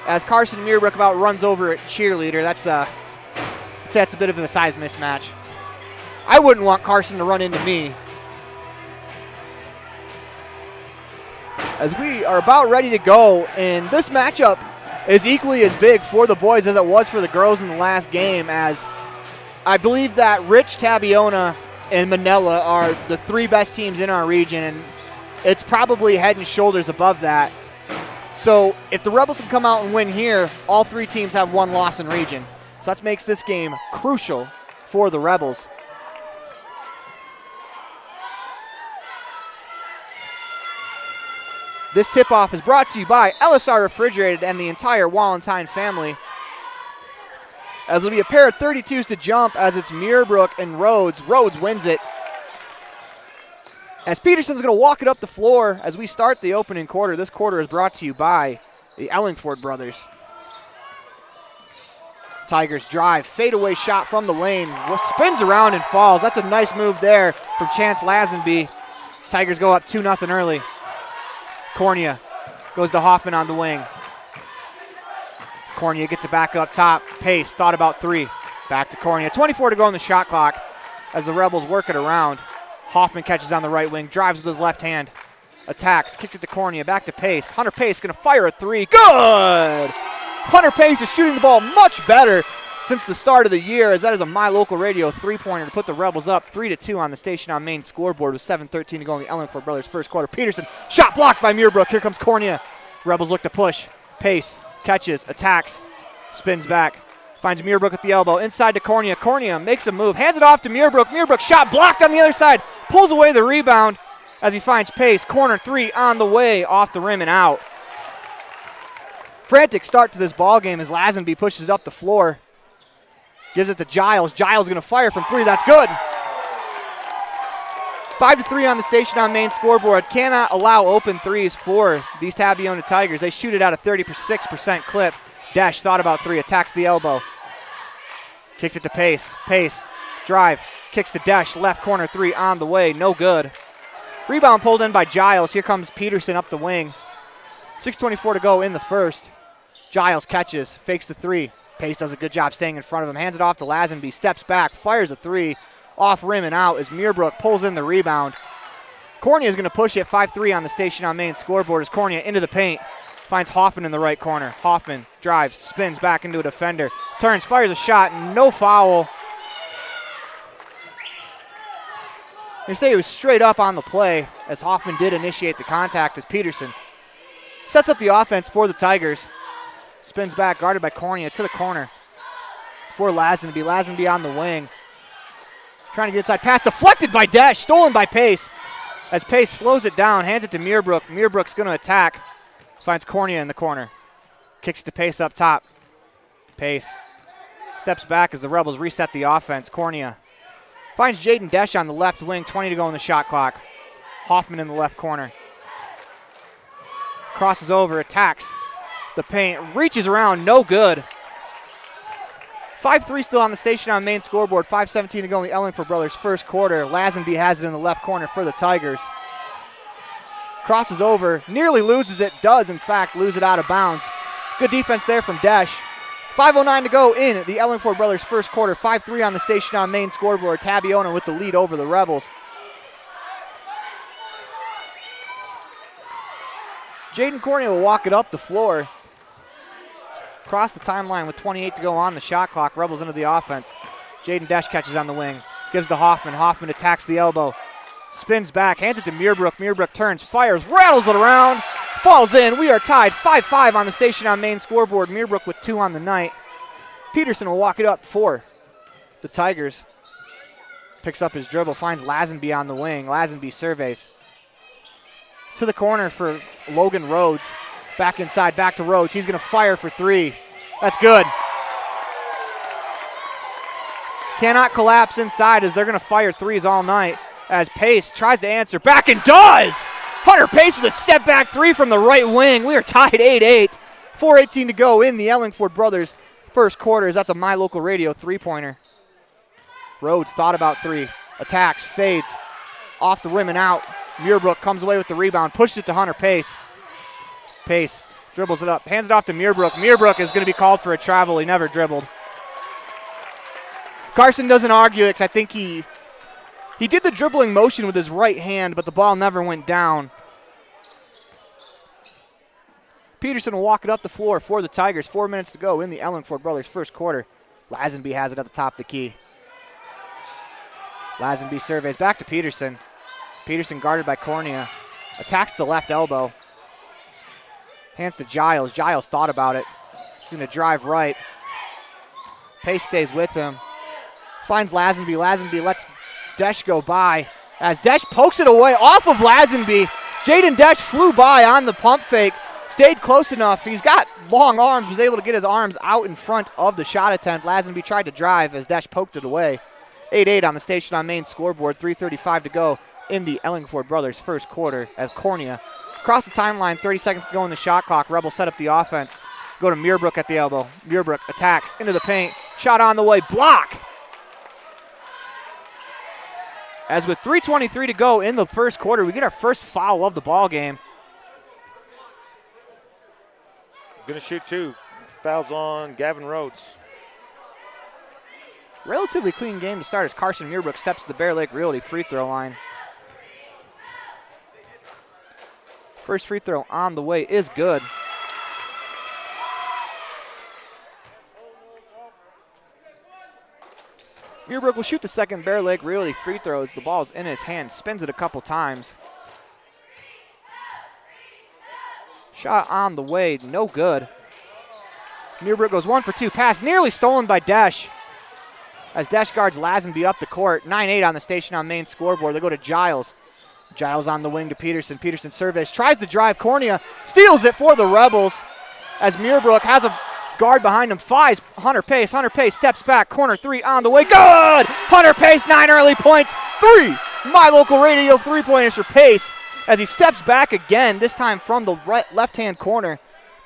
as Carson Muirbrook about runs over a cheerleader. That's a bit of a size mismatch. I wouldn't want Carson to run into me. As we are about ready to go, and this matchup is equally as big for the boys as it was for the girls in the last game, as I believe that Rich, Tabiona, and Manila are the three best teams in our region, and it's probably head and shoulders above that. So if the Rebels can come out and win here, all three teams have one loss in region. So that makes this game crucial for the Rebels. This tip-off is brought to you by LSR Refrigerated and the entire Wallenstein family. As it'll be a pair of 32s to jump, as it's Muirbrook and Rhodes. Rhodes wins it. As Peterson's going to walk it up the floor as we start the opening quarter. This quarter is brought to you by the Ellingford brothers. Tigers drive, fadeaway shot from the lane. Spins around and falls. That's a nice move there from Chance Lazenby. Tigers go up 2-0 early. Cornea goes to Hoffman on the wing. Cornea gets it back up top. Pace thought about three. Back to Cornea. 24 to go on the shot clock as the Rebels work it around. Hoffman catches on the right wing, drives with his left hand, attacks, kicks it to Cornea, back to Pace. Hunter Pace going to fire a three. Good! Hunter Pace is shooting the ball much better since the start of the year, as that is a My Local Radio three-pointer to put the Rebels up 3-2 on the Station on Main scoreboard with 7:13 to go in the Ellingford Brothers first quarter. Peterson, shot blocked by Muirbrook. Here comes Cornea. Rebels look to push. Pace catches, attacks, spins back, finds Muirbrook at the elbow, inside to Cornea. Cornea makes a move, hands it off to Muirbrook. Muirbrook shot blocked on the other side, pulls away the rebound as he finds Pace. Corner three on the way, off the rim and out. Frantic start to this ball game as Lazenby pushes it up the floor. Gives it to Giles. Giles going to fire from three. That's good. 5-3 on the Station on Main scoreboard. Cannot allow open threes for these Tabiona Tigers. They shoot it at a 36% clip. Dash thought about three. Attacks the elbow. Kicks it to Pace. Pace. Drive. Kicks to Dash. Left corner three on the way. No good. Rebound pulled in by Giles. Here comes Peterson up the wing. 6:24 to go in the first. Giles catches. Fakes the three. Pace does a good job staying in front of him. Hands it off to Lazenby. Steps back. Fires a three. Off rim and out as Muirbrook pulls in the rebound. Cornea is going to push it. 5-3 on the Station on Main scoreboard as Cornea into the paint. Finds Hoffman in the right corner. Hoffman drives. Spins back into a defender. Turns. Fires a shot. No foul. They say it was straight up on the play as Hoffman did initiate the contact as Peterson sets up the offense for the Tigers. Spins back, guarded by Cornea to the corner for Lazenby. Lazenby on the wing. Trying to get inside. Pass deflected by Desch. Stolen by Pace. As Pace slows it down, hands it to Muirbrook. Muirbrook's going to attack. Finds Cornea in the corner. Kicks to Pace up top. Pace steps back as the Rebels reset the offense. Cornea finds Jaden Desch on the left wing. 20 to go in the shot clock. Hoffman in the left corner. Crosses over, attacks the paint, reaches around, no good. 5-3 still on the Station on Main scoreboard. 5:17 to go in the Ellingford Brothers first quarter. Lazenby has it in the left corner for the Tigers. Crosses over, nearly loses it, does in fact lose it out of bounds. Good defense there from Desch. 5:09 to go in the Ellingford Brothers first quarter. 5-3 on the Station on Main scoreboard. Tabiona with the lead over the Rebels. Jaden Cornea will walk it up the floor. Across the timeline with 28 to go on the shot clock. Rebels into the offense. Jaden Desch catches on the wing. Gives to Hoffman. Hoffman attacks the elbow. Spins back. Hands it to Muirbrook. Muirbrook turns. Fires. Rattles it around. Falls in. We are tied 5-5 on the Station on Main scoreboard. Muirbrook with 2 on the night. Peterson will walk it up for the Tigers. Picks up his dribble. Finds Lazenby on the wing. Lazenby surveys. To the corner for Logan Rhodes. Back inside, back to Rhodes. He's going to fire for three. That's good. Cannot collapse inside as they're going to fire threes all night as Pace tries to answer back and does. Hunter Pace with a step back three from the right wing. We are tied 8-8. 4:18 to go in the Ellingford Brothers first quarters. That's a My Local Radio three-pointer. Rhodes thought about three. Attacks, fades. Off the rim and out. Muirbrook comes away with the rebound. Pushes it to Hunter Pace. Pace dribbles it up, hands it off to Muirbrook. Muirbrook is going to be called for a travel. He never dribbled. Carson doesn't argue it because I think he did the dribbling motion with his right hand, but the ball never went down. Peterson will walk it up the floor for the Tigers. 4 minutes to go in the Ellingford Brothers first quarter. Lazenby has it at the top of the key. Lazenby surveys back to Peterson. Peterson guarded by Cornea. Attacks the left elbow. Hands to Giles. Giles thought about it. He's going to drive right. Pace stays with him. Finds Lazenby. Lazenby lets Desch go by. As Desch pokes it away off of Lazenby. Jaden Desch flew by on the pump fake. Stayed close enough. He's got long arms. Was able to get his arms out in front of the shot attempt. Lazenby tried to drive as Desch poked it away. 8-8 on the Station on Main scoreboard. 3:35 to go in the Ellingford Brothers first quarter as Cornea across the timeline, 30 seconds to go in the shot clock. Rebels set up the offense. Go to Muirbrook at the elbow. Muirbrook attacks into the paint. Shot on the way. Block. As with 3:23 to go in the first quarter, we get our first foul of the ball game. Going to shoot two. Fouls on Gavin Rhodes. Relatively clean game to start as Carson Muirbrook steps to the Bear Lake Realty free throw line. First free throw on the way is good. Muirbrook will shoot the second Bear Lake Realty free throws. The ball's in his hand, spins it a couple times. Shot on the way, no good. Muirbrook goes 1 for 2. Pass nearly stolen by Desch. As Desch guards Lazenby up the court. 9-8 on the Station on Main scoreboard. They go to Giles. Giles on the wing to Peterson. Peterson surveys, tries to drive. Cornea steals it for the Rebels. As Muirbrook has a guard behind him, fives Hunter Pace. Hunter Pace steps back, corner 3 on the way. Good! Hunter Pace, 9 early points. 3! My Local Radio 3-pointers for Pace as he steps back again, this time from the left-hand corner.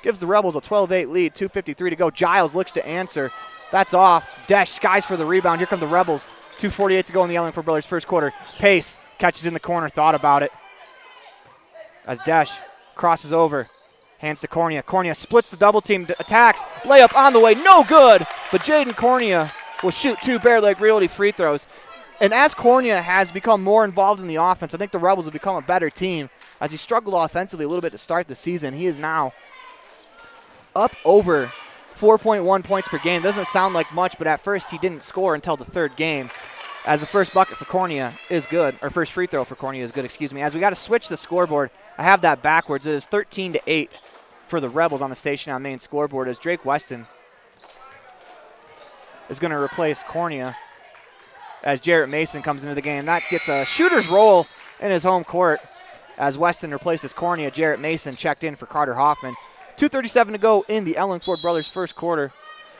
Gives the Rebels a 12-8 lead, 2:53 to go. Giles looks to answer. That's off. Desch skies for the rebound. Here come the Rebels. 2:48 to go in the Ellingford Brothers first quarter. Pace catches in the corner, thought about it. As Desch crosses over. Hands to Cornea. Cornea splits the double team, attacks. Layup on the way, no good. But Jaden Cornea will shoot 2 Bear Lake Realty free throws. And as Cornea has become more involved in the offense, I think the Rebels have become a better team. As he struggled offensively a little bit to start the season, he is now up over 4.1 points per game. Doesn't sound like much, but at first he didn't score until the third game. As the first bucket for Cornea is good, or first free throw for Cornea is good, excuse me. As we got to switch the scoreboard, I have that backwards. It is 13-8 for the Rebels on the Station on Main scoreboard as Drake Weston is going to replace Cornea as Jarrett Mason comes into the game. That gets a shooter's roll in his home court as Weston replaces Cornea. Jarrett Mason checked in for Carter Hoffman. 2:37 to go in the Ellingford Brothers first quarter.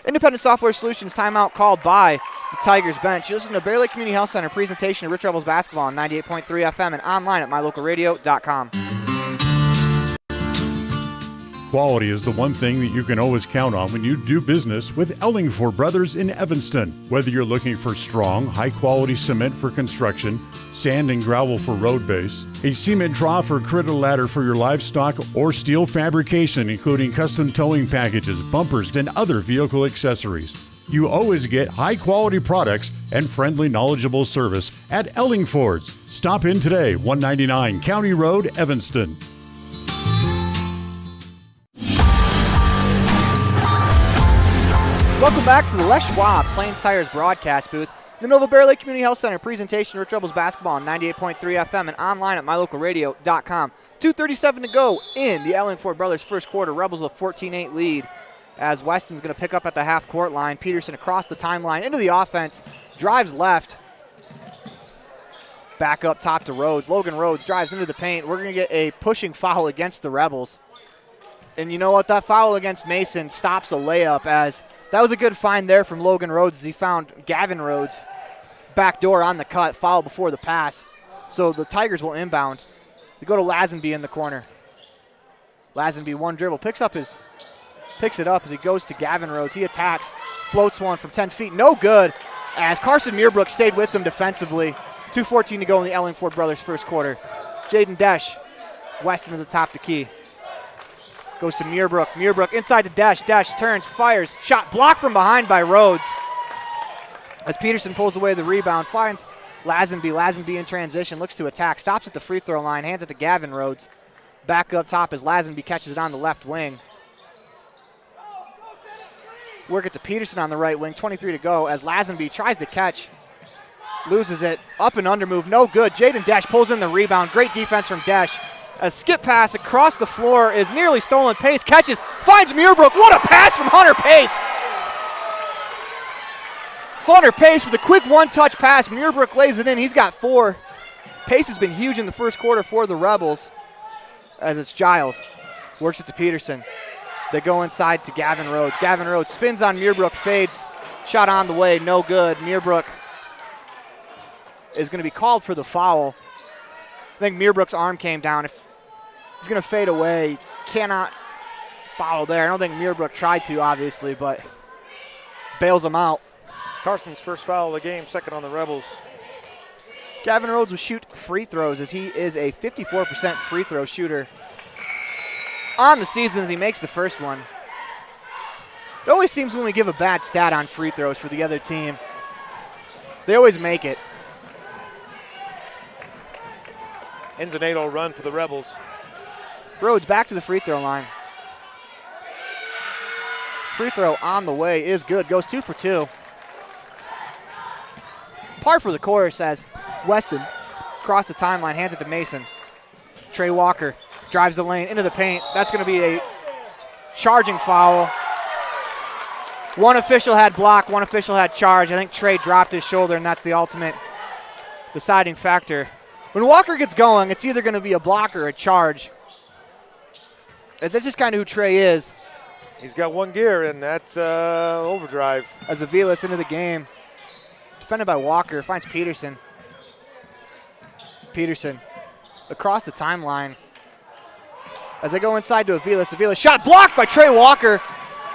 Independent Software Solutions timeout called by the Tigers bench. You listen to Bear Lake Community Health Center presentation of Rich Rebels basketball on 98.3 FM and online at mylocalradio.com. Quality is the one thing that you can always count on when you do business with Ellingford Brothers in Evanston. Whether you're looking for strong, high-quality cement for construction, sand and gravel for road base, a cement trough or critter ladder for your livestock, or steel fabrication including custom towing packages, bumpers, and other vehicle accessories, you always get high-quality products and friendly, knowledgeable service at Ellingford's. Stop in today, 199 County Road, Evanston. Welcome back to the Les Schwab Plains Tires broadcast booth. The Nova Bear Lake Community Health Center presentation of Rich Rebels basketball on 98.3 FM and online at mylocalradio.com. 2:37 to go in the Ellingford Brothers first quarter. Rebels with a 14-8 lead as Weston's going to pick up at the half-court line. Peterson across the timeline into the offense, drives left. Back up top to Rhodes. Logan Rhodes drives into the paint. We're going to get a pushing foul against the Rebels. And you know what? That foul against Mason stops a layup as that was a good find there from Logan Rhodes as he found Gavin Rhodes backdoor on the cut, foul before the pass. So the Tigers will inbound. They go to Lazenby in the corner. Lazenby, one dribble, picks it up as he goes to Gavin Rhodes. He attacks, floats one from 10 feet, no good, as Carson Muirbrook stayed with them defensively. 2:14 to go in the Ellingford Brothers first quarter. Jaden Desch, Weston at the top of the key. Goes to Muirbrook. Muirbrook inside to Desch. Desch turns, fires. Shot blocked from behind by Rhodes. As Peterson pulls away the rebound, finds Lazenby. Lazenby in transition, looks to attack. Stops at the free throw line, hands it to Gavin Rhodes. Back up top as Lazenby catches it on the left wing. Work it to Peterson on the right wing. 23 to go as Lazenby tries to catch. Loses it. Up and under move. No good. Jaden Desch pulls in the rebound. Great defense from Desch. A skip pass across the floor is nearly stolen. Pace catches, finds Muirbrook. What a pass from Hunter Pace! Hunter Pace with a quick one-touch pass. Muirbrook lays it in. He's got 4. Pace has been huge in the first quarter for the Rebels as it's Giles. Works it to Peterson. They go inside to Gavin Rhodes. Gavin Rhodes spins on Muirbrook, fades. Shot on the way, no good. Muirbrook is going to be called for the foul. I think Muirbrook's arm came down. If he's going to fade away, cannot foul there. I don't think Muirbrook tried to, obviously, but bails him out. Carson's first foul of the game, second on the Rebels. Gavin Rhodes will shoot free throws as he is a 54% free throw shooter on the season as he makes the first one. It always seems when we give a bad stat on free throws for the other team, they always make it. Ends an 8-0 run for the Rebels. Rhodes back to the free throw line. Free throw on the way is good. Goes 2 for 2. Par for the course as Weston across the timeline, hands it to Mason. Trey Walker drives the lane into the paint. That's going to be a charging foul. One official had block, one official had charge. I think Trey dropped his shoulder, and that's the ultimate deciding factor. When Walker gets going, it's either going to be a block or a charge. That's just kind of who Trey is. He's got one gear, and that's overdrive. As Aviles into the game. Defended by Walker, finds Peterson. Peterson across the timeline. As they go inside to Aviles. Aviles shot blocked by Trey Walker.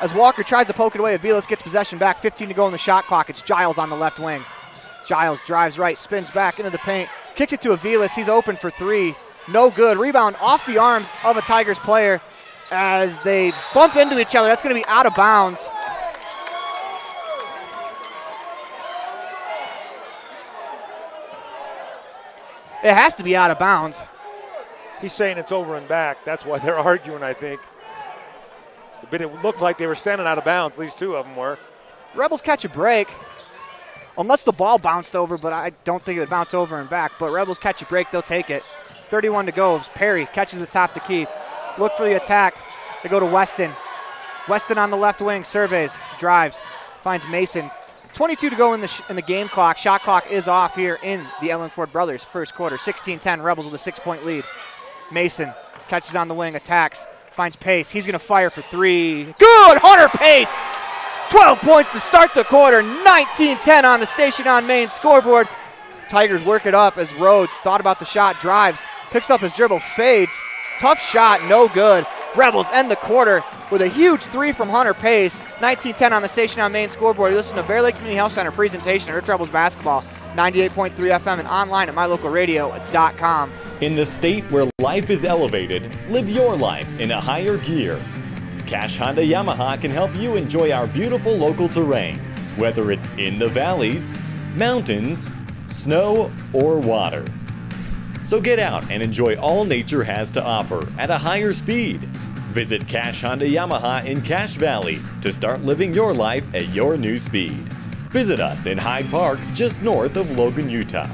As Walker tries to poke it away, Aviles gets possession back. 15 to go in the shot clock. It's Giles on the left wing. Giles drives right, spins back into the paint. Kicks it to Aviles. He's open for 3. No good. Rebound off the arms of a Tigers player as they bump into each other. That's going to be out of bounds. It has to be out of bounds. He's saying it's over and back. That's why they're arguing, I think. But it looked like they were standing out of bounds. At least 2 of them were. Rebels catch a break. Unless the ball bounced over, but I don't think it would bounce over and back. But Rebels catch a break. They'll take it. 31 to go. Perry catches the top to Keith. Look for the attack. They go to Weston. Weston on the left wing. Surveys. Drives. Finds Mason. 22 to go in the game clock. Shot clock is off here in the Ellingford Brothers first quarter. 16-10. Rebels with a 6-point lead. Mason catches on the wing. Attacks. Finds Pace. He's going to fire for 3. Good! Hunter Pace! 12 points to start the quarter. 19-10 on the Station on Main scoreboard. Tigers work it up as Rhodes thought about the shot. Drives. Picks up his dribble. Fades. Tough shot. No good. Rebels end the quarter with a huge 3 from Hunter Pace. 19-10 on the Station on Main scoreboard. You listen to Bear Lake Community Health Center presentation of Rich Rebels basketball. 98.3 FM and online at mylocalradio.com. In the state where life is elevated, live your life in a higher gear. Cash Honda Yamaha can help you enjoy our beautiful local terrain, whether it's in the valleys, mountains, snow, or water. So get out and enjoy all nature has to offer at a higher speed. Visit Cash Honda Yamaha in Cache Valley to start living your life at your new speed. Visit us in Hyde Park, just north of Logan, Utah.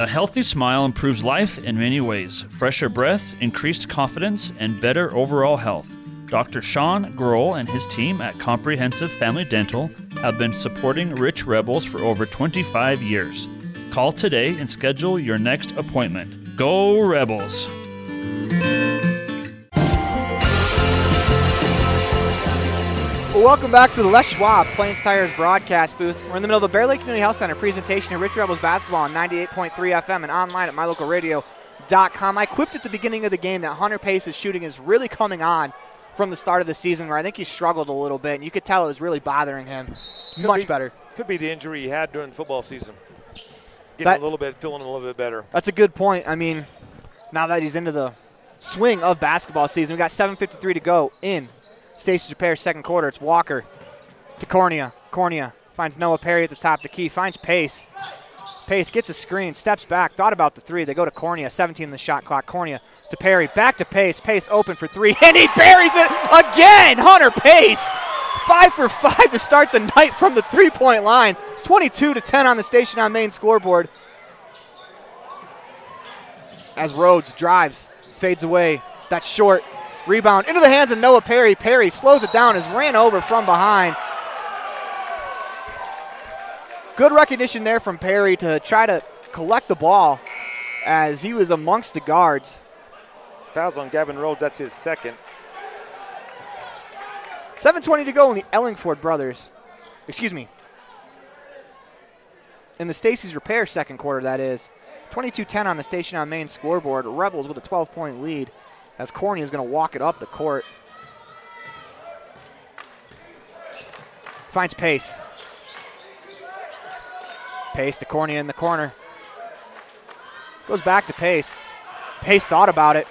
A healthy smile improves life in many ways. Fresher breath, increased confidence, and better overall health. Dr. Sean Grohl and his team at Comprehensive Family Dental have been supporting Rich Rebels for over 25 years. Call today and schedule your next appointment. Go Rebels! Welcome back to the Les Schwab Plains Tires broadcast booth. We're in the middle of the Bear Lake Community Health Center presentation of Rich Rebels basketball on 98.3 FM and online at mylocalradio.com. I quipped at the beginning of the game that Hunter Pace's shooting is really coming on from the start of the season, where I think he struggled a little bit, and you could tell it was really bothering him. It's much better. Could be the injury he had during the football season. Feeling a little bit better. That's a good point. I mean, now that he's into the swing of basketball season, we got 7:53 to go in Stacey Repair's second quarter. It's Walker to Cornea. Cornea finds Noah Perry at the top of the key, finds Pace. Pace gets a screen, steps back, thought about the 3. They go to Cornea, 17 in the shot clock. Cornea to Perry, back to Pace. Pace open for 3, and he buries it again! Hunter Pace, 5 for 5 to start the night from the three-point line. 22-10 on the Station on Main scoreboard. As Rhodes drives, fades away. That's short. Rebound into the hands of Noah Perry. Perry slows it down, is ran over from behind. Good recognition there from Perry to try to collect the ball as he was amongst the guards. Fouls on Gavin Rhodes, that's his second. 7:20 to go in the Ellingford Brothers. Excuse me. In the Stacey's Repair second quarter, that is. 22-10 on the Station on Main scoreboard. Rebels with a 12-point lead as Cornea is going to walk it up the court. Finds Pace. Pace to Cornea in the corner. Goes back to Pace. Pace thought about it.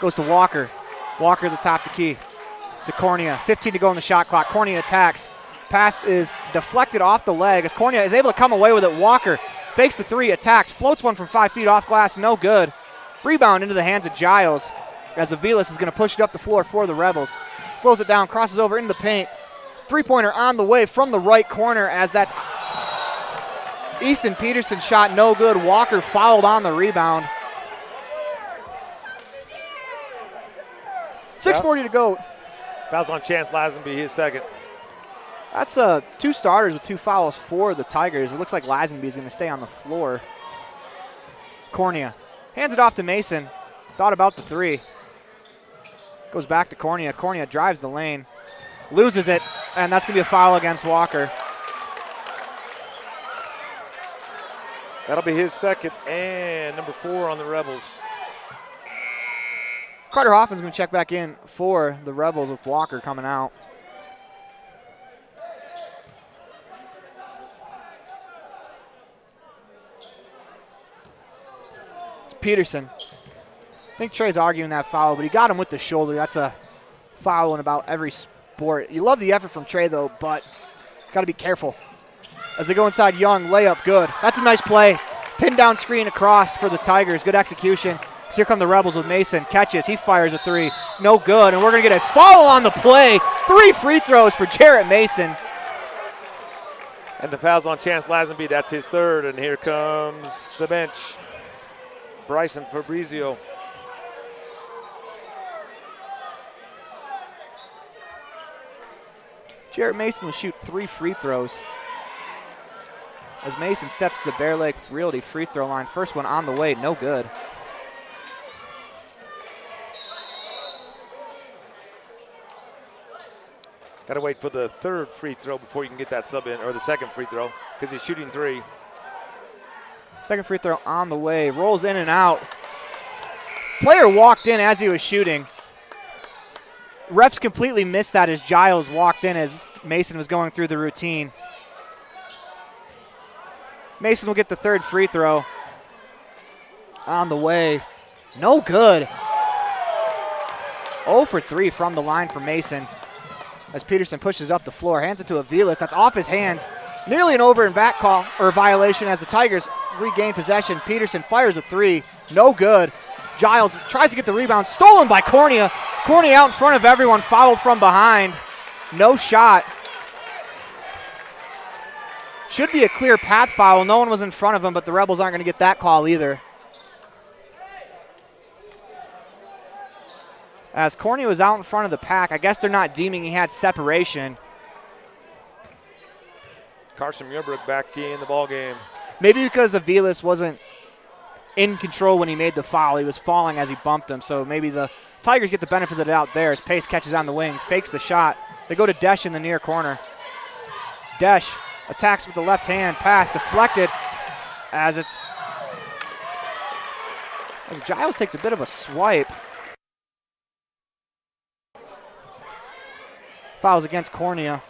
Goes to Walker. Walker at the top of the key. To Cornea. 15 to go in the shot clock. Cornea attacks. Pass is deflected off the leg as Cornea is able to come away with it. Walker Fakes the three, attacks, floats one from 5 feet off glass, no good. Rebound into the hands of Giles as Aviles is going to push it up the floor for the Rebels. Slows it down, crosses over into the paint. Three-pointer on the way from the right corner as that's Easton Peterson's shot, no good. Walker fouled on the rebound. 6:40 to go. Fouls on Chance Lazenby, his second. That's 2 starters with 2 fouls for the Tigers. It looks like Lazenby is going to stay on the floor. Cornea hands it off to Mason. Thought about the three. Goes back to Cornea. Cornea drives the lane. Loses it, and that's going to be a foul against Walker. That'll be his second and number 4 on the Rebels. Carter Hoffman's going to check back in for the Rebels with Walker coming out. It's Peterson. I think Trey's arguing that foul, but he got him with the shoulder. That's a foul in about every sport. You love the effort from Trey, though, but got to be careful. As they go inside Young, layup, good. That's a nice play. Pin down screen across for the Tigers. Good execution. So here come the Rebels with Mason. Catches. He fires a three. No good. And we're going to get a foul on the play. 3 free throws for Jarrett Mason. And the foul's on Chance Lazenby. That's his third. And here comes the bench. Bryson Fabrizio. Jarrett Mason will shoot 3 free throws. As Mason steps to the Bear Lake Realty free throw line. First one on the way, no good. Got to wait for the third free throw before you can get that sub in, or the second free throw, because he's shooting 3. Second free throw on the way, rolls in and out. Player walked in as he was shooting. Refs completely missed that as Giles walked in as Mason was going through the routine. Mason will get the third free throw on the way. No good. 0 for 3 from the line for Mason as Peterson pushes up the floor, hands it to Aviles. That's off his hands. Nearly an over and back call or violation as the Tigers regain possession. Peterson fires a 3. No good. Giles tries to get the rebound. Stolen by Cornea. Cornea out in front of everyone. Fouled from behind. No shot. Should be a clear path foul. No one was in front of him, but the Rebels aren't going to get that call either. As Cornea was out in front of the pack, I guess they're not deeming he had separation. Carson Muirbrook back in the ballgame. Maybe because Aviles wasn't in control when he made the foul. He was falling as he bumped him, so maybe the Tigers get the benefit of the doubt there as Pace catches on the wing, fakes the shot. They go to Desch in the near corner. Desch attacks with the left hand, pass deflected as Giles takes a bit of a swipe. Fouls against Cornea.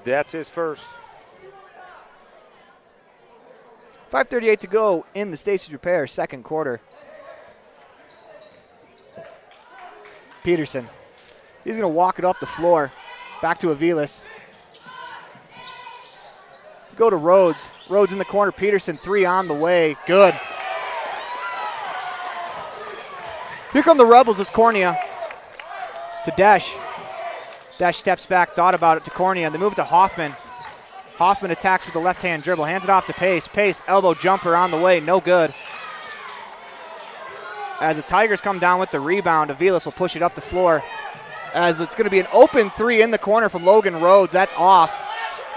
That's his first. 5:38 to go in the Stacey's Repair second quarter. Peterson. He's going to walk it up the floor. Back to Aviles. Go to Rhodes. Rhodes in the corner. Peterson, 3 on the way. Good. Here come the Rebels. It's Cornea to Desch. Desch steps back, thought about it to Cornea. They move it to Hoffman. Hoffman attacks with the left-hand dribble. Hands it off to Pace. Pace, elbow jumper on the way. No good. As the Tigers come down with the rebound, Aviles will push it up the floor. As it's going to be an open 3 in the corner from Logan Rhodes. That's off.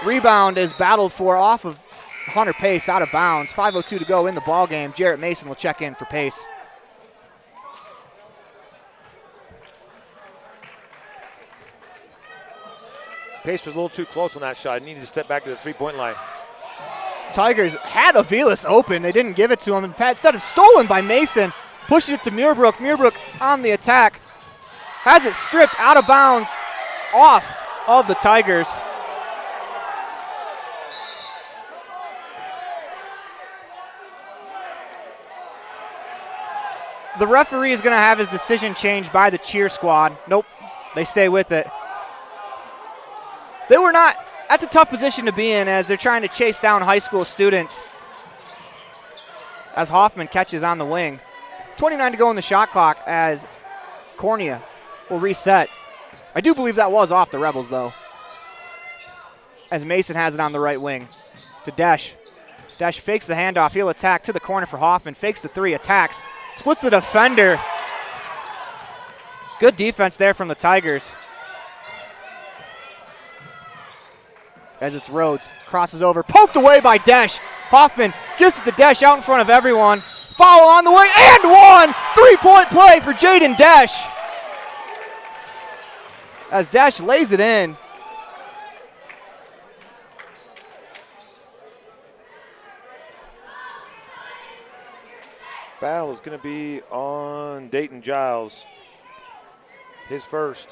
Rebound is battled for off of Hunter Pace, out of bounds. 5:02 to go in the ball game. Jarrett Mason will check in for Pace. Pace was a little too close on that shot. He needed to step back to the three-point line. Tigers had Aviles open. They didn't give it to him. And instead it's stolen by Mason. Pushes it to Muirbrook. Muirbrook on the attack. Has it stripped out of bounds off of the Tigers. The referee is going to have his decision changed by the cheer squad. Nope, they stay with it. They were not That's a tough position to be in as they're trying to chase down high school students. As Hoffman catches on the wing. 29 to go in the shot clock as Cornea will reset. I do believe that was off the Rebels, though. As Mason has it on the right wing to Desch. Desch fakes the handoff. He'll attack to the corner for Hoffman. Fakes the three, attacks. Splits the defender. Good defense there from the Tigers. As it's Rhodes. Crosses over. Poked away by Desch. Hoffman gives it to Desch out in front of everyone. Foul on the way and one! 3-point play for Jaden Desch. As Desch lays it in. Foul is going to be on Dayton Giles. His first.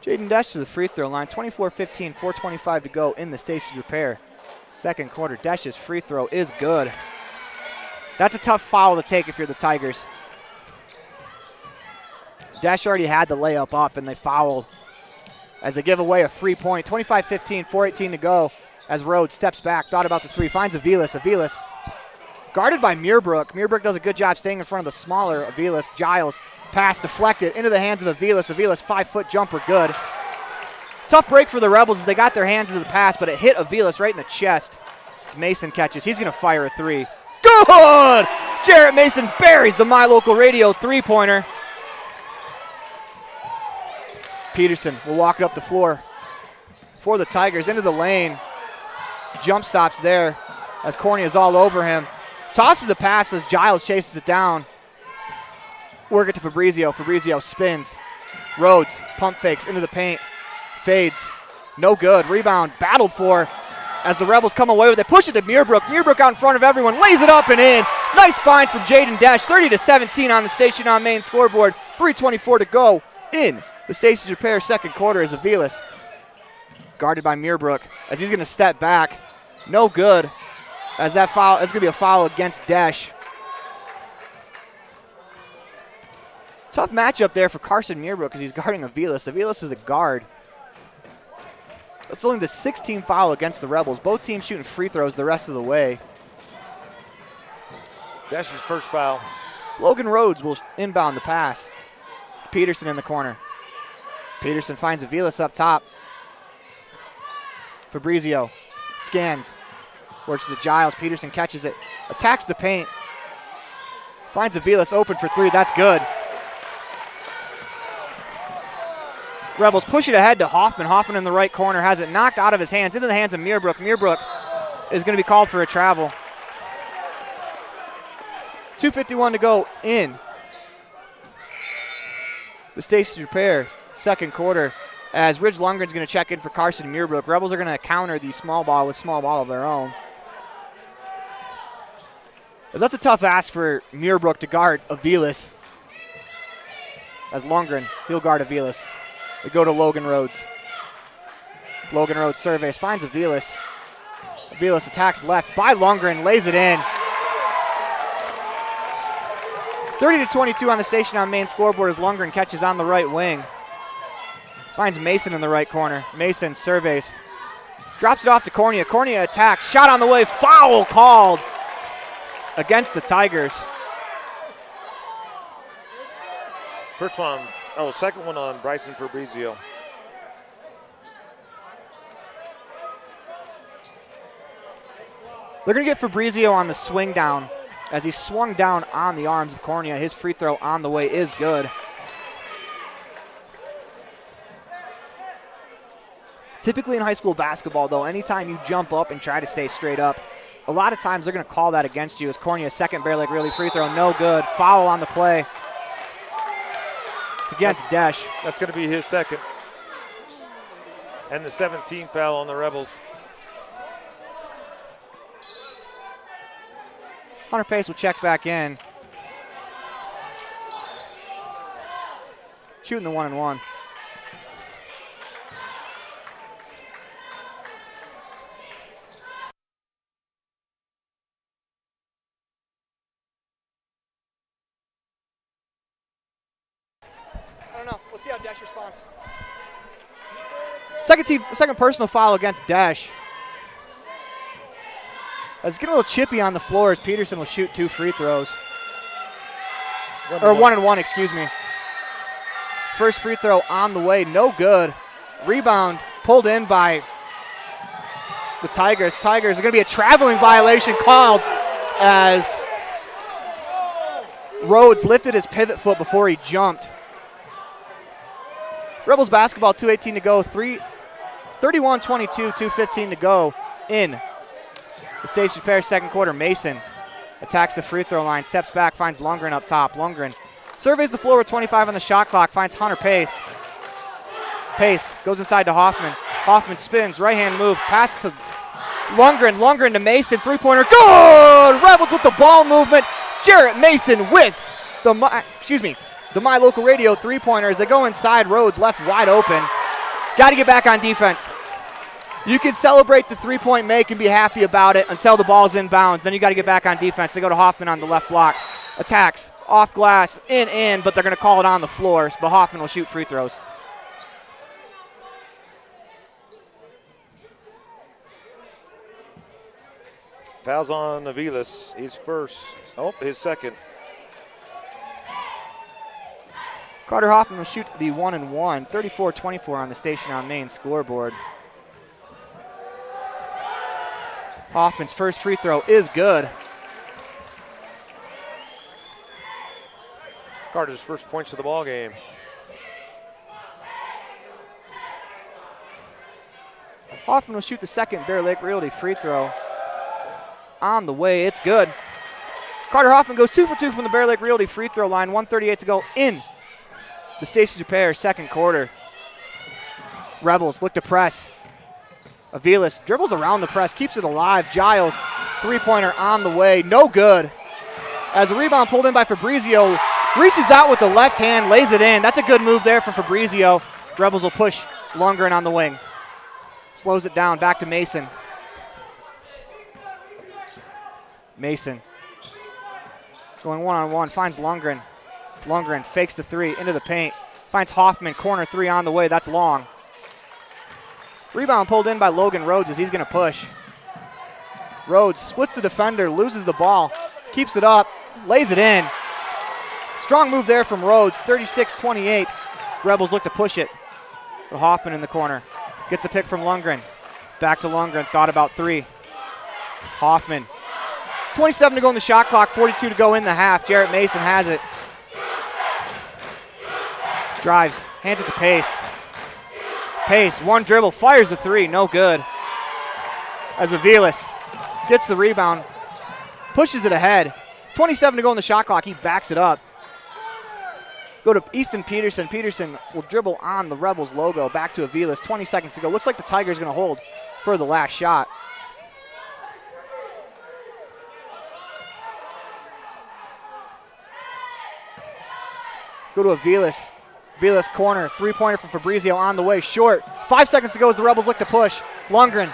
Jaden Desch to the free throw line. 24-15, 4:25 to go in the Stacey's Repair second quarter. Desch's free throw is good. That's a tough foul to take if you're the Tigers. Desch already had the layup up and they fouled as they give away a free point. 25-15, 4:18 to go as Rhodes steps back, thought about the three, finds Aviles. Aviles guarded by Muirbrook. Muirbrook does a good job staying in front of the smaller Aviles. Giles pass deflected into the hands of Aviles. Aviles 5-foot jumper good. Tough break for the Rebels as they got their hands into the pass, but it hit Aviles right in the chest. As Mason catches, he's going to fire a three. Good! Jarrett Mason buries the My Local Radio three-pointer. Peterson will walk it up the floor for the Tigers into the lane. Jump stops there as Cornea is all over him. Tosses a pass as Giles chases it down. Work it to Fabrizio. Fabrizio spins. Rhodes pump fakes into the paint. Fades. No good. Rebound battled for as the Rebels come away with it. Push it to Muirbrook. Muirbrook out in front of everyone. Lays it up and in. Nice find from Jaden Desch. 30-17 on the Station on Main scoreboard. 3:24 to go in the Stacey's Repair second quarter as Aviles guarded by Muirbrook as he's going to step back. No good as that foul. It's going to be a foul against Desch. Tough matchup there for Carson Muirbrook because he's guarding Aviles. Aviles is a guard. It's only the 16th foul against the Rebels. Both teams shooting free throws the rest of the way. Desch's first foul. Logan Rhodes will inbound the pass. Peterson in the corner. Peterson finds Aviles up top. Fabrizio scans. Works to the Giles. Peterson catches it. Attacks the paint. Finds Aviles open for three. That's good. Rebels push it ahead to Hoffman. Hoffman in the right corner has it knocked out of his hands into the hands of Muirbrook. Muirbrook is going to be called for a travel. 2:51 to go in the Stacey's Repair second quarter as Ridge Lundgren's going to check in for Carson Muirbrook. Rebels are going to counter the small ball with small ball of their own. As that's a tough ask for Muirbrook to guard Aviles. As Lundgren, he'll guard Aviles. We go to Logan Rhodes. Logan Rhodes surveys, finds Aviles. Aviles attacks left by Lundgren, lays it in. 30-22 on the Station on Main scoreboard as Lundgren catches on the right wing. Finds Mason in the right corner. Mason surveys. Drops it off to Cornea. Cornea attacks. Shot on the way. Foul called against the Tigers. First one, second one on Bryson Fabrizio. They're going to get Fabrizio on the swing down as he swung down on the arms of Cornea. His free throw on the way is good. Typically in high school basketball, though, anytime you jump up and try to stay straight up, a lot of times they're going to call that against you as Cornea's second bare leg really free throw, no good. Foul on the play. It's against Desch. That's going to be his second. And the 17th foul on the Rebels. Hunter Pace will check back in. Shooting the 1-and-1. see how Desch responds. Second personal foul against Desch. It's getting a little chippy on the floor as Peterson will shoot 2 free throws. 1 and 1, excuse me. First free throw on the way, no good. Rebound pulled in by the Tigers. Tigers are going to be a traveling violation called as Rhodes lifted his pivot foot before he jumped. Rebels basketball, 2:18 to go, 31-22, 2:15 to go in the Stacey Repair second quarter. Mason attacks the free throw line, steps back, finds Lundgren up top. Lundgren surveys the floor with 25 on the shot clock, finds Hunter Pace. Pace goes inside to Hoffman. Hoffman spins, right-hand move, pass to Lundgren. Lundgren to Mason, three-pointer, good! Rebels with the ball movement. Jarrett Mason with the My Local Radio three-pointer as they go inside. Rhodes left wide open. Got to get back on defense. You can celebrate the three-point make and be happy about it until the ball's inbounds. Then you got to get back on defense. They go to Hoffman on the left block. Attacks, off glass, in, but they're going to call it on the floor. But Hoffman will shoot free throws. Fouls on Aviles. His first. Oh, his second. Carter Hoffman will shoot the 1 and 1. 34-24 on the Station on Main scoreboard. Hoffman's first free throw is good. Carter's first points of the ball game. Hoffman will shoot the second Bear Lake Realty free throw. On the way, it's good. Carter Hoffman goes 2 for 2 from the Bear Lake Realty free throw line. 1:38 to go in the Stacey's Repair second quarter. Rebels look to press. Aviles dribbles around the press, keeps it alive. Giles, three-pointer on the way, no good. As a rebound pulled in by Fabrizio, reaches out with the left hand, lays it in. That's a good move there from Fabrizio. Rebels will push Lundgren on the wing. Slows it down, back to Mason. Mason going one-on-one, finds Lundgren. Lundgren fakes the three, into the paint. Finds Hoffman, corner three on the way, that's long. Rebound pulled in by Logan Rhodes as he's going to push. Rhodes splits the defender, loses the ball, keeps it up, lays it in. Strong move there from Rhodes, 36-28. Rebels look to push it. But Hoffman in the corner. Gets a pick from Lundgren. Back to Lundgren, thought about three. Hoffman. 27 to go in the shot clock, 42 to go in the half. Jarrett Mason has it. Drives, hands it to Pace. Pace, one dribble, fires the three, no good. As Aviles gets the rebound, pushes it ahead. 27 to go in the shot clock, he backs it up. Go to Easton Peterson. Peterson will dribble on the Rebels logo. Back to Aviles, 20 seconds to go. Looks like the Tigers going to hold for the last shot. Go to Aviles. Aviles corner, three-pointer from Fabrizio on the way, short. 5 seconds to go as the Rebels look to push. Lundgren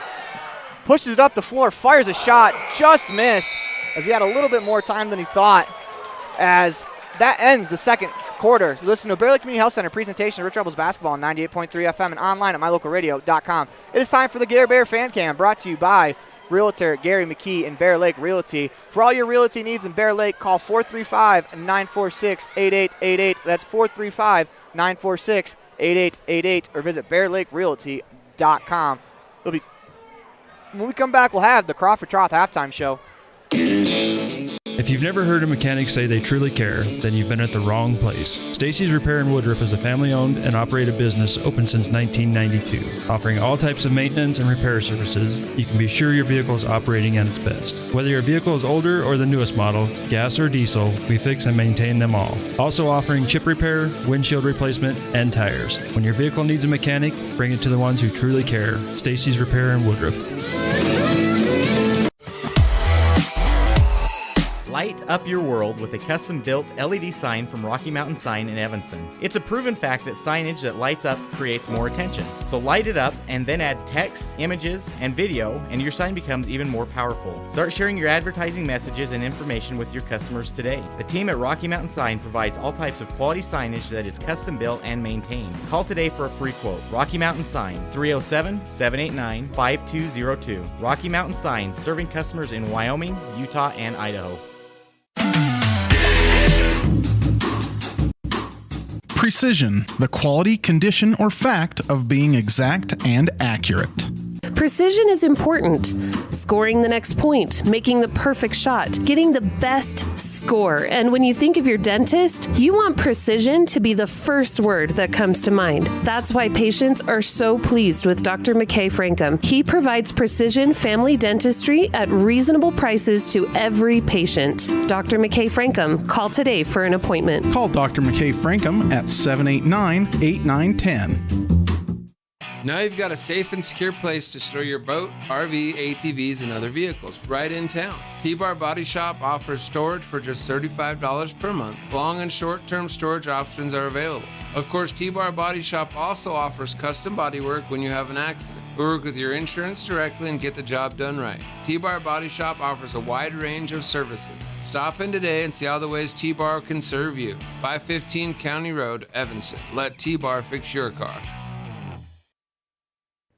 pushes it up the floor, fires a shot, just missed as he had a little bit more time than he thought. As that ends the second quarter. You listen to a Bear Lake Community Health Center presentation of Rich Rebels basketball on 98.3 FM and online at mylocalradio.com. It is time for the Gary Bear Fan Cam, brought to you by Realtor Gary McKee and Bear Lake Realty. For all your realty needs in Bear Lake, call 435-946-8888. That's 435-946-8888, or visit bearlakerealty.com. When we come back, we'll have the Crawford Troth halftime show. If you've never heard a mechanic say they truly care, then you've been at the wrong place. Stacy's Repair in Woodruff is a family-owned and operated business open since 1992. Offering all types of maintenance and repair services, you can be sure your vehicle is operating at its best. Whether your vehicle is older or the newest model, gas or diesel, we fix and maintain them all. Also offering chip repair, windshield replacement, and tires. When your vehicle needs a mechanic, bring it to the ones who truly care. Stacy's Repair in Woodruff. Light up your world with a custom-built LED sign from Rocky Mountain Sign in Evanston. It's a proven fact that signage that lights up creates more attention. So light it up and then add text, images, and video, and your sign becomes even more powerful. Start sharing your advertising messages and information with your customers today. The team at Rocky Mountain Sign provides all types of quality signage that is custom-built and maintained. Call today for a free quote. Rocky Mountain Sign, 307-789-5202. Rocky Mountain Sign, serving customers in Wyoming, Utah, and Idaho. Precision, the quality, condition, or fact of being exact and accurate. Precision is important. Scoring the next point, making the perfect shot, getting the best score. And when you think of your dentist, you want precision to be the first word that comes to mind. That's why patients are so pleased with Dr. McKay Frankum. He provides precision family dentistry at reasonable prices to every patient. Dr. McKay Frankum, call today for an appointment. Call Dr. McKay Frankum at 789-8910. Now you've got a safe and secure place to store your boat, RV, ATVs, and other vehicles right in town. T-Bar Body Shop offers storage for just $35 per month. Long and short-term storage options are available. Of course, T-Bar Body Shop also offers custom bodywork when you have an accident. We work with your insurance directly and get the job done right. T-Bar Body Shop offers a wide range of services. Stop in today and see all the ways T-Bar can serve you. 515 County Road, Evanston. Let T-Bar fix your car.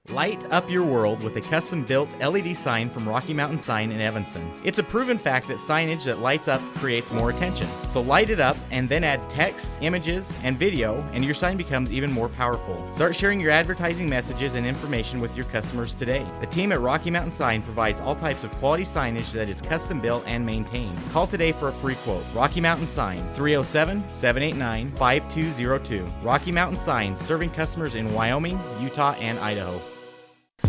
Light up your world with a custom-built LED sign from Rocky Mountain Sign in Evanston. It's a proven fact that signage that lights up creates more attention. So light it up and then add text, images, and video, and your sign becomes even more powerful. Start sharing your advertising messages and information with your customers today. The team at Rocky Mountain Sign provides all types of quality signage that is custom-built and maintained. Call today for a free quote. Rocky Mountain Sign, 307-789-5202. Rocky Mountain Sign, serving customers in Wyoming, Utah, and Idaho.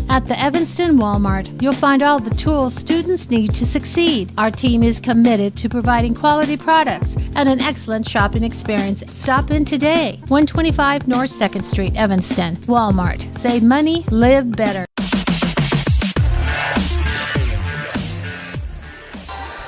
At the Evanston Walmart, you'll find all the tools students need to succeed. Our team is committed to providing quality products and an excellent shopping experience. Stop in today. 125 North 2nd Street, Evanston. Walmart. Save money, live better.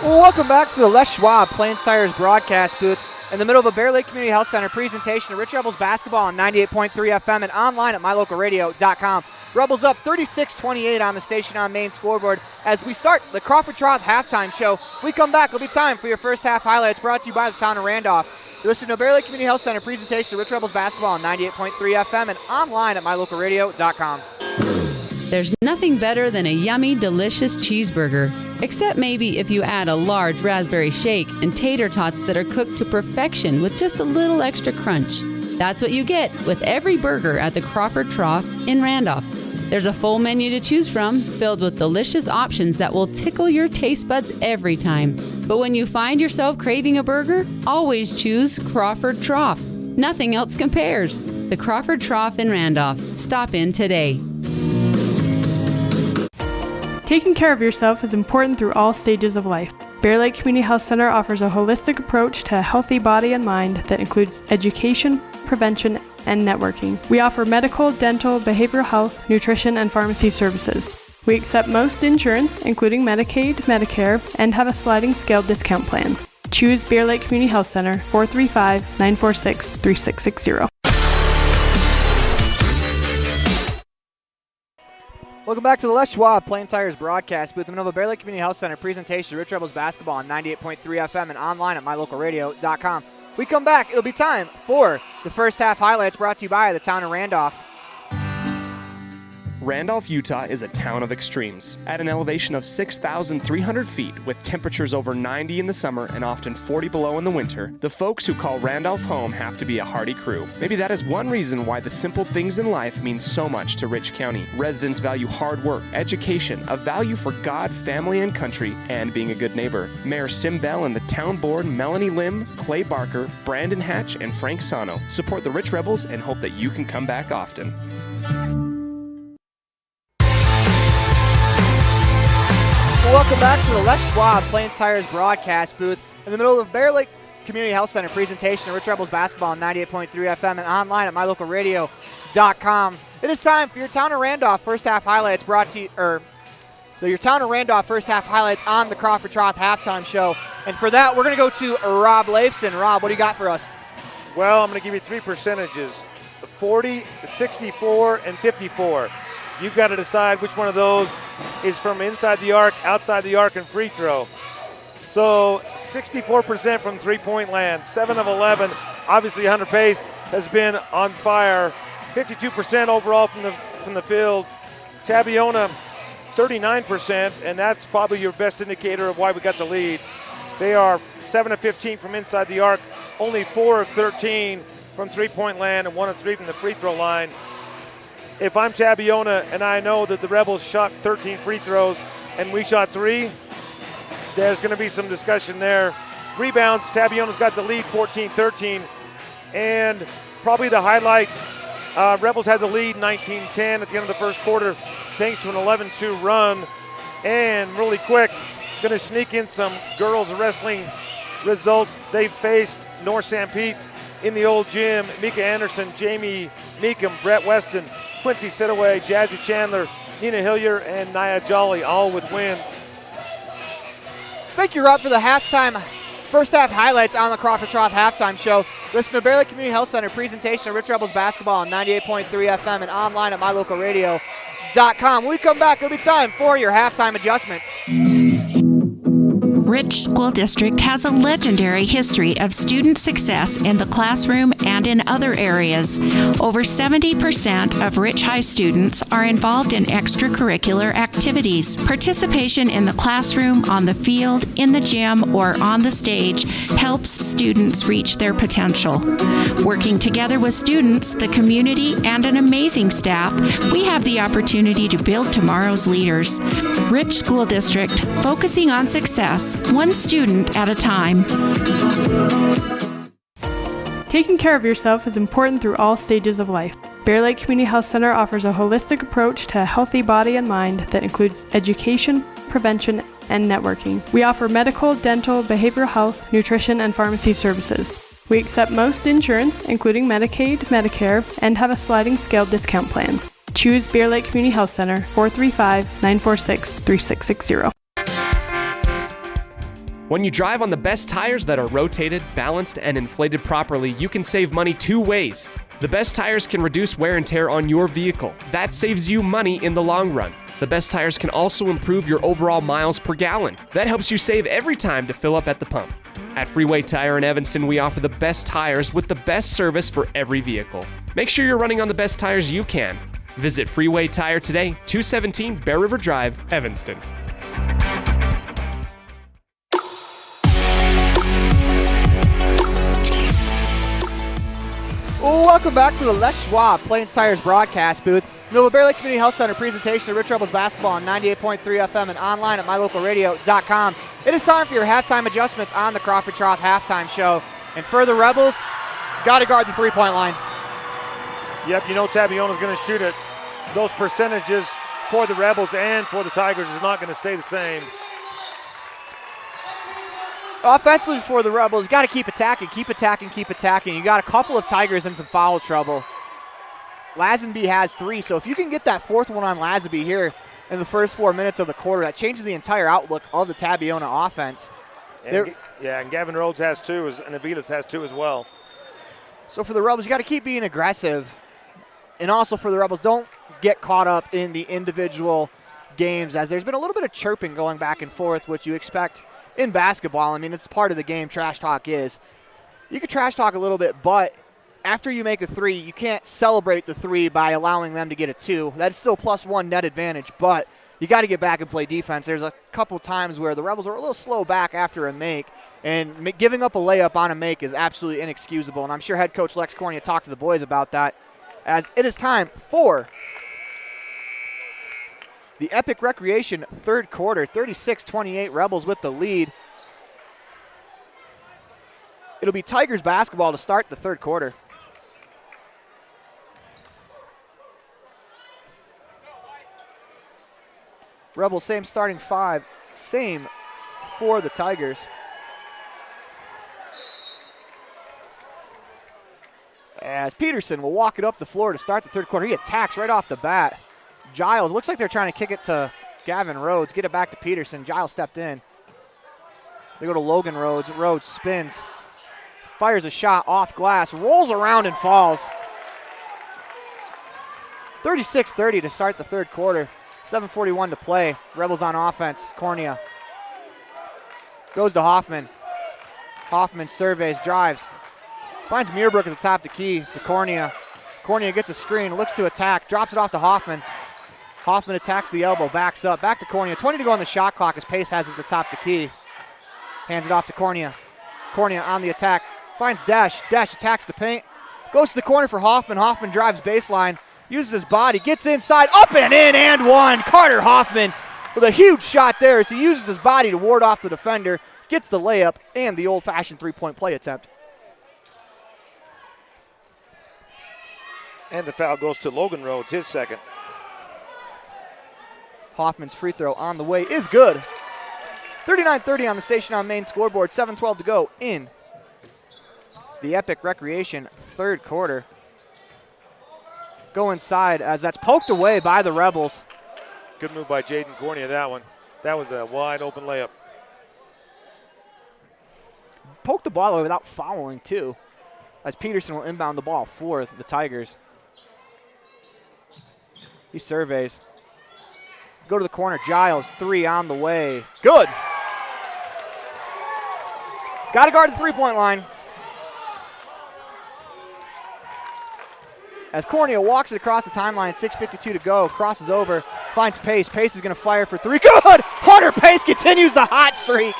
Welcome back to the Les Schwab Plains Tires broadcast booth in the middle of a Bear Lake Community Health Center presentation of Rich Rebels basketball on 98.3 FM and online at mylocalradio.com. Rebels up 36-28 on the Station on Main scoreboard as we start the Crawford Trough halftime show. We come back, it'll be time for your first half highlights brought to you by the town of Randolph. You listen to a Bear Lake Community Health Center presentation of Rich Rebels basketball on 98.3 FM and online at mylocalradio.com. There's nothing better than a yummy, delicious cheeseburger. Except maybe if you add a large raspberry shake and tater tots that are cooked to perfection with just a little extra crunch. That's what you get with every burger at the Crawford Trough in Randolph. There's a full menu to choose from, filled with delicious options that will tickle your taste buds every time. But when you find yourself craving a burger, always choose Crawford Trough. Nothing else compares. The Crawford Trough in Randolph. Stop in today. Taking care of yourself is important through all stages of life. Bear Lake Community Health Center offers a holistic approach to a healthy body and mind that includes education, prevention, and networking. We offer medical, dental, behavioral health, nutrition, and pharmacy services. We accept most insurance, including Medicaid, Medicare, and have a sliding scale discount plan. Choose Bear Lake Community Health Center, 435-946-3660. Welcome back to the Les Schwab Plains Tires broadcast booth in the Bear Lake Community Health Center presentation of Rich Rebels basketball on 98.3 FM and online at mylocalradio.com. We come back, it'll be time for the first half highlights brought to you by the town of Randolph. Randolph, Utah is a town of extremes. At an elevation of 6,300 feet, with temperatures over 90 in the summer and often 40 below in the winter, the folks who call Randolph home have to be a hardy crew. Maybe that is one reason why the simple things in life mean so much to Rich County. Residents value hard work, education, a value for God, family, and country, and being a good neighbor. Mayor Sim Bell and the town board, Melanie Lim, Clay Barker, Brandon Hatch, and Frank Sano, support the Rich Rebels and hope that you can come back often. Welcome back to the Les Schwab Plains Tires broadcast booth in the middle of Bear Lake Community Health Center presentation of Rich Rebels basketball on 98.3 FM and online at mylocalradio.com. It is time for your Town of Randolph first half highlights brought to you, your Town of Randolph first half highlights on the Crawford Trough halftime show. And for that, we're going to go to Rob Leifson. Rob, what do you got for us? Well, I'm going to give you 3 percentages, 40, 64, and 54. You've got to decide which one of those is from inside the arc, outside the arc, and free throw. So 64% from three-point land, 7 of 11. Obviously, Hunter Pace has been on fire. 52% overall from the field. Tabiona, 39%, and that's probably your best indicator of why we got the lead. They are 7 of 15 from inside the arc, only 4 of 13 from three-point land, and 1 of 3 from the free throw line. If I'm Tabiona and I know that the Rebels shot 13 free throws and we shot 3, there's going to be some discussion there. Rebounds, Tabiona's got the lead 14-13, and probably the highlight, Rebels had the lead 19-10 at the end of the first quarter thanks to an 11-2 run. And really quick, going to sneak in some girls wrestling results. They faced North St. Pete in the old gym. Mika Anderson, Jamie Meekum, Brett Weston, Quincy Sitaway, Jazzy Chandler, Nina Hillier, and Nia Jolly, all with wins. Thank you, Rob, for the first half highlights on the Crawford Trough Halftime Show. Listen to Bear Lake Community Health Center presentation of Rich Rebels basketball on 98.3 FM and online at mylocalradio.com. When we come back, it'll be time for your halftime adjustments. Rich School District has a legendary history of student success in the classroom and in other areas. Over 70% of Rich High students are involved in extracurricular activities. Participation in the classroom, on the field, in the gym, or on the stage helps students reach their potential. Working together with students, the community, and an amazing staff, we have the opportunity to build tomorrow's leaders. Rich School District, focusing on success, one student at a time. Taking care of yourself is important through all stages of life. Bear Lake Community Health Center offers a holistic approach to a healthy body and mind that includes education, prevention, and networking. We offer medical, dental, behavioral health, nutrition, and pharmacy services. We accept most insurance, including Medicaid, Medicare, and have a sliding scale discount plan. Choose Bear Lake Community Health Center, 435-946-3660. When you drive on the best tires that are rotated, balanced, and inflated properly, you can save money 2 ways. The best tires can reduce wear and tear on your vehicle. That saves you money in the long run. The best tires can also improve your overall miles per gallon. That helps you save every time to fill up at the pump. At Freeway Tire in Evanston, we offer the best tires with the best service for every vehicle. Make sure you're running on the best tires you can. Visit Freeway Tire today, 217 Bear River Drive, Evanston. Welcome back to the Les Schwab Plains Tires broadcast booth. The Bear Lake Community Health Center presentation of Rich Rebels basketball on 98.3 FM and online at mylocalradio.com. It is time for your halftime adjustments on the Crawford Trough Halftime Show. And for the Rebels, got to guard the three-point line. Yep, you know Tabiona's going to shoot it. Those percentages for the Rebels and for the Tigers is not going to stay the same. Offensively for the Rebels, you got to keep attacking. You got a couple of Tigers in some foul trouble. Lazenby has 3, so if you can get that fourth one on Lazenby here in the first 4 minutes of the quarter, that changes the entire outlook of the Tabiona offense. And Gavin Rhodes has 2, and Aviles has 2 as well. So for the Rebels, you got to keep being aggressive. And also for the Rebels, don't get caught up in the individual games, as there's been a little bit of chirping going back and forth, which you expect in basketball. I mean, it's part of the game, trash talk is. You can trash talk a little bit, but after you make a 3, you can't celebrate the 3 by allowing them to get a 2. That's still +1 net advantage, but you got to get back and play defense. There's a couple times where the Rebels are a little slow back after a make, and giving up a layup on a make is absolutely inexcusable, and I'm sure head coach Lex Cornea talked to the boys about that, as it is time for the Epic Recreation third quarter. 36-28, Rebels with the lead. It'll be Tigers basketball to start the third quarter. Rebels, same starting 5, same for the Tigers. As Peterson will walk it up the floor to start the third quarter. He attacks right off the bat. Giles, looks like they're trying to kick it to Gavin Rhodes, get it back to Peterson. Giles stepped in. They go to Logan Rhodes. Rhodes spins, fires a shot off glass, rolls around and falls. 36-30 to start the third quarter. 7:41 to play. Rebels on offense. Cornea goes to Hoffman. Hoffman surveys, drives. Finds Muirbrook at the top of the key to Cornea. Cornea gets a screen, looks to attack, drops it off to Hoffman. Hoffman attacks the elbow, backs up, back to Cornea. 20 to go on the shot clock as Pace has it at the top of the key. Hands it off to Cornea. Cornea on the attack, finds Dash. Dash attacks the paint, goes to the corner for Hoffman. Hoffman drives baseline, uses his body, gets inside, up and in, and one. Carter Hoffman with a huge shot there as he uses his body to ward off the defender, gets the layup and the old-fashioned three-point play attempt. And the foul goes to Logan Rhodes, his second. Hoffman's free throw on the way is good. 39-30 on the Station on Main scoreboard, 7:12 to go in the Epic Recreation third quarter. Go inside as that's poked away by the Rebels. Good move by Jaden Cornea, that one. That was a wide open layup. Poked the ball away without fouling too, as Peterson will inbound the ball for the Tigers. He surveys. Go to the corner. Giles, three on the way. Good. Got to guard the three-point line. As Cornea walks it across the timeline, 6:52 to go, crosses over, finds Pace. Pace is going to fire for three. Good! Hunter Pace continues the hot streak.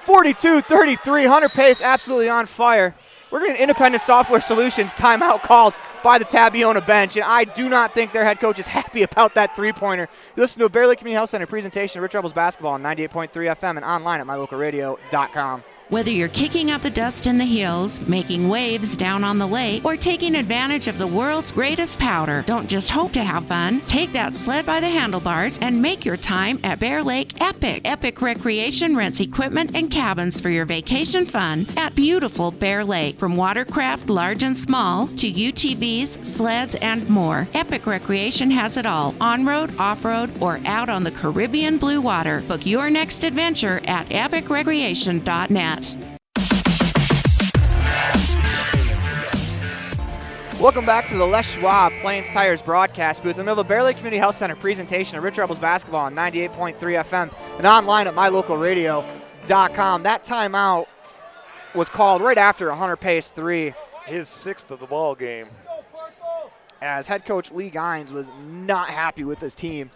42-33. Hunter Pace absolutely on fire. We're getting Independent Software Solutions timeout called by the Tabiona bench, and I do not think their head coach is happy about that three-pointer. You listen to a Bear Lake Community Health Center presentation of Rich Rebels basketball on 98.3 FM and online at mylocalradio.com. Whether you're kicking up the dust in the hills, making waves down on the lake, or taking advantage of the world's greatest powder, don't just hope to have fun. Take that sled by the handlebars and make your time at Bear Lake epic. Epic Recreation rents equipment and cabins for your vacation fun at beautiful Bear Lake. From watercraft, large and small, to UTVs, sleds, and more, Epic Recreation has it all. On-road, off-road, or out on the Caribbean blue water. Book your next adventure at epicrecreation.net. Welcome back to the Les Schwab Plains Tires broadcast booth in the middle of Bear Lake Community Health Center presentation of Rich Rebels basketball on 98.3 FM and online at mylocalradio.com. That timeout was called right after a Hunter Pace three. His sixth of the ball game. As head coach Lee Gines was not happy with his team.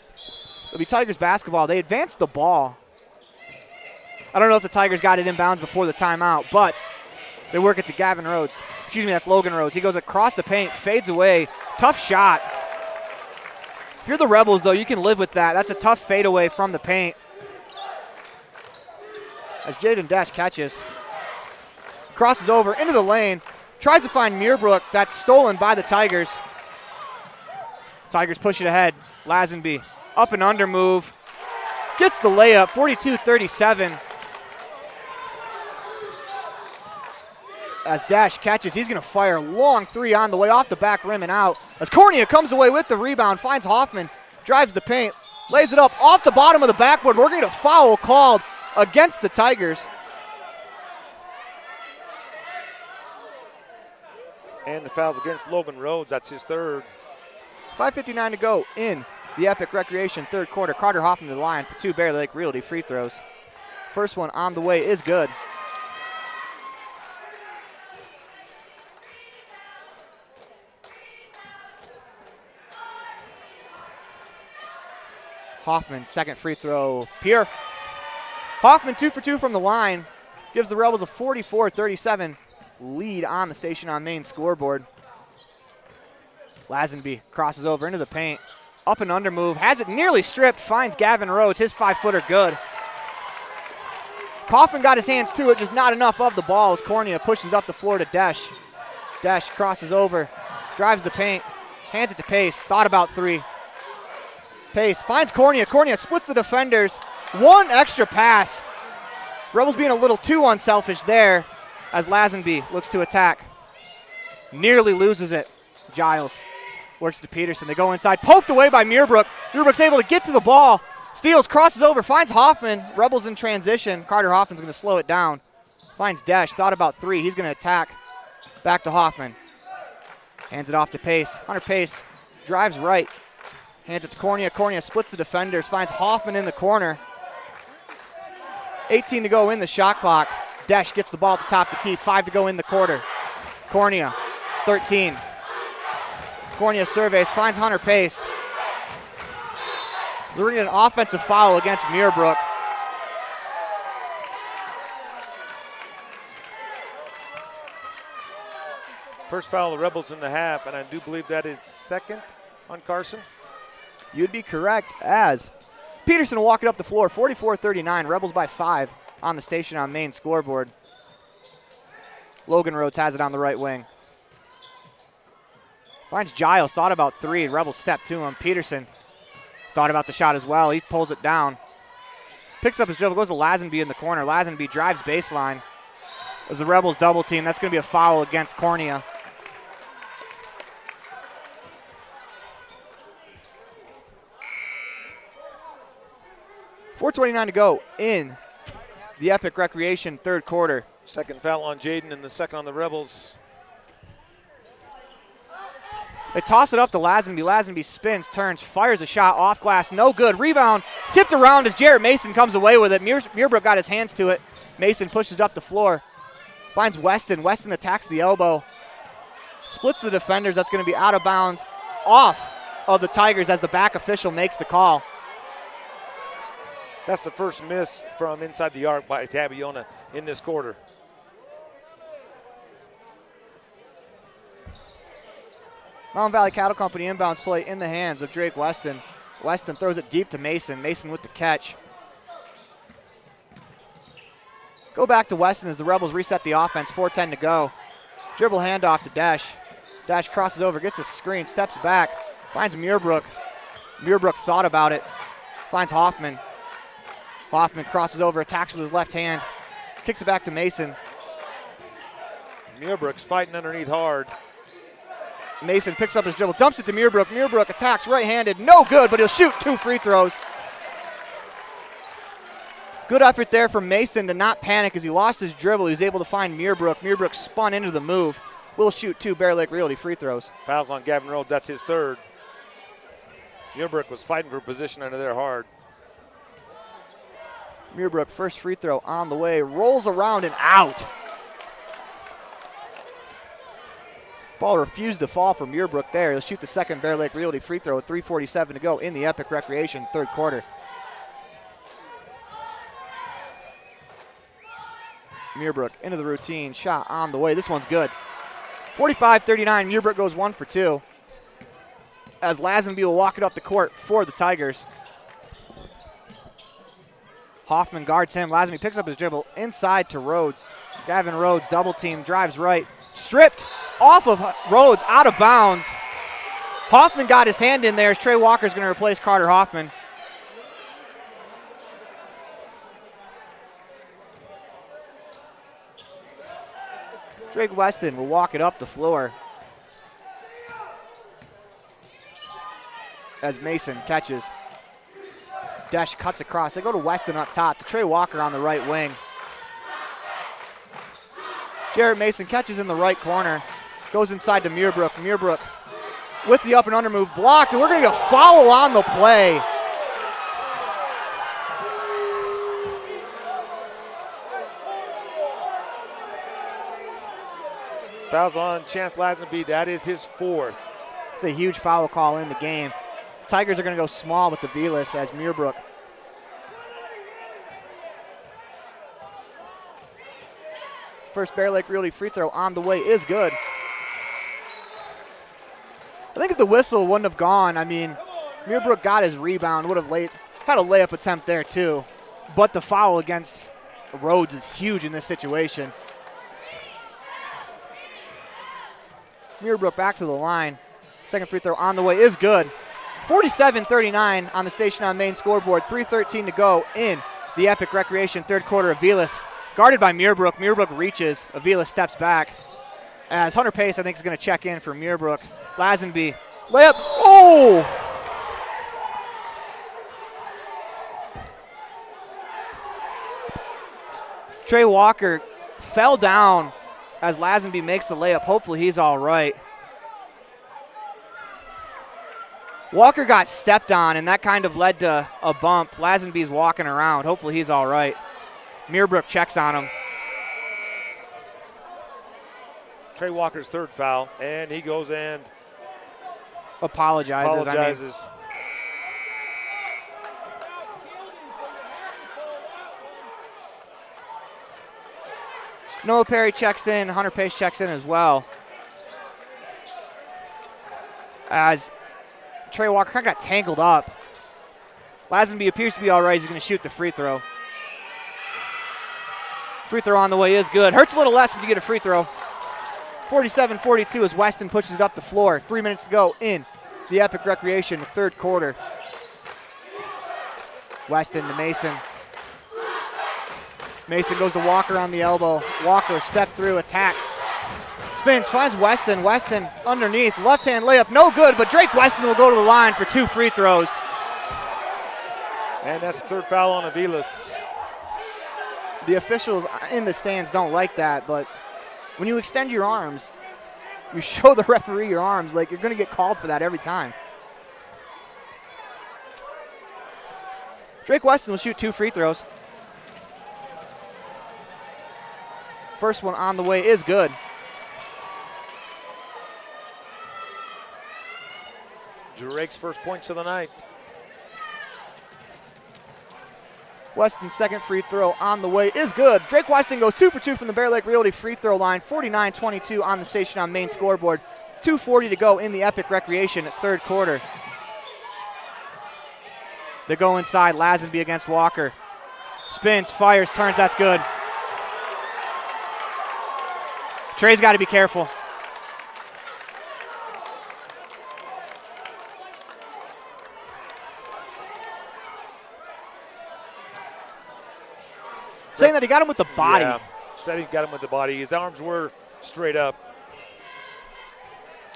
It'll be Tigers basketball. They advanced the ball. I don't know if the Tigers got it inbounds before the timeout, but they work it to Gavin Rhodes. Excuse me, that's Logan Rhodes. He goes across the paint, fades away. Tough shot. If you're the Rebels, though, you can live with that. That's a tough fadeaway from the paint. As Jaden Dash catches. Crosses over into the lane. Tries to find Muirbrook. That's stolen by the Tigers. Tigers push it ahead. Lazenby up and under move. Gets the layup, 42-37. As Dash catches, he's going to fire a long three on the way off the back rim and out. As Cornea comes away with the rebound, finds Hoffman, drives the paint, lays it up off the bottom of the backboard. We're going to get a foul called against the Tigers. And the foul's against Logan Rhodes. That's his third. 5:59 to go in the Epic Recreation third quarter. Carter Hoffman to the line for two Bear Lake Realty free throws. First one on the way is good. Hoffman, second free throw, pure. Hoffman 2 for 2 from the line. Gives the Rebels a 44-37 lead on the Station on Main scoreboard. Lazenby crosses over into the paint. Up and under move, has it nearly stripped, finds Gavin Rhodes, his 5-footer good. Kaufman got his hands to it, just not enough of the ball as Cornea pushes up the floor to Desch. Desch crosses over, drives the paint, hands it to Pace, thought about three. Pace finds Cornea. Cornea splits the defenders. One extra pass. Rebels being a little too unselfish there as Lazenby looks to attack. Nearly loses it. Giles works to Peterson. They go inside. Poked away by Muirbrook. Muirbrook's able to get to the ball. Steals, crosses over, finds Hoffman. Rebels in transition. Carter Hoffman's going to slow it down. Finds Desch, thought about 3. He's going to attack. Back to Hoffman. Hands it off to Pace. Hunter Pace drives right. Hands it to Cornea. Cornea splits the defenders. Finds Hoffman in the corner. 18 to go in the shot clock. Desch gets the ball at the top of the key. 5 to go in the quarter. Cornea, 13. Cornea surveys, finds Hunter Pace. We're going to get an offensive foul against Muirbrook. First foul of the Rebels in the half, and I do believe that is second on Carson. You'd be correct, as Peterson will walk it up the floor, 44-39. Rebels by 5 on the Station on Main scoreboard. Logan Rhodes has it on the right wing. Finds Giles, thought about 3. Rebels step to him. Peterson thought about the shot as well. He pulls it down. Picks up his dribble, goes to Lazenby in the corner. Lazenby drives baseline. As the Rebels double team, that's going to be a foul against Cornea. .429 to go in the Epic Recreation third quarter. Second foul on Jaden and the second on the Rebels. They toss it up to Lazenby. Lazenby spins, turns, fires a shot off glass. No good. Rebound tipped around as Jarrett Mason comes away with it. Muirbrook got his hands to it. Mason pushes up the floor. Finds Weston. Weston attacks the elbow. Splits the defenders. That's going to be out of bounds off of the Tigers as the back official makes the call. That's the first miss from inside the arc by Tabiona in this quarter. Mountain Valley Cattle Company inbounds play in the hands of Drake Weston. Weston throws it deep to Mason. Mason with the catch. Go back to Weston as the Rebels reset the offense. 4:10 to go. Dribble handoff to Desch. Desch crosses over, gets a screen, steps back, finds Muirbrook. Muirbrook thought about it. Finds Hoffman. Hoffman crosses over, attacks with his left hand. Kicks it back to Mason. Muirbrook's fighting underneath hard. Mason picks up his dribble, dumps it to Muirbrook. Muirbrook attacks right-handed, no good, but he'll shoot 2 free throws. Good effort there from Mason to not panic as he lost his dribble. He was able to find Muirbrook. Muirbrook spun into the move. Will shoot 2 Bear Lake Realty free throws. Fouls on Gavin Rhodes, that's his third. Muirbrook was fighting for position under there hard. Muirbrook, first free throw on the way, rolls around and out. Ball refused to fall from Muirbrook there. He'll shoot the second Bear Lake Realty free throw with 3:47 to go in the Epic Recreation third quarter. Muirbrook into the routine, shot on the way. This one's good. 45-39, Muirbrook goes 1 for 2. As Lazenby will walk it up the court for the Tigers. Hoffman guards him. Lazenby picks up his dribble inside to Rhodes. Gavin Rhodes double team, drives right. Stripped off of Rhodes, out of bounds. Hoffman got his hand in there as Trey Walker's going to replace Carter Hoffman. Drake Weston will walk it up the floor as Mason catches. Desch cuts across. They go to Weston up top to Trey Walker on the right wing. Jarrett Mason catches in the right corner. Goes inside to Muirbrook. Muirbrook with the up and under move blocked, and we're going to get a foul on the play. Fouls on Chance Lazenby. That is his 4th. It's a huge foul call in the game. Tigers are going to go small with the Velas as Muirbrook. First Bear Lake Realty free throw on the way is good. I think if the whistle wouldn't have gone, I mean, Muirbrook got his rebound, would have had a layup attempt there too. But the foul against Rhodes is huge in this situation. Muirbrook back to the line. Second free throw on the way is good. 47-39 on the Station on Main scoreboard. 3:13 to go in the Epic Recreation third quarter. Aviles guarded by Muirbrook. Muirbrook reaches. Aviles steps back. As Hunter Pace, I think, is going to check in for Muirbrook. Lazenby, layup. Oh! Trey Walker fell down as Lazenby makes the layup. Hopefully he's all right. Walker got stepped on, and that kind of led to a bump. Lazenby's walking around. Hopefully he's all right. Muirbrook checks on him. Trey Walker's third foul, and he goes and apologizes. Noah Perry checks in. Hunter Pace checks in as well. As Trey Walker kind of got tangled up. Lazenby appears to be all right. He's going to shoot the free throw. Free throw on the way is good. Hurts a little less when you get a free throw. 47-42 as Weston pushes it up the floor. 3 minutes to go in the Epic Recreation third quarter. Weston to Mason. Mason goes to Walker on the elbow. Walker step through, attacks. Spins, finds Weston. Weston underneath. Left-hand layup, no good, but Drake Weston will go to the line for 2 free throws. And that's the third foul on Aviles. The officials in the stands don't like that, but when you extend your arms, you show the referee your arms, like you're going to get called for that every time. Drake Weston will shoot 2 free throws. First one on the way is good. Drake's first points of the night. Weston's second free throw on the way is good. Drake Weston goes 2 for 2 from the Bear Lake Realty free throw line. 49-22 on the Station on Main scoreboard. 2:40 to go in the Epic Recreation third quarter. They go inside. Lazenby against Walker. Spins, fires, turns. That's good. Trey's got to be careful. Saying that he got him with the body. Yeah, said he got him with the body. His arms were straight up.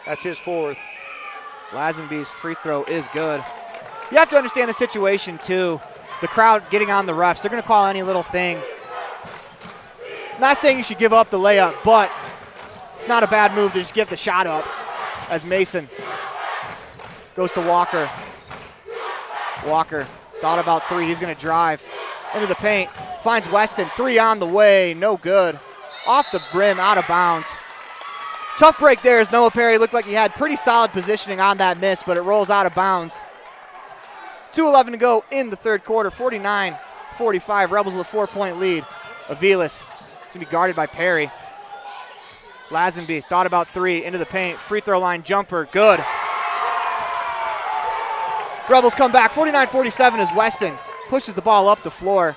That's his fourth. Lazenby's free throw is good. You have to understand the situation, too. The crowd getting on the refs. They're going to call any little thing. Not saying you should give up the layup, but it's not a bad move to just give the shot up as Mason goes to Walker. Walker thought about 3. He's going to drive into the paint. Finds Weston. 3 on the way. No good. Off the brim, out of bounds. Tough break there as Noah Perry looked like he had pretty solid positioning on that miss, but it rolls out of bounds. 2:11 to go in the third quarter. 49-45. Rebels with a 4-point lead. Aviles going to be guarded by Perry. Lazenby thought about 3. Into the paint. Free throw line jumper. Good. Rebels come back. 49-47 as Weston pushes the ball up the floor.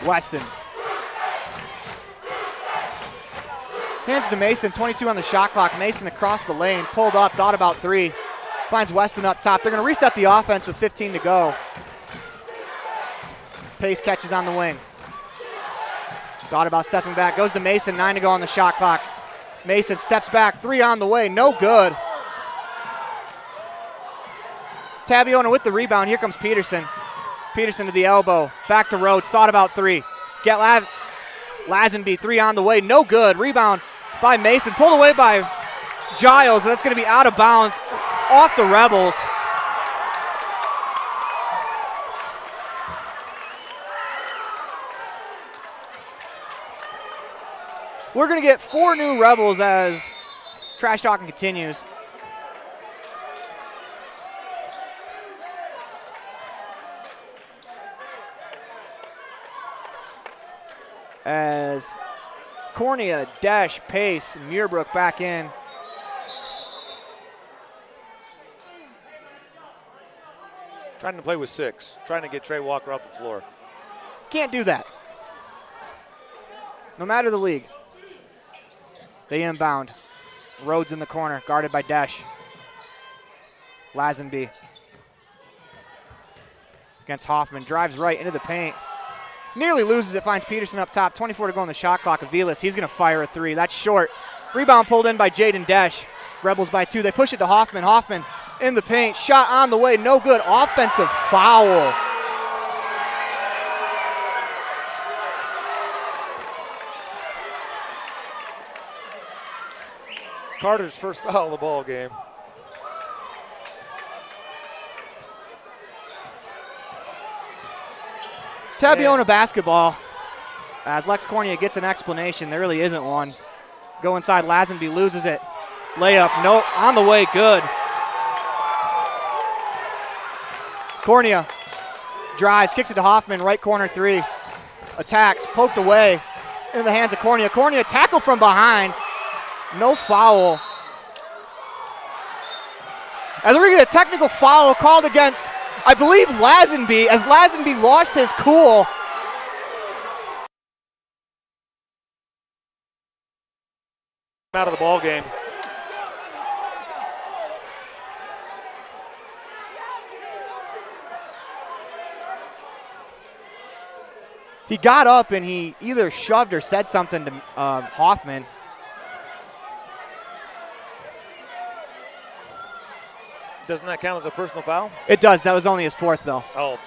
Weston. Hands to Mason, 22 on the shot clock. Mason across the lane, pulled up, thought about 3. Finds Weston up top. They're going to reset the offense with 15 to go. Pace catches on the wing. Thought about stepping back, goes to Mason, 9 to go on the shot clock. Mason steps back, 3 on the way, no good. Tabiona with the rebound, here comes Peterson. Peterson to the elbow, back to Rhodes, thought about 3. Get Lazenby, 3 on the way, no good. Rebound by Mason, pulled away by Giles, and that's going to be out of bounds off the Rebels. We're going to get 4 new Rebels as trash talking continues. As Cornea, Dash, Pace, Muirbrook back in. Trying to play with 6. Trying to get Trey Walker off the floor. Can't do that. No matter the league. They inbound. Rhodes in the corner, guarded by Dash. Lazenby against Hoffman. Drives right into the paint. Nearly loses it, finds Peterson up top. 24 to go on the shot clock. Aviles, he's going to fire a 3. That's short. Rebound pulled in by Jaden Dash. Rebels by 2. They push it to Hoffman. Hoffman in the paint. Shot on the way, no good. Offensive foul. Carter's first foul of the ball game. Tabiona basketball. As Lex Cornea gets an explanation, there really isn't one. Go inside, Lazenby loses it. Layup, no, on the way, good. Cornea drives, kicks it to Hoffman, right corner three. Attacks, poked away, into the hands of Cornea. Cornea tackled from behind, no foul. As we get a technical foul called against, I believe, Lazenby, as Lazenby lost his cool. Out of the ball game. He got up and he either shoved or said something to Hoffman. Doesn't that count as a personal foul? It does. That was only his fourth, though. Oh.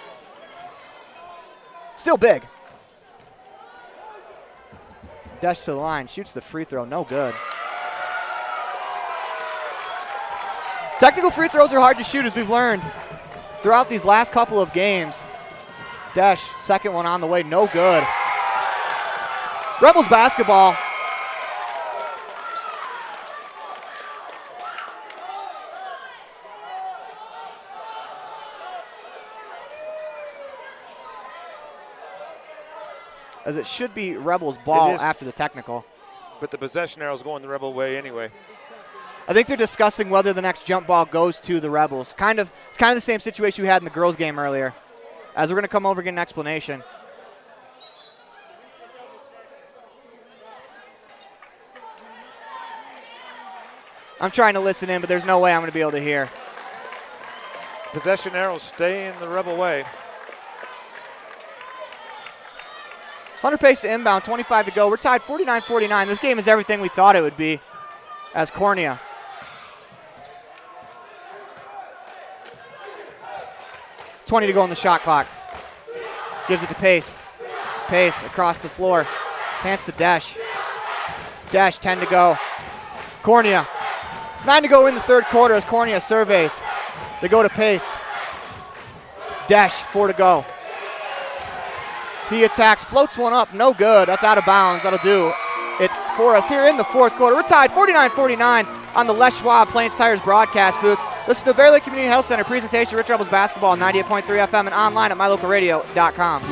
Still big. Dash to the line, shoots the free throw, no good. Technical free throws are hard to shoot, as we've learned throughout these last couple of games. Dash, second one on the way, no good. Rebels basketball. As it should be Rebels ball after the technical. But the possession arrow is going the Rebel way anyway. I think they're discussing whether the next jump ball goes to the Rebels. It's kind of the same situation we had in the girls' game earlier. As we're going to come over and get an explanation. I'm trying to listen in, but there's no way I'm going to be able to hear. Possession arrows stay in the Rebel way. Hunter pace to inbound, 25 to go. We're tied 49-49. This game is everything we thought it would be as Cornea. $20 to go on the shot clock. Gives it to Pace. Pace across the floor. Hands to Dash. Dash, 10 to go. Cornea. 9 to go in the third quarter as Cornea surveys. They go to Pace. Dash, 4 to go. He attacks, floats one up, no good. That's out of bounds. That'll do it for us here in the fourth quarter. We're tied 49-49 on the Les Schwab Plains Tires broadcast booth. Listen to Bear Lake Community Health Center presentation, Rich Rebels basketball on 98.3 FM and online at mylocalradio.com.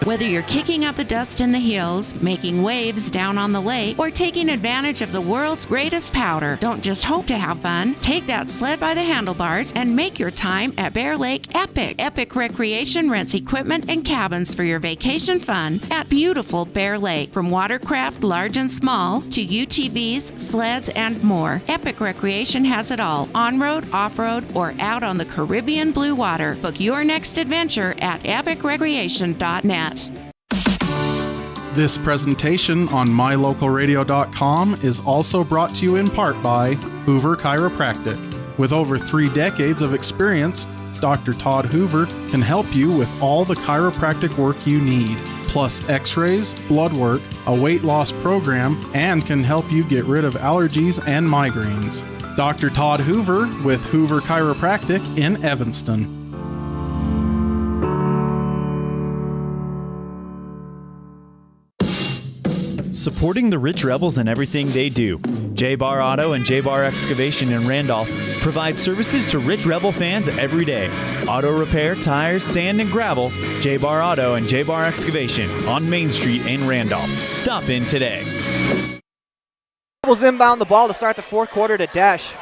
Whether you're kicking up the dust in the hills, making waves down on the lake, or taking advantage of the world's greatest powder, don't just hope to have fun. Take that sled by the handlebars and make your time at Bear Lake epic. Epic Recreation rents equipment and cabins for your vacation fun at beautiful Bear Lake. From watercraft, large and small, to UTVs, sleds, and more, Epic Recreation has it all. On-road, off-road, or out on the Caribbean blue water. Book your next adventure at epicrecreation.net. This presentation on mylocalradio.com is also brought to you in part by Hoover Chiropractic. With over 3 decades of experience, Dr. Todd Hoover can help you with all the chiropractic work you need, plus x-rays, blood work, a weight loss program, and can help you get rid of allergies and migraines. Dr. Todd Hoover with Hoover Chiropractic in Evanston. Supporting the Rich Rebels in everything they do. J-Bar Auto and J-Bar Excavation in Randolph provide services to Rich Rebel fans every day. Auto repair, tires, sand, and gravel. J-Bar Auto and J-Bar Excavation on Main Street in Randolph. Stop in today. Rebels inbound the ball to start the fourth quarter to Dash.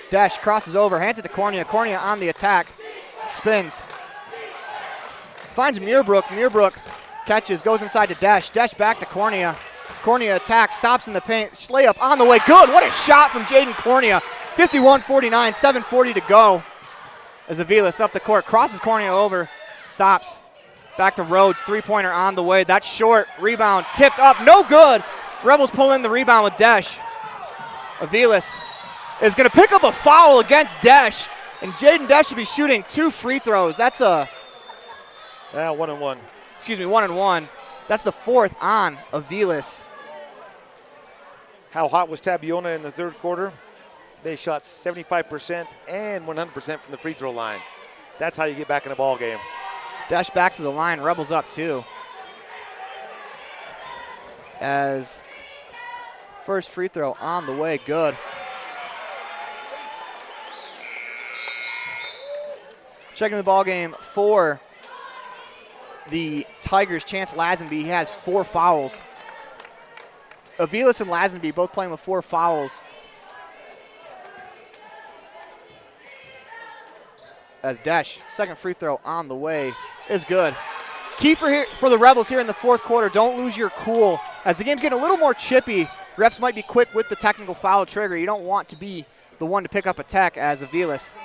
Dash crosses over, hands it to Cornea. Cornea on the attack. Spins. Finds Muirbrook. Muirbrook catches, goes inside to Dash. Dash back to Cornea. Cornea attacks, stops in the paint. Layup on the way. Good. What a shot from Jaden Cornea. 51-49, 7:40 to go. As Aviles up the court, crosses Cornea over, stops. Back to Rhodes. Three-pointer on the way. That's short. Rebound tipped up. No good. Rebels pull in the rebound with Dash. Aviles is going to pick up a foul against Desch, and Jaden Desch should be shooting 2 free throws. That's a... 1-and-1. Excuse me, 1-and-1. That's the 4th on Aviles. How hot was Tabiona in the third quarter? They shot 75% and 100% from the free throw line. That's how you get back in a ball game. Desch back to the line, Rebels up 2. As first free throw on the way, good. Checking the ball game for the Tigers, Chance Lazenby. He has 4 fouls. Aviles and Lazenby both playing with 4 fouls. As Desch, second free throw on the way, is good. Key for the Rebels here in the fourth quarter, don't lose your cool. As the game's getting a little more chippy, refs might be quick with the technical foul trigger. You don't want to be the one to pick up a tech as Aviles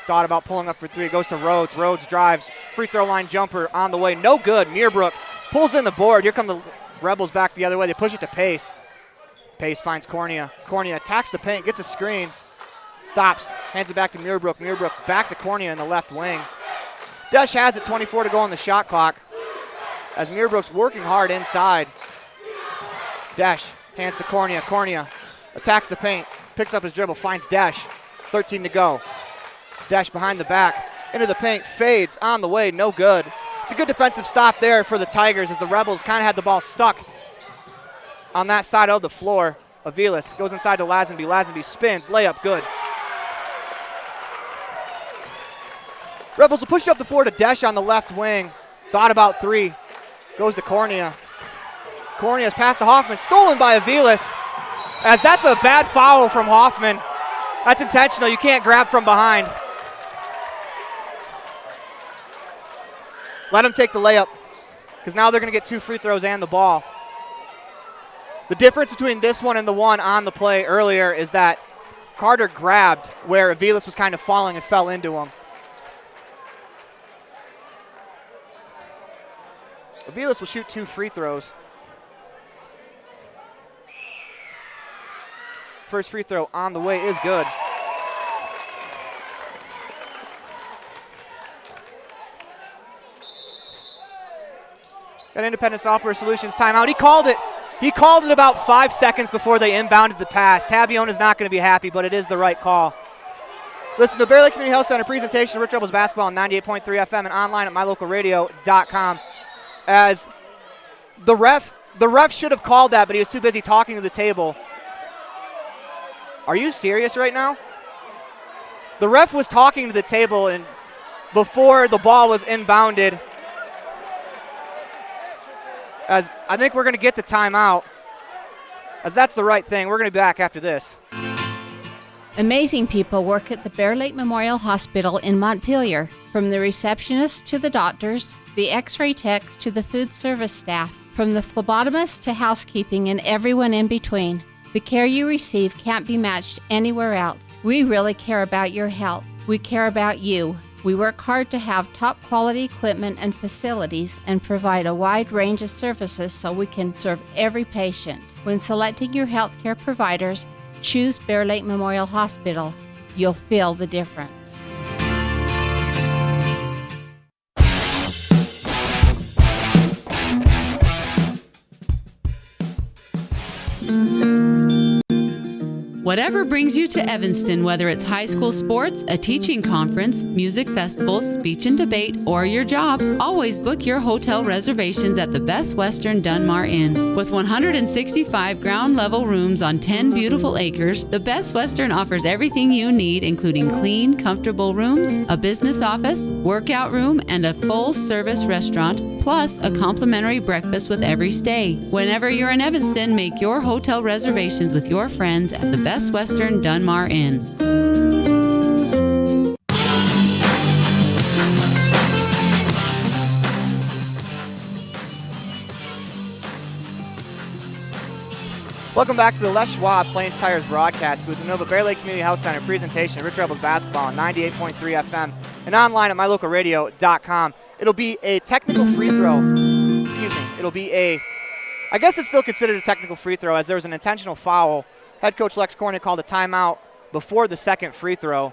thought about pulling up for 3. Goes to Rhodes. Rhodes drives. Free throw line jumper on the way. No good. Meerbrook pulls in the board. Here come the Rebels back the other way. They push it to Pace. Pace finds Cornea. Cornea attacks the paint, gets a screen. Stops. Hands it back to Meerbrook. Meerbrook back to Cornea in the left wing. Desch has it. 24 to go on the shot clock. As Meerbrook's working hard inside. Desch hands to Cornea. Cornea attacks the paint. Picks up his dribble. Finds Desch. 13 to go. Desch behind the back, into the paint, fades, on the way, no good. It's a good defensive stop there for the Tigers as the Rebels kind of had the ball stuck on that side of the floor. Aviles goes inside to Lazenby. Lazenby spins, layup, good. Rebels will push it up the floor to Desch on the left wing. Thought about 3, goes to Cornea. Cornea's pass to Hoffman, stolen by Aviles, as that's a bad foul from Hoffman. That's intentional, you can't grab from behind. Let him take the layup, because now they're going to get 2 free throws and the ball. The difference between this one and the one on the play earlier is that Carter grabbed where Aviles was kind of falling and fell into him. Aviles will shoot 2 free throws. First free throw on the way is good. Got Independent Software Solutions timeout. He called it. He called it about 5 seconds before they inbounded the pass. Tabiona's not going to be happy, but it is the right call. Listen to Bear Lake Community Health Center presentation of Rich Rebels basketball on 98.3 FM and online at mylocalradio.com. As the ref should have called that, but he was too busy talking to the table. Are you serious right now? The ref was talking to the table and before the ball was inbounded. As I think we're going to get the timeout, as that's the right thing. We're going to be back after this. Amazing people work at the Bear Lake Memorial Hospital in Montpelier. From the receptionists to the doctors, the x-ray techs to the food service staff, from the phlebotomist to housekeeping and everyone in between. The care you receive can't be matched anywhere else. We really care about your health. We care about you. We work hard to have top quality equipment and facilities and provide a wide range of services so we can serve every patient. When selecting your healthcare providers, choose Bear Lake Memorial Hospital. You'll feel the difference. Whatever brings you to Evanston, whether it's high school sports, a teaching conference, music festivals, speech and debate, or your job, always book your hotel reservations at the Best Western Dunmar Inn. With 165 ground-level rooms on 10 beautiful acres, the Best Western offers everything you need, including clean, comfortable rooms, a business office, workout room, and a full-service restaurant, plus a complimentary breakfast with every stay. Whenever you're in Evanston, make your hotel reservations with your friends at the Best Western Dunmar Inn. Welcome back to the Les Schwab Plains Tires broadcast booth. Nova Bear Lake Community Health Center presentation of Rich Rebels basketball on 98.3 FM and online at mylocalradio.com. It'll be a technical free throw. Excuse me. It'll be I guess it's still considered a technical free throw as there was an intentional foul Head coach Lex Cornea called a timeout before the second free throw.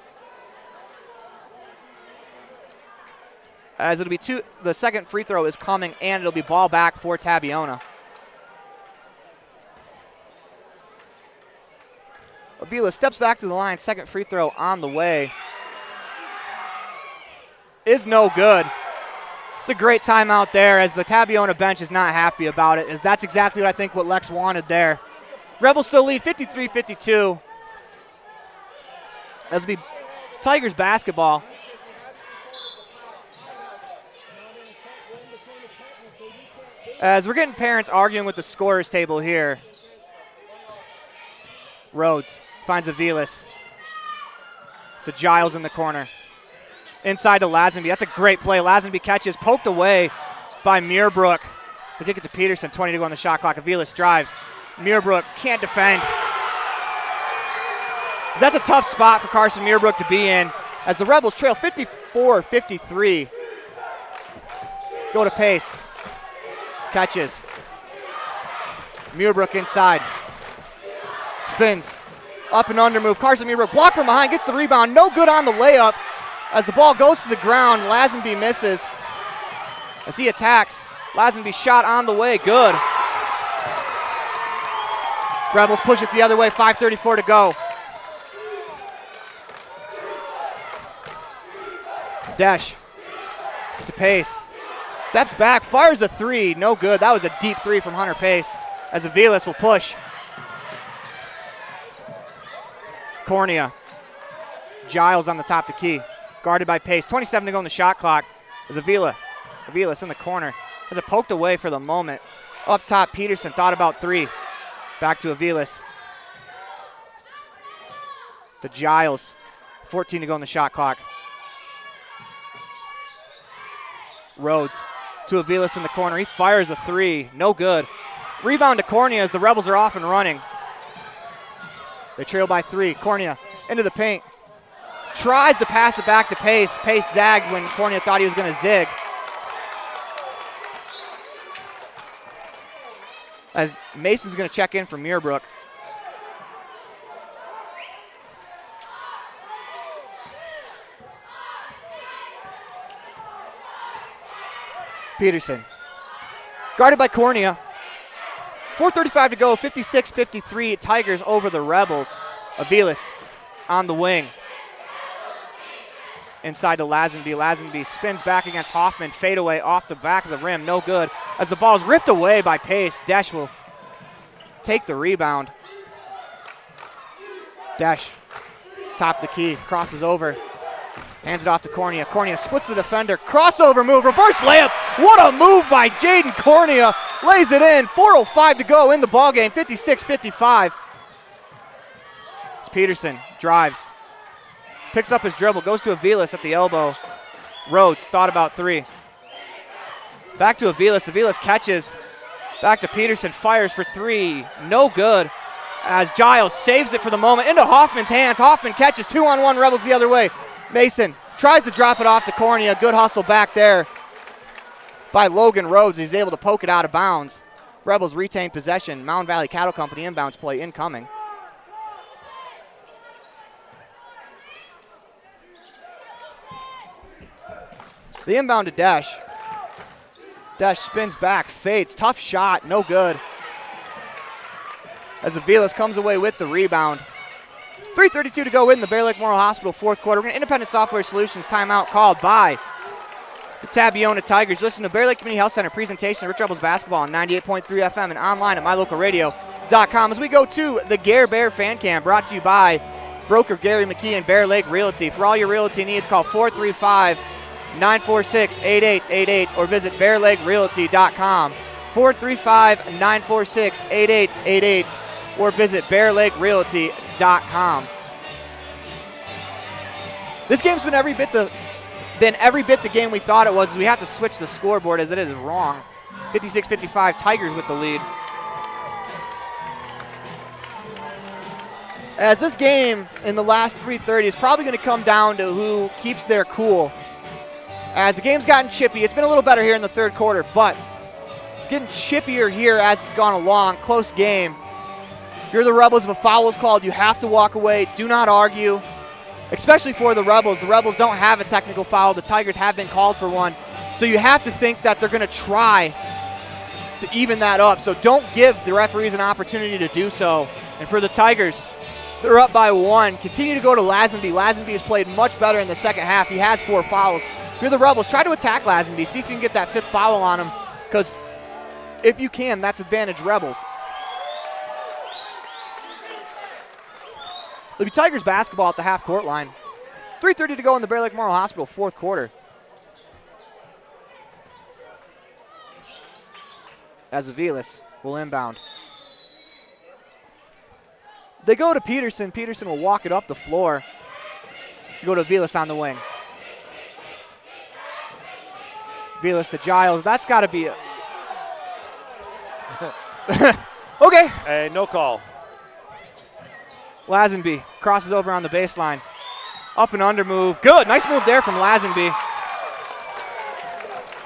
As it'll be the second free throw is coming, and it'll be ball back for Tabiona. Avila steps back to the line. Second free throw on the way. Is no good. It's a great timeout there, as the Tabiona bench is not happy about it, as that's exactly what I think what Lex wanted there. Rebels still lead 53-52. That'll be Tigers basketball. As we're getting parents arguing with the scorers table here. Rhodes finds Aviles to Giles in the corner. Inside to Lazenby. That's a great play. Lazenby catches, poked away by Muirbrook. They kick it to Peterson, 20 to go on the shot clock. Aviles drives. Muirbrook can't defend. That's a tough spot for Carson Muirbrook to be in, as the Rebels trail 54-53. Go to Pace. Catches. Muirbrook inside. Spins. Up and under move. Carson Muirbrook blocked from behind, gets the rebound. No good on the layup. As the ball goes to the ground, Lazenby misses. As he attacks, Lazenby shot on the way. Good. Rebels push it the other way. 5:34 to go. Desh to Pace. Steps back, fires a three. No good. That was a deep three from Hunter Pace, as Aviles will push. Cornea. Giles on the top to key. Guarded by Pace. 27 to go on the shot clock. As Aviles in the corner. Has it poked away for the moment. Up top, Peterson thought about three. Back to Aviles. To Giles. 14 to go on the shot clock. Rhodes to Aviles in the corner. He fires a three. No good. Rebound to Cornea as the Rebels are off and running. They trail by three. Cornea into the paint. Tries to pass it back to Pace. Pace zagged when Cornea thought he was going to zig. As Mason's going to check in for Muirbrook. Peterson. Guarded by Cornea. 4:35 to go, 56-53. Tigers over the Rebels. Aviles on the wing. Inside to Lazenby. Lazenby spins back against Hoffman. Fadeaway off the back of the rim. No good. As the ball is ripped away by Pace. Desh will take the rebound. Desh, top the key, crosses over. Hands it off to Cornea. Cornea splits the defender. Crossover move. Reverse layup. What a move by Jaden Cornea. Lays it in. 4:05 to go in the ballgame. 56-55. It's Peterson. Drives. Picks up his dribble. Goes to Aviles at the elbow. Rhodes thought about three. Back to Aviles. Aviles catches. Back to Peterson. Fires for three. No good. As Giles saves it for the moment. Into Hoffman's hands. Hoffman catches. 2-on-1 Rebels the other way. Mason tries to drop it off to Cornea. Good hustle back there by Logan Rhodes. He's able to poke it out of bounds. Rebels retain possession. Mountain Valley Cattle Company inbounds play incoming. The inbound to Desh. Desh spins back, fades. Tough shot, no good. As Aviles comes away with the rebound. 3:32 to go in the Bear Lake Memorial Hospital fourth quarter. We're going to Independent Software Solutions timeout called by the Tabiona Tigers. Listen to Bear Lake Community Health Center presentation of Rich Rebels basketball on 98.3 FM and online at mylocalradio.com. As we go to the Gare Bear Fan Cam, brought to you by broker Gary McKee and Bear Lake Realty. For all your realty needs, call 435-946-8888 or visit bearlakerealty.com. 435-946-8888 or visit bearlakerealty.com. This game's been every bit the game we thought it was, as we have to switch the scoreboard as it is wrong. 56-55, Tigers with the lead. As this game in the last 3:30 is probably going to come down to who keeps their cool. As the game's gotten chippy, it's been a little better here in the third quarter, but it's getting chippier here as it's gone along. Close game. If you're the Rebels, if a foul is called, you have to walk away. Do not argue, especially for the Rebels. The Rebels don't have a technical foul. The Tigers have been called for one. So you have to think that they're going to try to even that up. So don't give the referees an opportunity to do so. And for the Tigers, they're up by 1. Continue to go to Lazenby. Lazenby has played much better in the second half. He has 4 fouls. If you're the Rebels, try to attack Lazenby. See if you can get that 5th foul on him, because if you can, that's advantage Rebels. It'll be Tigers basketball at the half-court line. 3:30 to go in the Bear Lake Memorial Hospital 4th quarter. As Aviles will inbound. They go to Peterson. Peterson will walk it up the floor to go to Aviles on the wing. Aviles to Giles. That's got to be a... Okay. Hey, no call. Lazenby crosses over on the baseline. Up and under move. Good. Nice move there from Lazenby.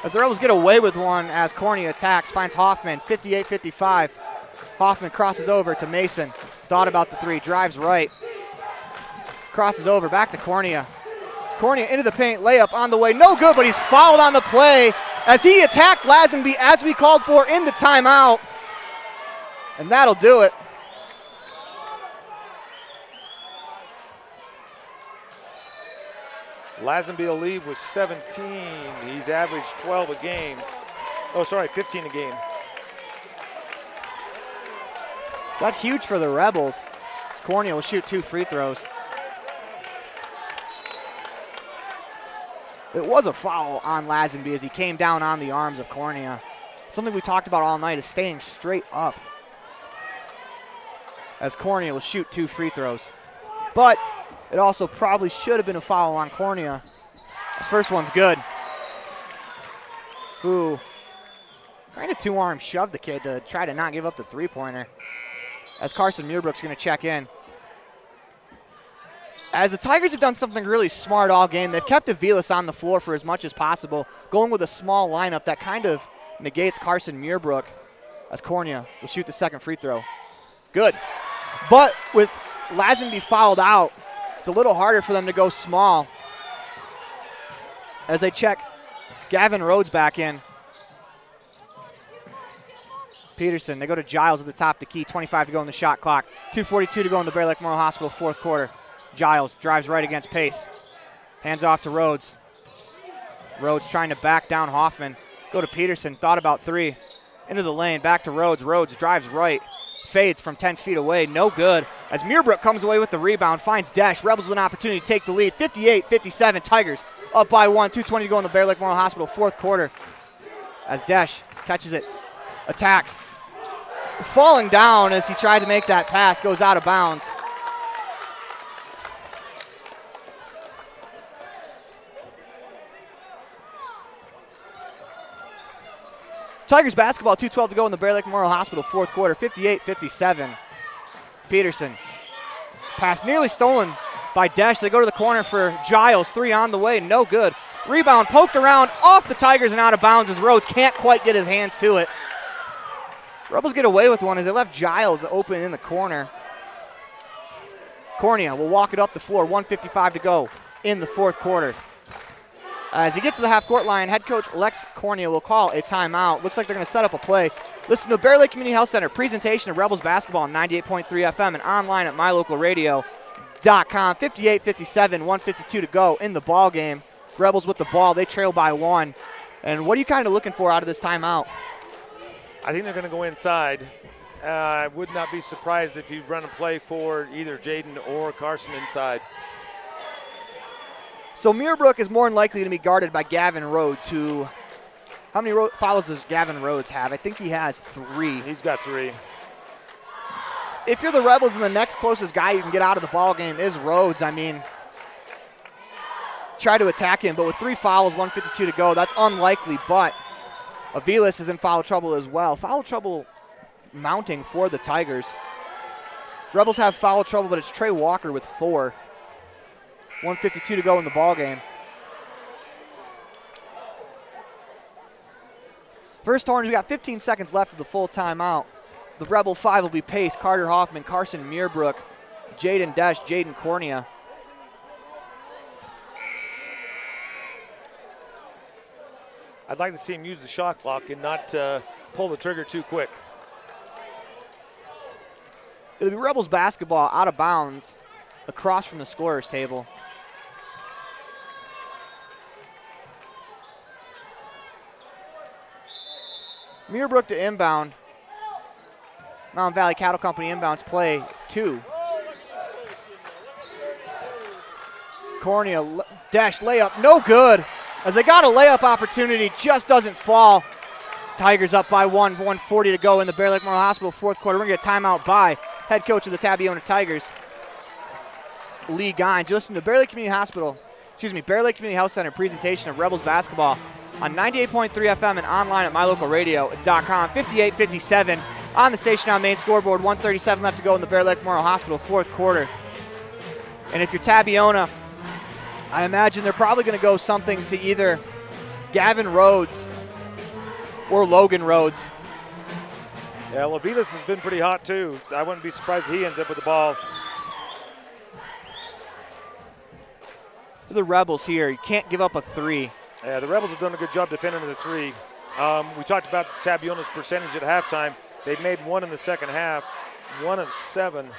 As the Rebels get away with one as Cornea attacks, finds Hoffman, 58-55. Hoffman crosses over to Mason. Thought about the 3, drives right. Crosses over, back to Cornea. Cornea into the paint, layup on the way. No good, but he's fouled on the play as he attacked Lazenby as we called for in the timeout. And that'll do it. Lazenby will leave with 17. He's averaged 12 a game. Oh, sorry, 15 a game. So that's huge for the Rebels. Cornea will shoot 2 free throws. It was a foul on Lazenby as he came down on the arms of Cornea. Something we talked about all night is staying straight up. As Cornea will shoot 2 free throws. But it also probably should have been a foul on Cornea. This first one's good. Ooh. Kind of 2-arm shoved the kid to try to not give up the 3-pointer. As Carson Muirbrook's going to check in. As the Tigers have done something really smart all game, they've kept Aviles on the floor for as much as possible, going with a small lineup that kind of negates Carson Muirbrook, as Cornea will shoot the 2nd free throw. Good. But with Lazenby fouled out, it's a little harder for them to go small. As they check Gavin Rhodes back in. Peterson, they go to Giles at the top of the key, 25 to go in the shot clock. 2:42 to go in the Bear Lake Memorial Hospital 4th quarter. Giles drives right against pace. Hands off to Rhodes. Rhodes trying to back down Hoffman. Go to Peterson, thought about 3. Into the lane, back to Rhodes. Rhodes drives right. Fades from 10 feet away, no good. As Muirbrook comes away with the rebound, finds Desch. Rebels with an opportunity to take the lead. 58-57, Tigers up by 1. 2:20 to go in the Bear Lake Memorial Hospital 4th quarter. As Desch catches it, attacks. Falling down as he tried to make that pass, goes out of bounds. Tigers basketball, 2:12 to go in the Bear Lake Memorial Hospital 4th quarter, 58-57. Peterson. Pass nearly stolen by Desch. They go to the corner for Giles. 3 on the way, no good. Rebound poked around off the Tigers and out of bounds as Rhodes can't quite get his hands to it. Rebels get away with one as they left Giles open in the corner. Cornea will walk it up the floor, 1:55 to go in the 4th quarter. As he gets to the half-court line, head coach Lex Cornea will call a timeout. Looks like they're going to set up a play. Listen to the Bear Lake Community Health Center presentation of Rebels basketball on 98.3 FM and online at mylocalradio.com. 58-57, 1:52 to go in the ball game. Rebels with the ball. They trail by 1. And what are you kind of looking for out of this timeout? I think they're going to go inside. I would not be surprised if you run a play for either Jaden or Carson inside. So Muirbrook is more than likely to be guarded by Gavin Rhodes, who, how many fouls does Gavin Rhodes have? I think he has 3. He's got 3. If you're the Rebels and the next closest guy you can get out of the ball game is Rhodes, I mean, try to attack him. But with 3 fouls, 1:52 to go, that's unlikely. But Aviles is in foul trouble as well. Foul trouble mounting for the Tigers. Rebels have foul trouble, but it's Trey Walker with 4. 1:52 to go in the ball game. First Horns, we got 15 seconds left of the full timeout. The Rebel 5 will be Pace, Carter Hoffman, Carson Muirbrook, Jaden Desch, Jaden Cornea. I'd like to see him use the shot clock and not pull the trigger too quick. It'll be Rebels basketball out of bounds across from the scorer's table. Muirbrook to inbound. Mountain Valley Cattle Company inbounds play 2. Cornea, Desch layup, no good. As they got a layup opportunity, just doesn't fall. Tigers up by 1:40 to go in the Bear Lake Memorial Hospital fourth quarter. We're going to get a timeout by head coach of the Tabiona Tigers, Lee Gines. You listen to Bear Lake Community Health Center presentation of Rebels basketball on 98.3 FM and online at mylocalradio.com. 58-57 on the station on main scoreboard. 1:37 left to go in the Bear Lake Memorial Hospital fourth quarter. And if you're Tabiona, I imagine they're probably going to go something to either Gavin Rhodes or Logan Rhodes. Yeah, Levitas has been pretty hot too. I wouldn't be surprised if he ends up with the ball. The Rebels here, you can't give up a 3. Yeah, the Rebels have done a good job defending the 3. We talked about Tabiona's percentage at halftime. They've made 1 in the second half, 1 of 7.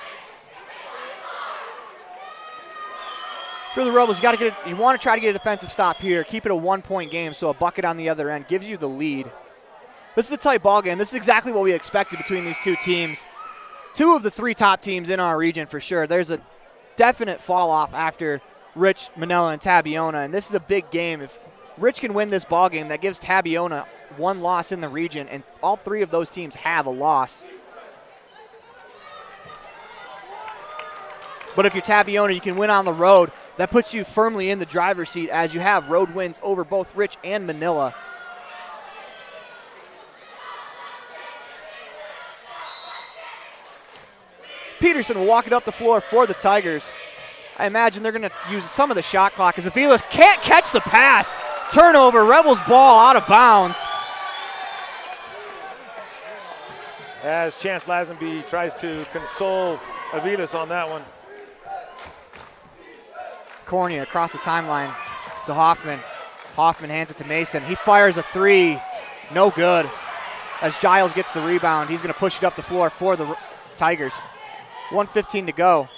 For the Rebels, you want to try to get a defensive stop here. Keep it a 1-point game, so a bucket on the other end gives you the lead. This is a tight ball game. This is exactly what we expected between these two teams. 2 of the 3 top teams in our region for sure. There's a definite fall off after Rich, Manila, and Tabiona, and this is a big game. If Rich can win this ball game, that gives Tabiona 1 loss in the region, and all 3 of those teams have a loss. But if you're Tabiona, you can win on the road. That puts you firmly in the driver's seat as you have road wins over both Rich and Manila. Peterson will walk it up the floor for the Tigers. I imagine they're going to use some of the shot clock as Aviles can't catch the pass. Turnover, Rebels ball out of bounds. As Chance Lazenby tries to console Aviles on that one. Cornea across the timeline to Hoffman. Hoffman hands it to Mason. He fires a 3. No good. As Giles gets the rebound, he's going to push it up the floor for the Tigers. 1:15 to go.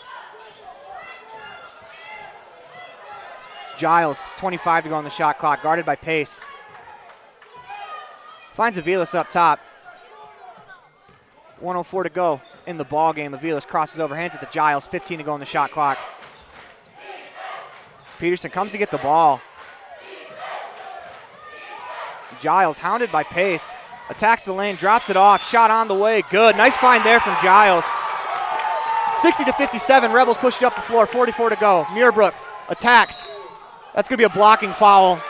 Giles, 25 to go on the shot clock, guarded by Pace. Finds Aviles up top. 1:04 to go in the ball game. Aviles crosses over, hands it to Giles. 15 to go on the shot clock. Peterson comes to get the ball. Giles hounded by Pace. Attacks the lane, drops it off. Shot on the way, good. Nice find there from Giles. 60-57, Rebels push it up the floor. 44 to go. Muirbrook attacks. That's going to be a blocking foul,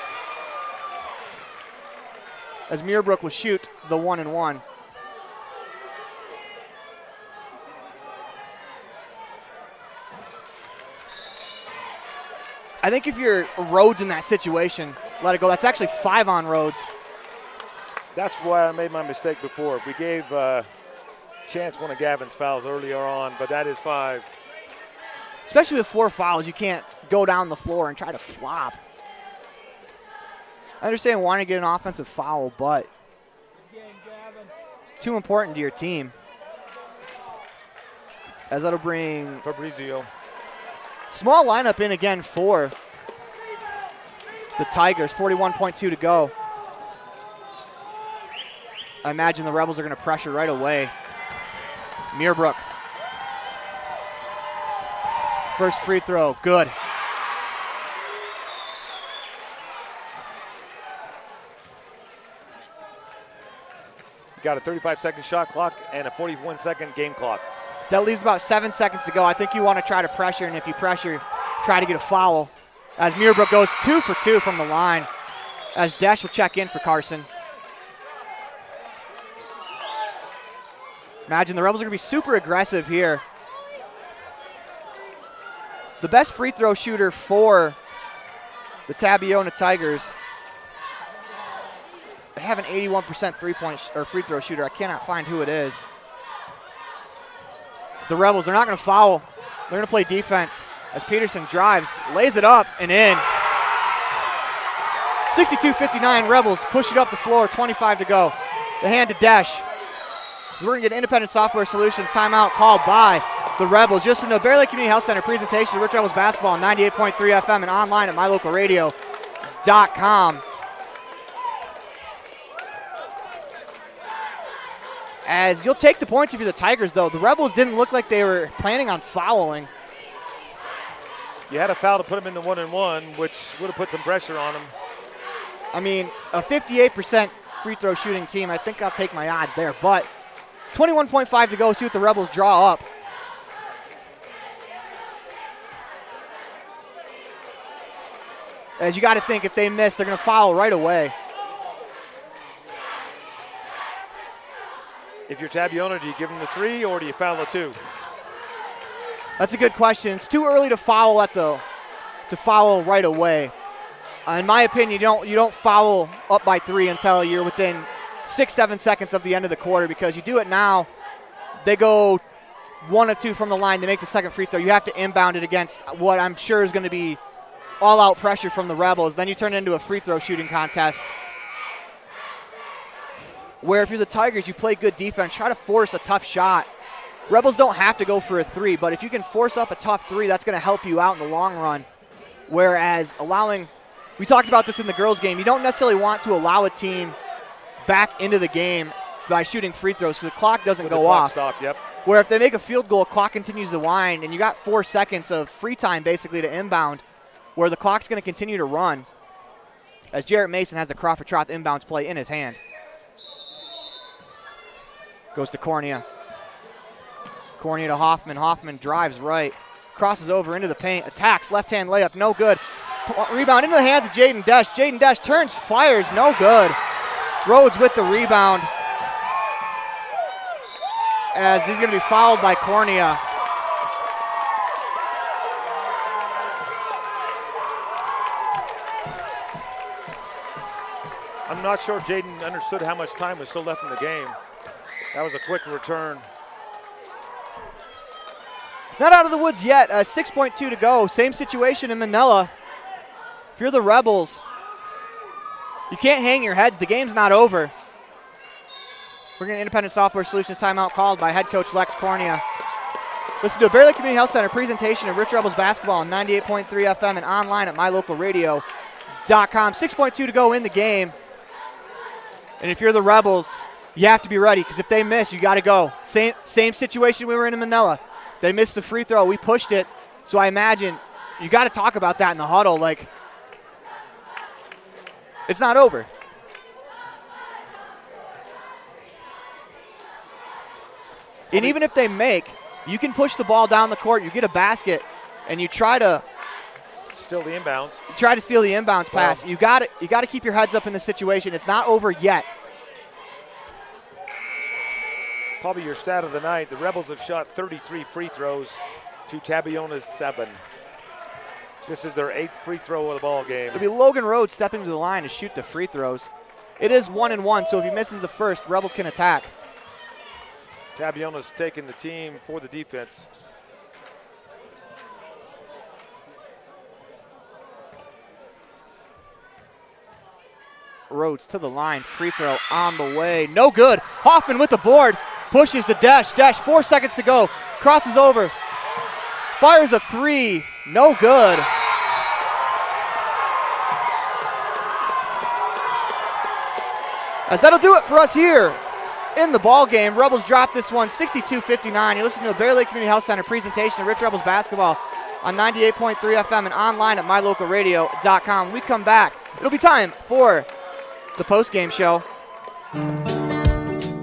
as Muirbrook will shoot the 1-and-1. I think if you're Rhodes in that situation, let it go. That's actually 5 on Rhodes. That's why I made my mistake before. We gave Chance one of Gavin's fouls earlier on, but that is 5. Especially with 4 fouls, you can't go down the floor and try to flop. I understand wanting to get an offensive foul, but too important to your team. As that'll bring Fabrizio. Small lineup in again for the Tigers. 41.2 to go. I imagine the Rebels are going to pressure right away. Muirbrook. First free throw, good. Got a 35-second shot clock and a 41-second game clock. That leaves about 7 seconds to go. I think you want to try to pressure, and if you pressure, try to get a foul. As Muirbrook goes 2 for 2 from the line. As Desch will check in for Carson. Imagine the Rebels are going to be super aggressive here. The best free throw shooter for the Tabiona Tigers. They have an 81% three-point or free throw shooter. I cannot find who it is. the Rebels. They're not going to foul. They're going to play defense as Peterson drives, lays it up and in. 62-59 Rebels push it up the floor, 25 to go. The hand to Desch. We're going to get Independent Software Solutions timeout called by the Rebels. Just in the Bear Lake Community Health Center presentation of Rich Rebels basketball on 98.3 FM and online at mylocalradio.com. As you'll take the points if you're the Tigers, though. The Rebels didn't look like they were planning on fouling. You had a foul to put them in the 1-and-1, which would have put some pressure on them. I mean, a 58% free throw shooting team, I think I'll take my odds there. But 21.5 to go, see what the Rebels draw up. As you got to think, if they miss, they're going to foul right away. If you're Tabiona, do you give them the 3 or do you foul the 2? That's a good question. It's too early to foul right away. In my opinion, you don't foul up by 3 until you're within 6-7 seconds of the end of the quarter, because you do it now, they go 1 or 2 from the line, they make the second free throw. You have to inbound it against what I'm sure is going to be all-out pressure from the Rebels. Then you turn it into a free throw shooting contest, where if you're the Tigers, you play good defense, try to force a tough shot. Rebels don't have to go for a 3, but if you can force up a tough 3, that's going to help you out in the long run. Whereas we talked about this in the girls' game, you don't necessarily want to allow a team back into the game by shooting free throws because the clock doesn't go off. Stop, yep. Where if they make a field goal, clock continues to wind, and you got 4 seconds of free time basically to inbound, where the clock's going to continue to run, as Jarrett Mason has the Crawford Troth inbounds play in his hand. Goes to Cornea. Cornea to Hoffman. Hoffman drives right, crosses over into the paint, attacks, left-hand layup, no good. Rebound into the hands of Jaden Desch. Jaden Desch turns, fires, no good. Rhodes with the rebound, as he's going to be fouled by Cornea. I'm not sure Jaden understood how much time was still left in the game. That was a quick return. Not out of the woods yet. 6.2 to go. Same situation in Manila. If you're the Rebels, you can't hang your heads. The game's not over. We're going to Independent Software Solutions timeout called by head coach Lex Cornea. Listen to a Bear Lake Community Health Center presentation of Rich Rebels basketball on 98.3 FM and online at mylocalradio.com. 6.2 to go in the game. And if you're the Rebels, you have to be ready, because if they miss, you got to go. Same situation we were in Manila. They missed the free throw. We pushed it. So I imagine you got to talk about that in the huddle. Like, it's not over. And even if they make, you can push the ball down the court, you get a basket, and you try to steal the inbounds. Try to steal the inbounds pass. You got to keep your heads up in this situation. It's not over yet. Probably your stat of the night. The Rebels have shot 33 free throws to Tabiona's 7. This is their 8th free throw of the ball game. It'll be Logan Rhodes stepping to the line to shoot the free throws. It is 1-and-1, so if he misses the first, Rebels can attack. Tabiona's taking the team for the defense. Rhodes to the line, free throw on the way, no good. Hoffman with the board, pushes to Desch. Desch, 4 seconds to go, crosses over, fires a 3, no good. As that'll do it for us here in the ball game. Rebels drop this one 62-59. You listen to a Bear Lake Community Health Center presentation of Rich Rebels basketball on 98.3 FM and online at mylocalradio.com. When we come back, it'll be time for the postgame show.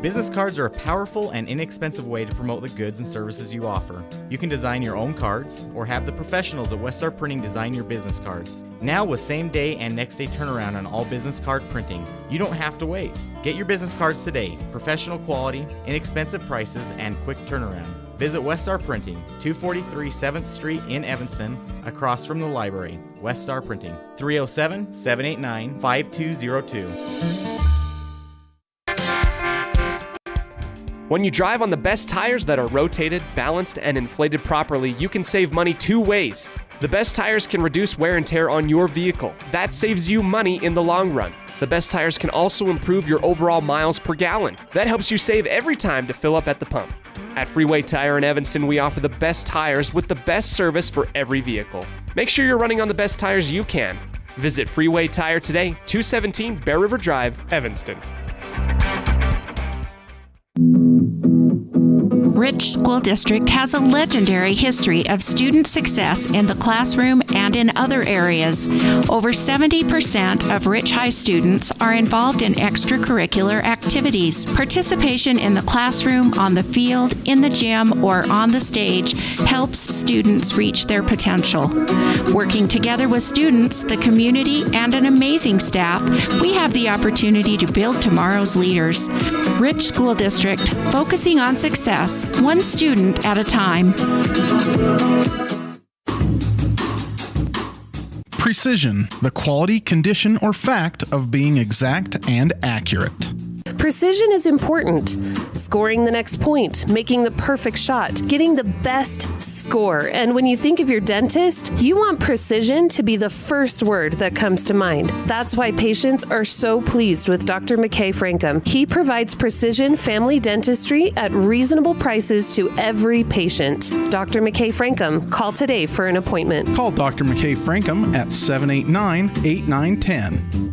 Business cards are a powerful and inexpensive way to promote the goods and services you offer. You can design your own cards or have the professionals at West Star Printing design your business cards. Now with same day and next day turnaround on all business card printing, you don't have to wait. Get your business cards today. Professional quality, inexpensive prices, and quick turnaround. Visit West Star Printing, 243 7th Street in Evanston, across from the library. West Star Printing, 307-789-5202. When you drive on the best tires that are rotated, balanced, and inflated properly, you can save money two ways. The best tires can reduce wear and tear on your vehicle. That saves you money in the long run. The best tires can also improve your overall miles per gallon. That helps you save every time to fill up at the pump. At Freeway Tire in Evanston, we offer the best tires with the best service for every vehicle. Make sure you're running on the best tires you can. Visit Freeway Tire today, 217 Bear River Drive, Evanston. Rich School District has a legendary history of student success in the classroom and in other areas. Over 70% of Rich High students are involved in extracurricular activities. Participation in the classroom, on the field, in the gym, or on the stage helps students reach their potential. Working together with students, the community, and an amazing staff, we have the opportunity to build tomorrow's leaders. Rich School District, focusing on success, one student at a time. Precision, the quality, condition, or fact of being exact and accurate. Precision is important. Scoring the next point, making the perfect shot, getting the best score. And when you think of your dentist, you want precision to be the first word that comes to mind. That's why patients are so pleased with Dr. McKay Frankum. He provides precision family dentistry at reasonable prices to every patient. Dr. McKay Frankum, call today for an appointment. Call Dr. McKay Frankum at 789-8910.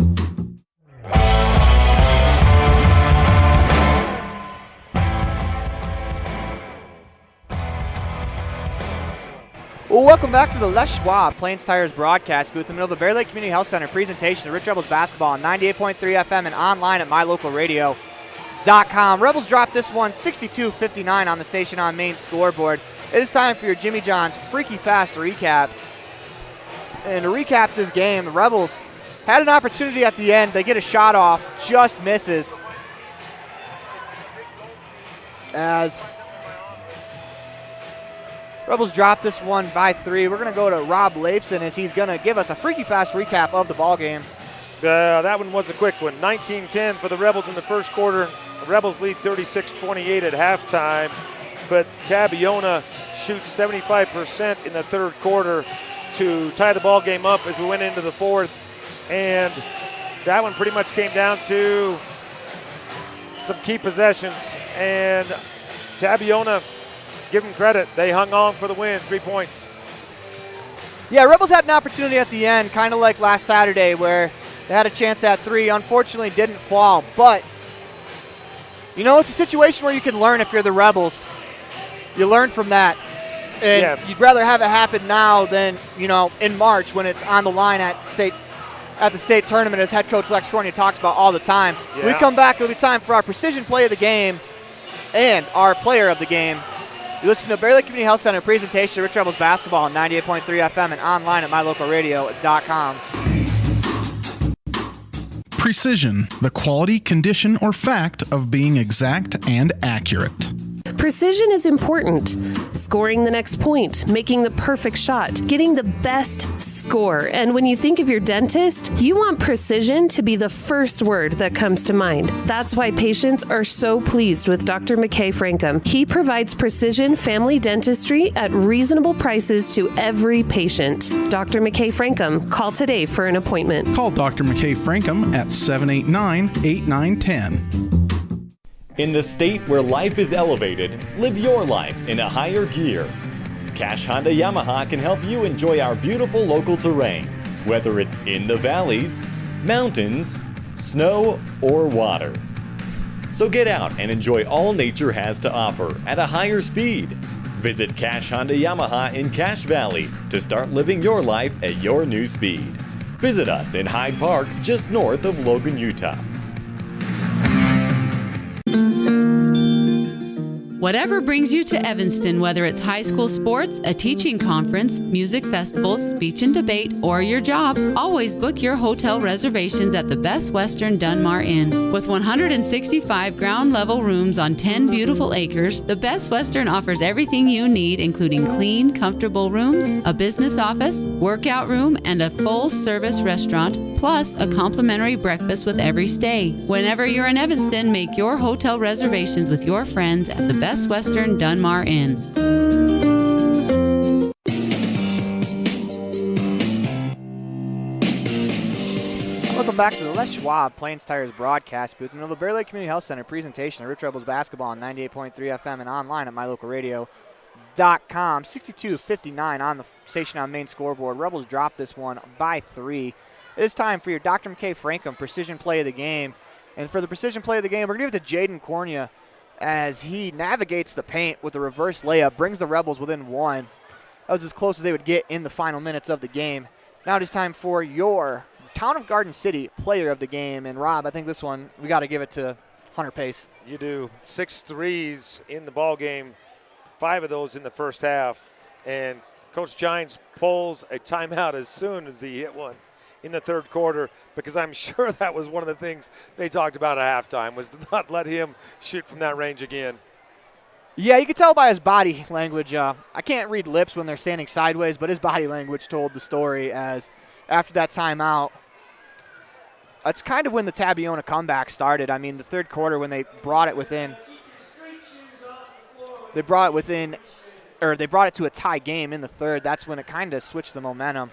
Well, welcome back to the Les Schwab Plains Tires broadcast booth in the middle of the Bear Lake Community Health Center presentation of Rich Rebels basketball on 98.3 FM and online at mylocalradio.com. Rebels dropped this one 62-59 on the Station on Main scoreboard. It is time for your Jimmy John's Freaky Fast recap. And to recap this game, the Rebels had an opportunity at the end. They get a shot off, just misses. As Rebels drop this one by 3. We're going to go to Rob Leifson as he's going to give us a Freaky Fast recap of the ball game. That one was a quick one. 19-10 for the Rebels in the first quarter. The Rebels lead 36-28 at halftime, but Tabiona shoots 75% in the third quarter to tie the ball game up as we went into the fourth. And that one pretty much came down to some key possessions. And Tabiona, give them credit. They hung on for the win, 3 points. Yeah, Rebels had an opportunity at the end, kind of like last Saturday, where they had a chance at 3. Unfortunately, didn't fall. But, you know, it's a situation where you can learn if you're the Rebels. You learn from that. And you'd rather have it happen now than, you know, in March when it's on the line at the state tournament, as head coach Lex Corney talks about all the time. Yeah. We come back, it'll be time for our precision play of the game and our player of the game. You listen to Bear Lake Community Health Center presentation of Rich Rebels basketball on 98.3 FM and online at mylocalradio.com. Precision, the quality, condition, or fact of being exact and accurate. Precision is important. Scoring the next point, making the perfect shot, getting the best score. And when you think of your dentist, you want precision to be the first word that comes to mind. That's why patients are so pleased with Dr. McKay Frankum. He provides precision family dentistry at reasonable prices to every patient. Dr. McKay Frankum, call today for an appointment. Call Dr. McKay Frankum at 789-8910. In the state where life is elevated, live your life in a higher gear. Cash Honda Yamaha can help you enjoy our beautiful local terrain, whether it's in the valleys, mountains, snow, or water. So get out and enjoy all nature has to offer at a higher speed. Visit Cash Honda Yamaha in Cache Valley to start living your life at your new speed. Visit us in Hyde Park, just north of Logan, Utah. Whatever brings you to Evanston, whether it's high school sports, a teaching conference, music festivals, speech and debate, or your job, always book your hotel reservations at the Best Western Dunmar Inn. With 165 ground-level rooms on 10 beautiful acres, the Best Western offers everything you need, including clean, comfortable rooms, a business office, workout room, and a full-service restaurant, plus a complimentary breakfast with every stay. Whenever you're in Evanston, make your hotel reservations with your friends at the Best Western Dunmar Inn. Welcome back to the Les Schwab Plains Tires broadcast booth. The Bear Lake Community Health Center presentation of Rich Rebels basketball on 98.3 FM and online at mylocalradio.com. 62-59 on the station on main scoreboard. Rebels dropped this one by 3. It is time for your Dr. McKay Frankham precision play of the game. And for the precision play of the game, we're going to give it to Jaden Cornea as he navigates the paint with a reverse layup, brings the Rebels within 1. That was as close as they would get in the final minutes of the game. Now it is time for your Town of Garden City player of the game. And Rob, I think this one, we got to give it to Hunter Pace. You do. 6 threes in the ball game, 5 of those in the first half. And Coach Gines pulls a timeout as soon as he hit one in the third quarter, because I'm sure that was one of the things they talked about at halftime, was to not let him shoot from that range again. Yeah, you can tell by his body language. I can't read lips when they're standing sideways, but his body language told the story, as after that timeout, that's kind of when the Tabiona comeback started. I mean, the third quarter, when they brought it within, they brought it to a tie game in the third. That's when it kind of switched the momentum.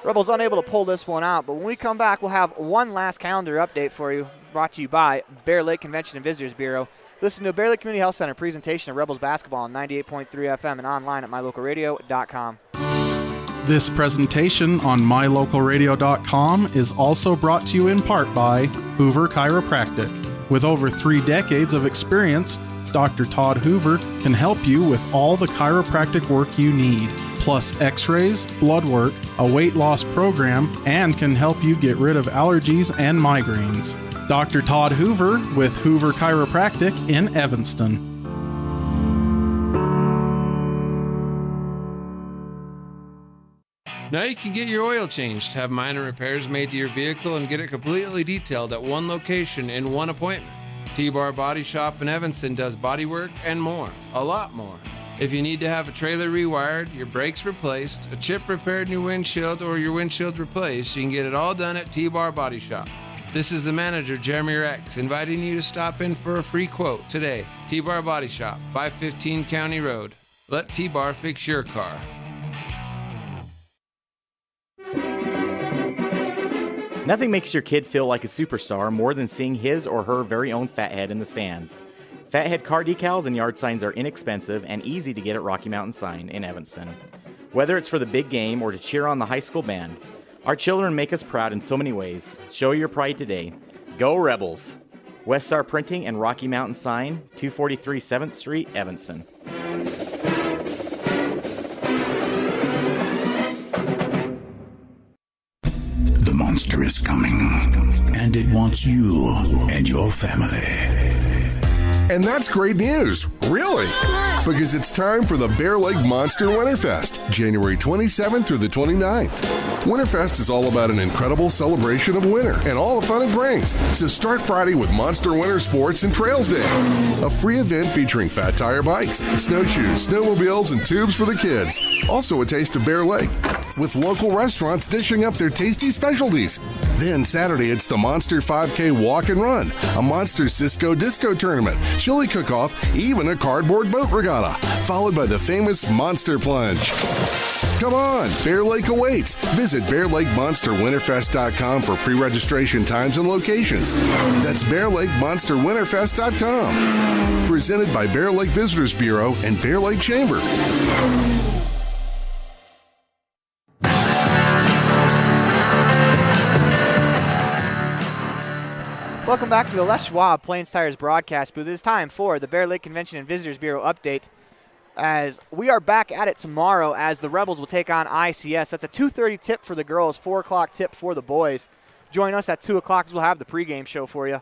Rebels unable to pull this one out, but when we come back, we'll have one last calendar update for you, brought to you by Bear Lake Convention and Visitors Bureau. Listen to a Bear Lake Community Health Center presentation of Rebels basketball on 98.3 FM and online at mylocalradio.com. This presentation on mylocalradio.com is also brought to you in part by Hoover Chiropractic. With over 3 decades of experience, Dr. Todd Hoover can help you with all the chiropractic work you need, plus x-rays, blood work, a weight loss program, and can help you get rid of allergies and migraines. Dr. Todd Hoover with Hoover Chiropractic in Evanston. Now you can get your oil changed, have minor repairs made to your vehicle, and get it completely detailed at one location in one appointment. T-Bar Body Shop in Evanston does body work and more, a lot more. If you need to have a trailer rewired, your brakes replaced, a chip repaired in your windshield, or your windshield replaced, you can get it all done at T-Bar Body Shop. This is the manager, Jeremy Rex, inviting you to stop in for a free quote today. T-Bar Body Shop, 515 County Road. Let T-Bar fix your car. Nothing makes your kid feel like a superstar more than seeing his or her very own Fathead in the stands. Fathead car decals and yard signs are inexpensive and easy to get at Rocky Mountain Sign in Evanston. Whether it's for the big game or to cheer on the high school band, our children make us proud in so many ways. Show your pride today. Go Rebels! West Star Printing and Rocky Mountain Sign, 243 7th Street, Evanston. The monster is coming, and it wants you and your family. And that's great news, really, because it's time for the Bear Lake Monster Winterfest, January 27th through the 29th. Winterfest is all about an incredible celebration of winter and all the fun it brings. So start Friday with Monster Winter Sports and Trails Day, a free event featuring fat tire bikes, snowshoes, snowmobiles, and tubes for the kids. Also a taste of Bear Lake, with local restaurants dishing up their tasty specialties. Then Saturday, it's the Monster 5K Walk and Run, a Monster Cisco Disco Tournament, chili cook-off, even a cardboard boat regatta, followed by the famous Monster Plunge. Come on, Bear Lake awaits. Visit BearLakeMonsterWinterfest.com for pre-registration times and locations. That's BearLakeMonsterWinterfest.com. Presented by Bear Lake Visitors Bureau and Bear Lake Chamber. Welcome back to the Les Schwab Plains Tires broadcast booth. It is time for the Bear Lake Convention and Visitors Bureau update, as we are back at it tomorrow as the Rebels will take on ICS. That's a 2:30 tip for the girls, 4 o'clock tip for the boys. Join us at 2 o'clock as we'll have the pregame show for you.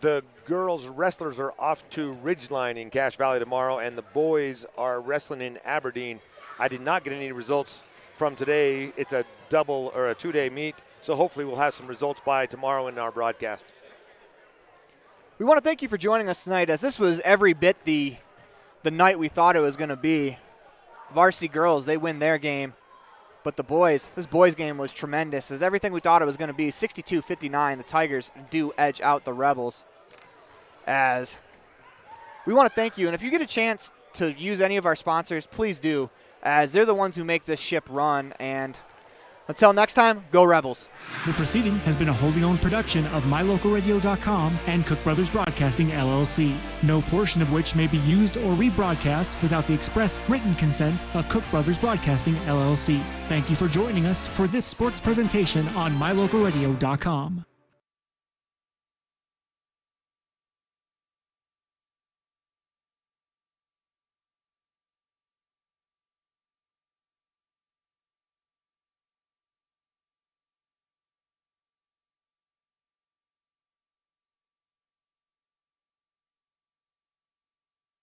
The girls wrestlers are off to Ridgeline in Cache Valley tomorrow, and the boys are wrestling in Aberdeen. I did not get any results from today. It's a double or a 2-day meet, so hopefully we'll have some results by tomorrow in our broadcast. We want to thank you for joining us tonight, as this was every bit the night we thought it was going to be. Varsity girls, they win their game. But this boys game was tremendous. As everything we thought it was going to be, 62-59, the Tigers do edge out the Rebels. As we want to thank you, and if you get a chance to use any of our sponsors, please do, as they're the ones who make this ship run. And until next time, go Rebels. The proceeding has been a wholly owned production of MyLocalRadio.com and Cook Brothers Broadcasting, LLC, no portion of which may be used or rebroadcast without the express written consent of Cook Brothers Broadcasting, LLC. Thank you for joining us for this sports presentation on MyLocalRadio.com.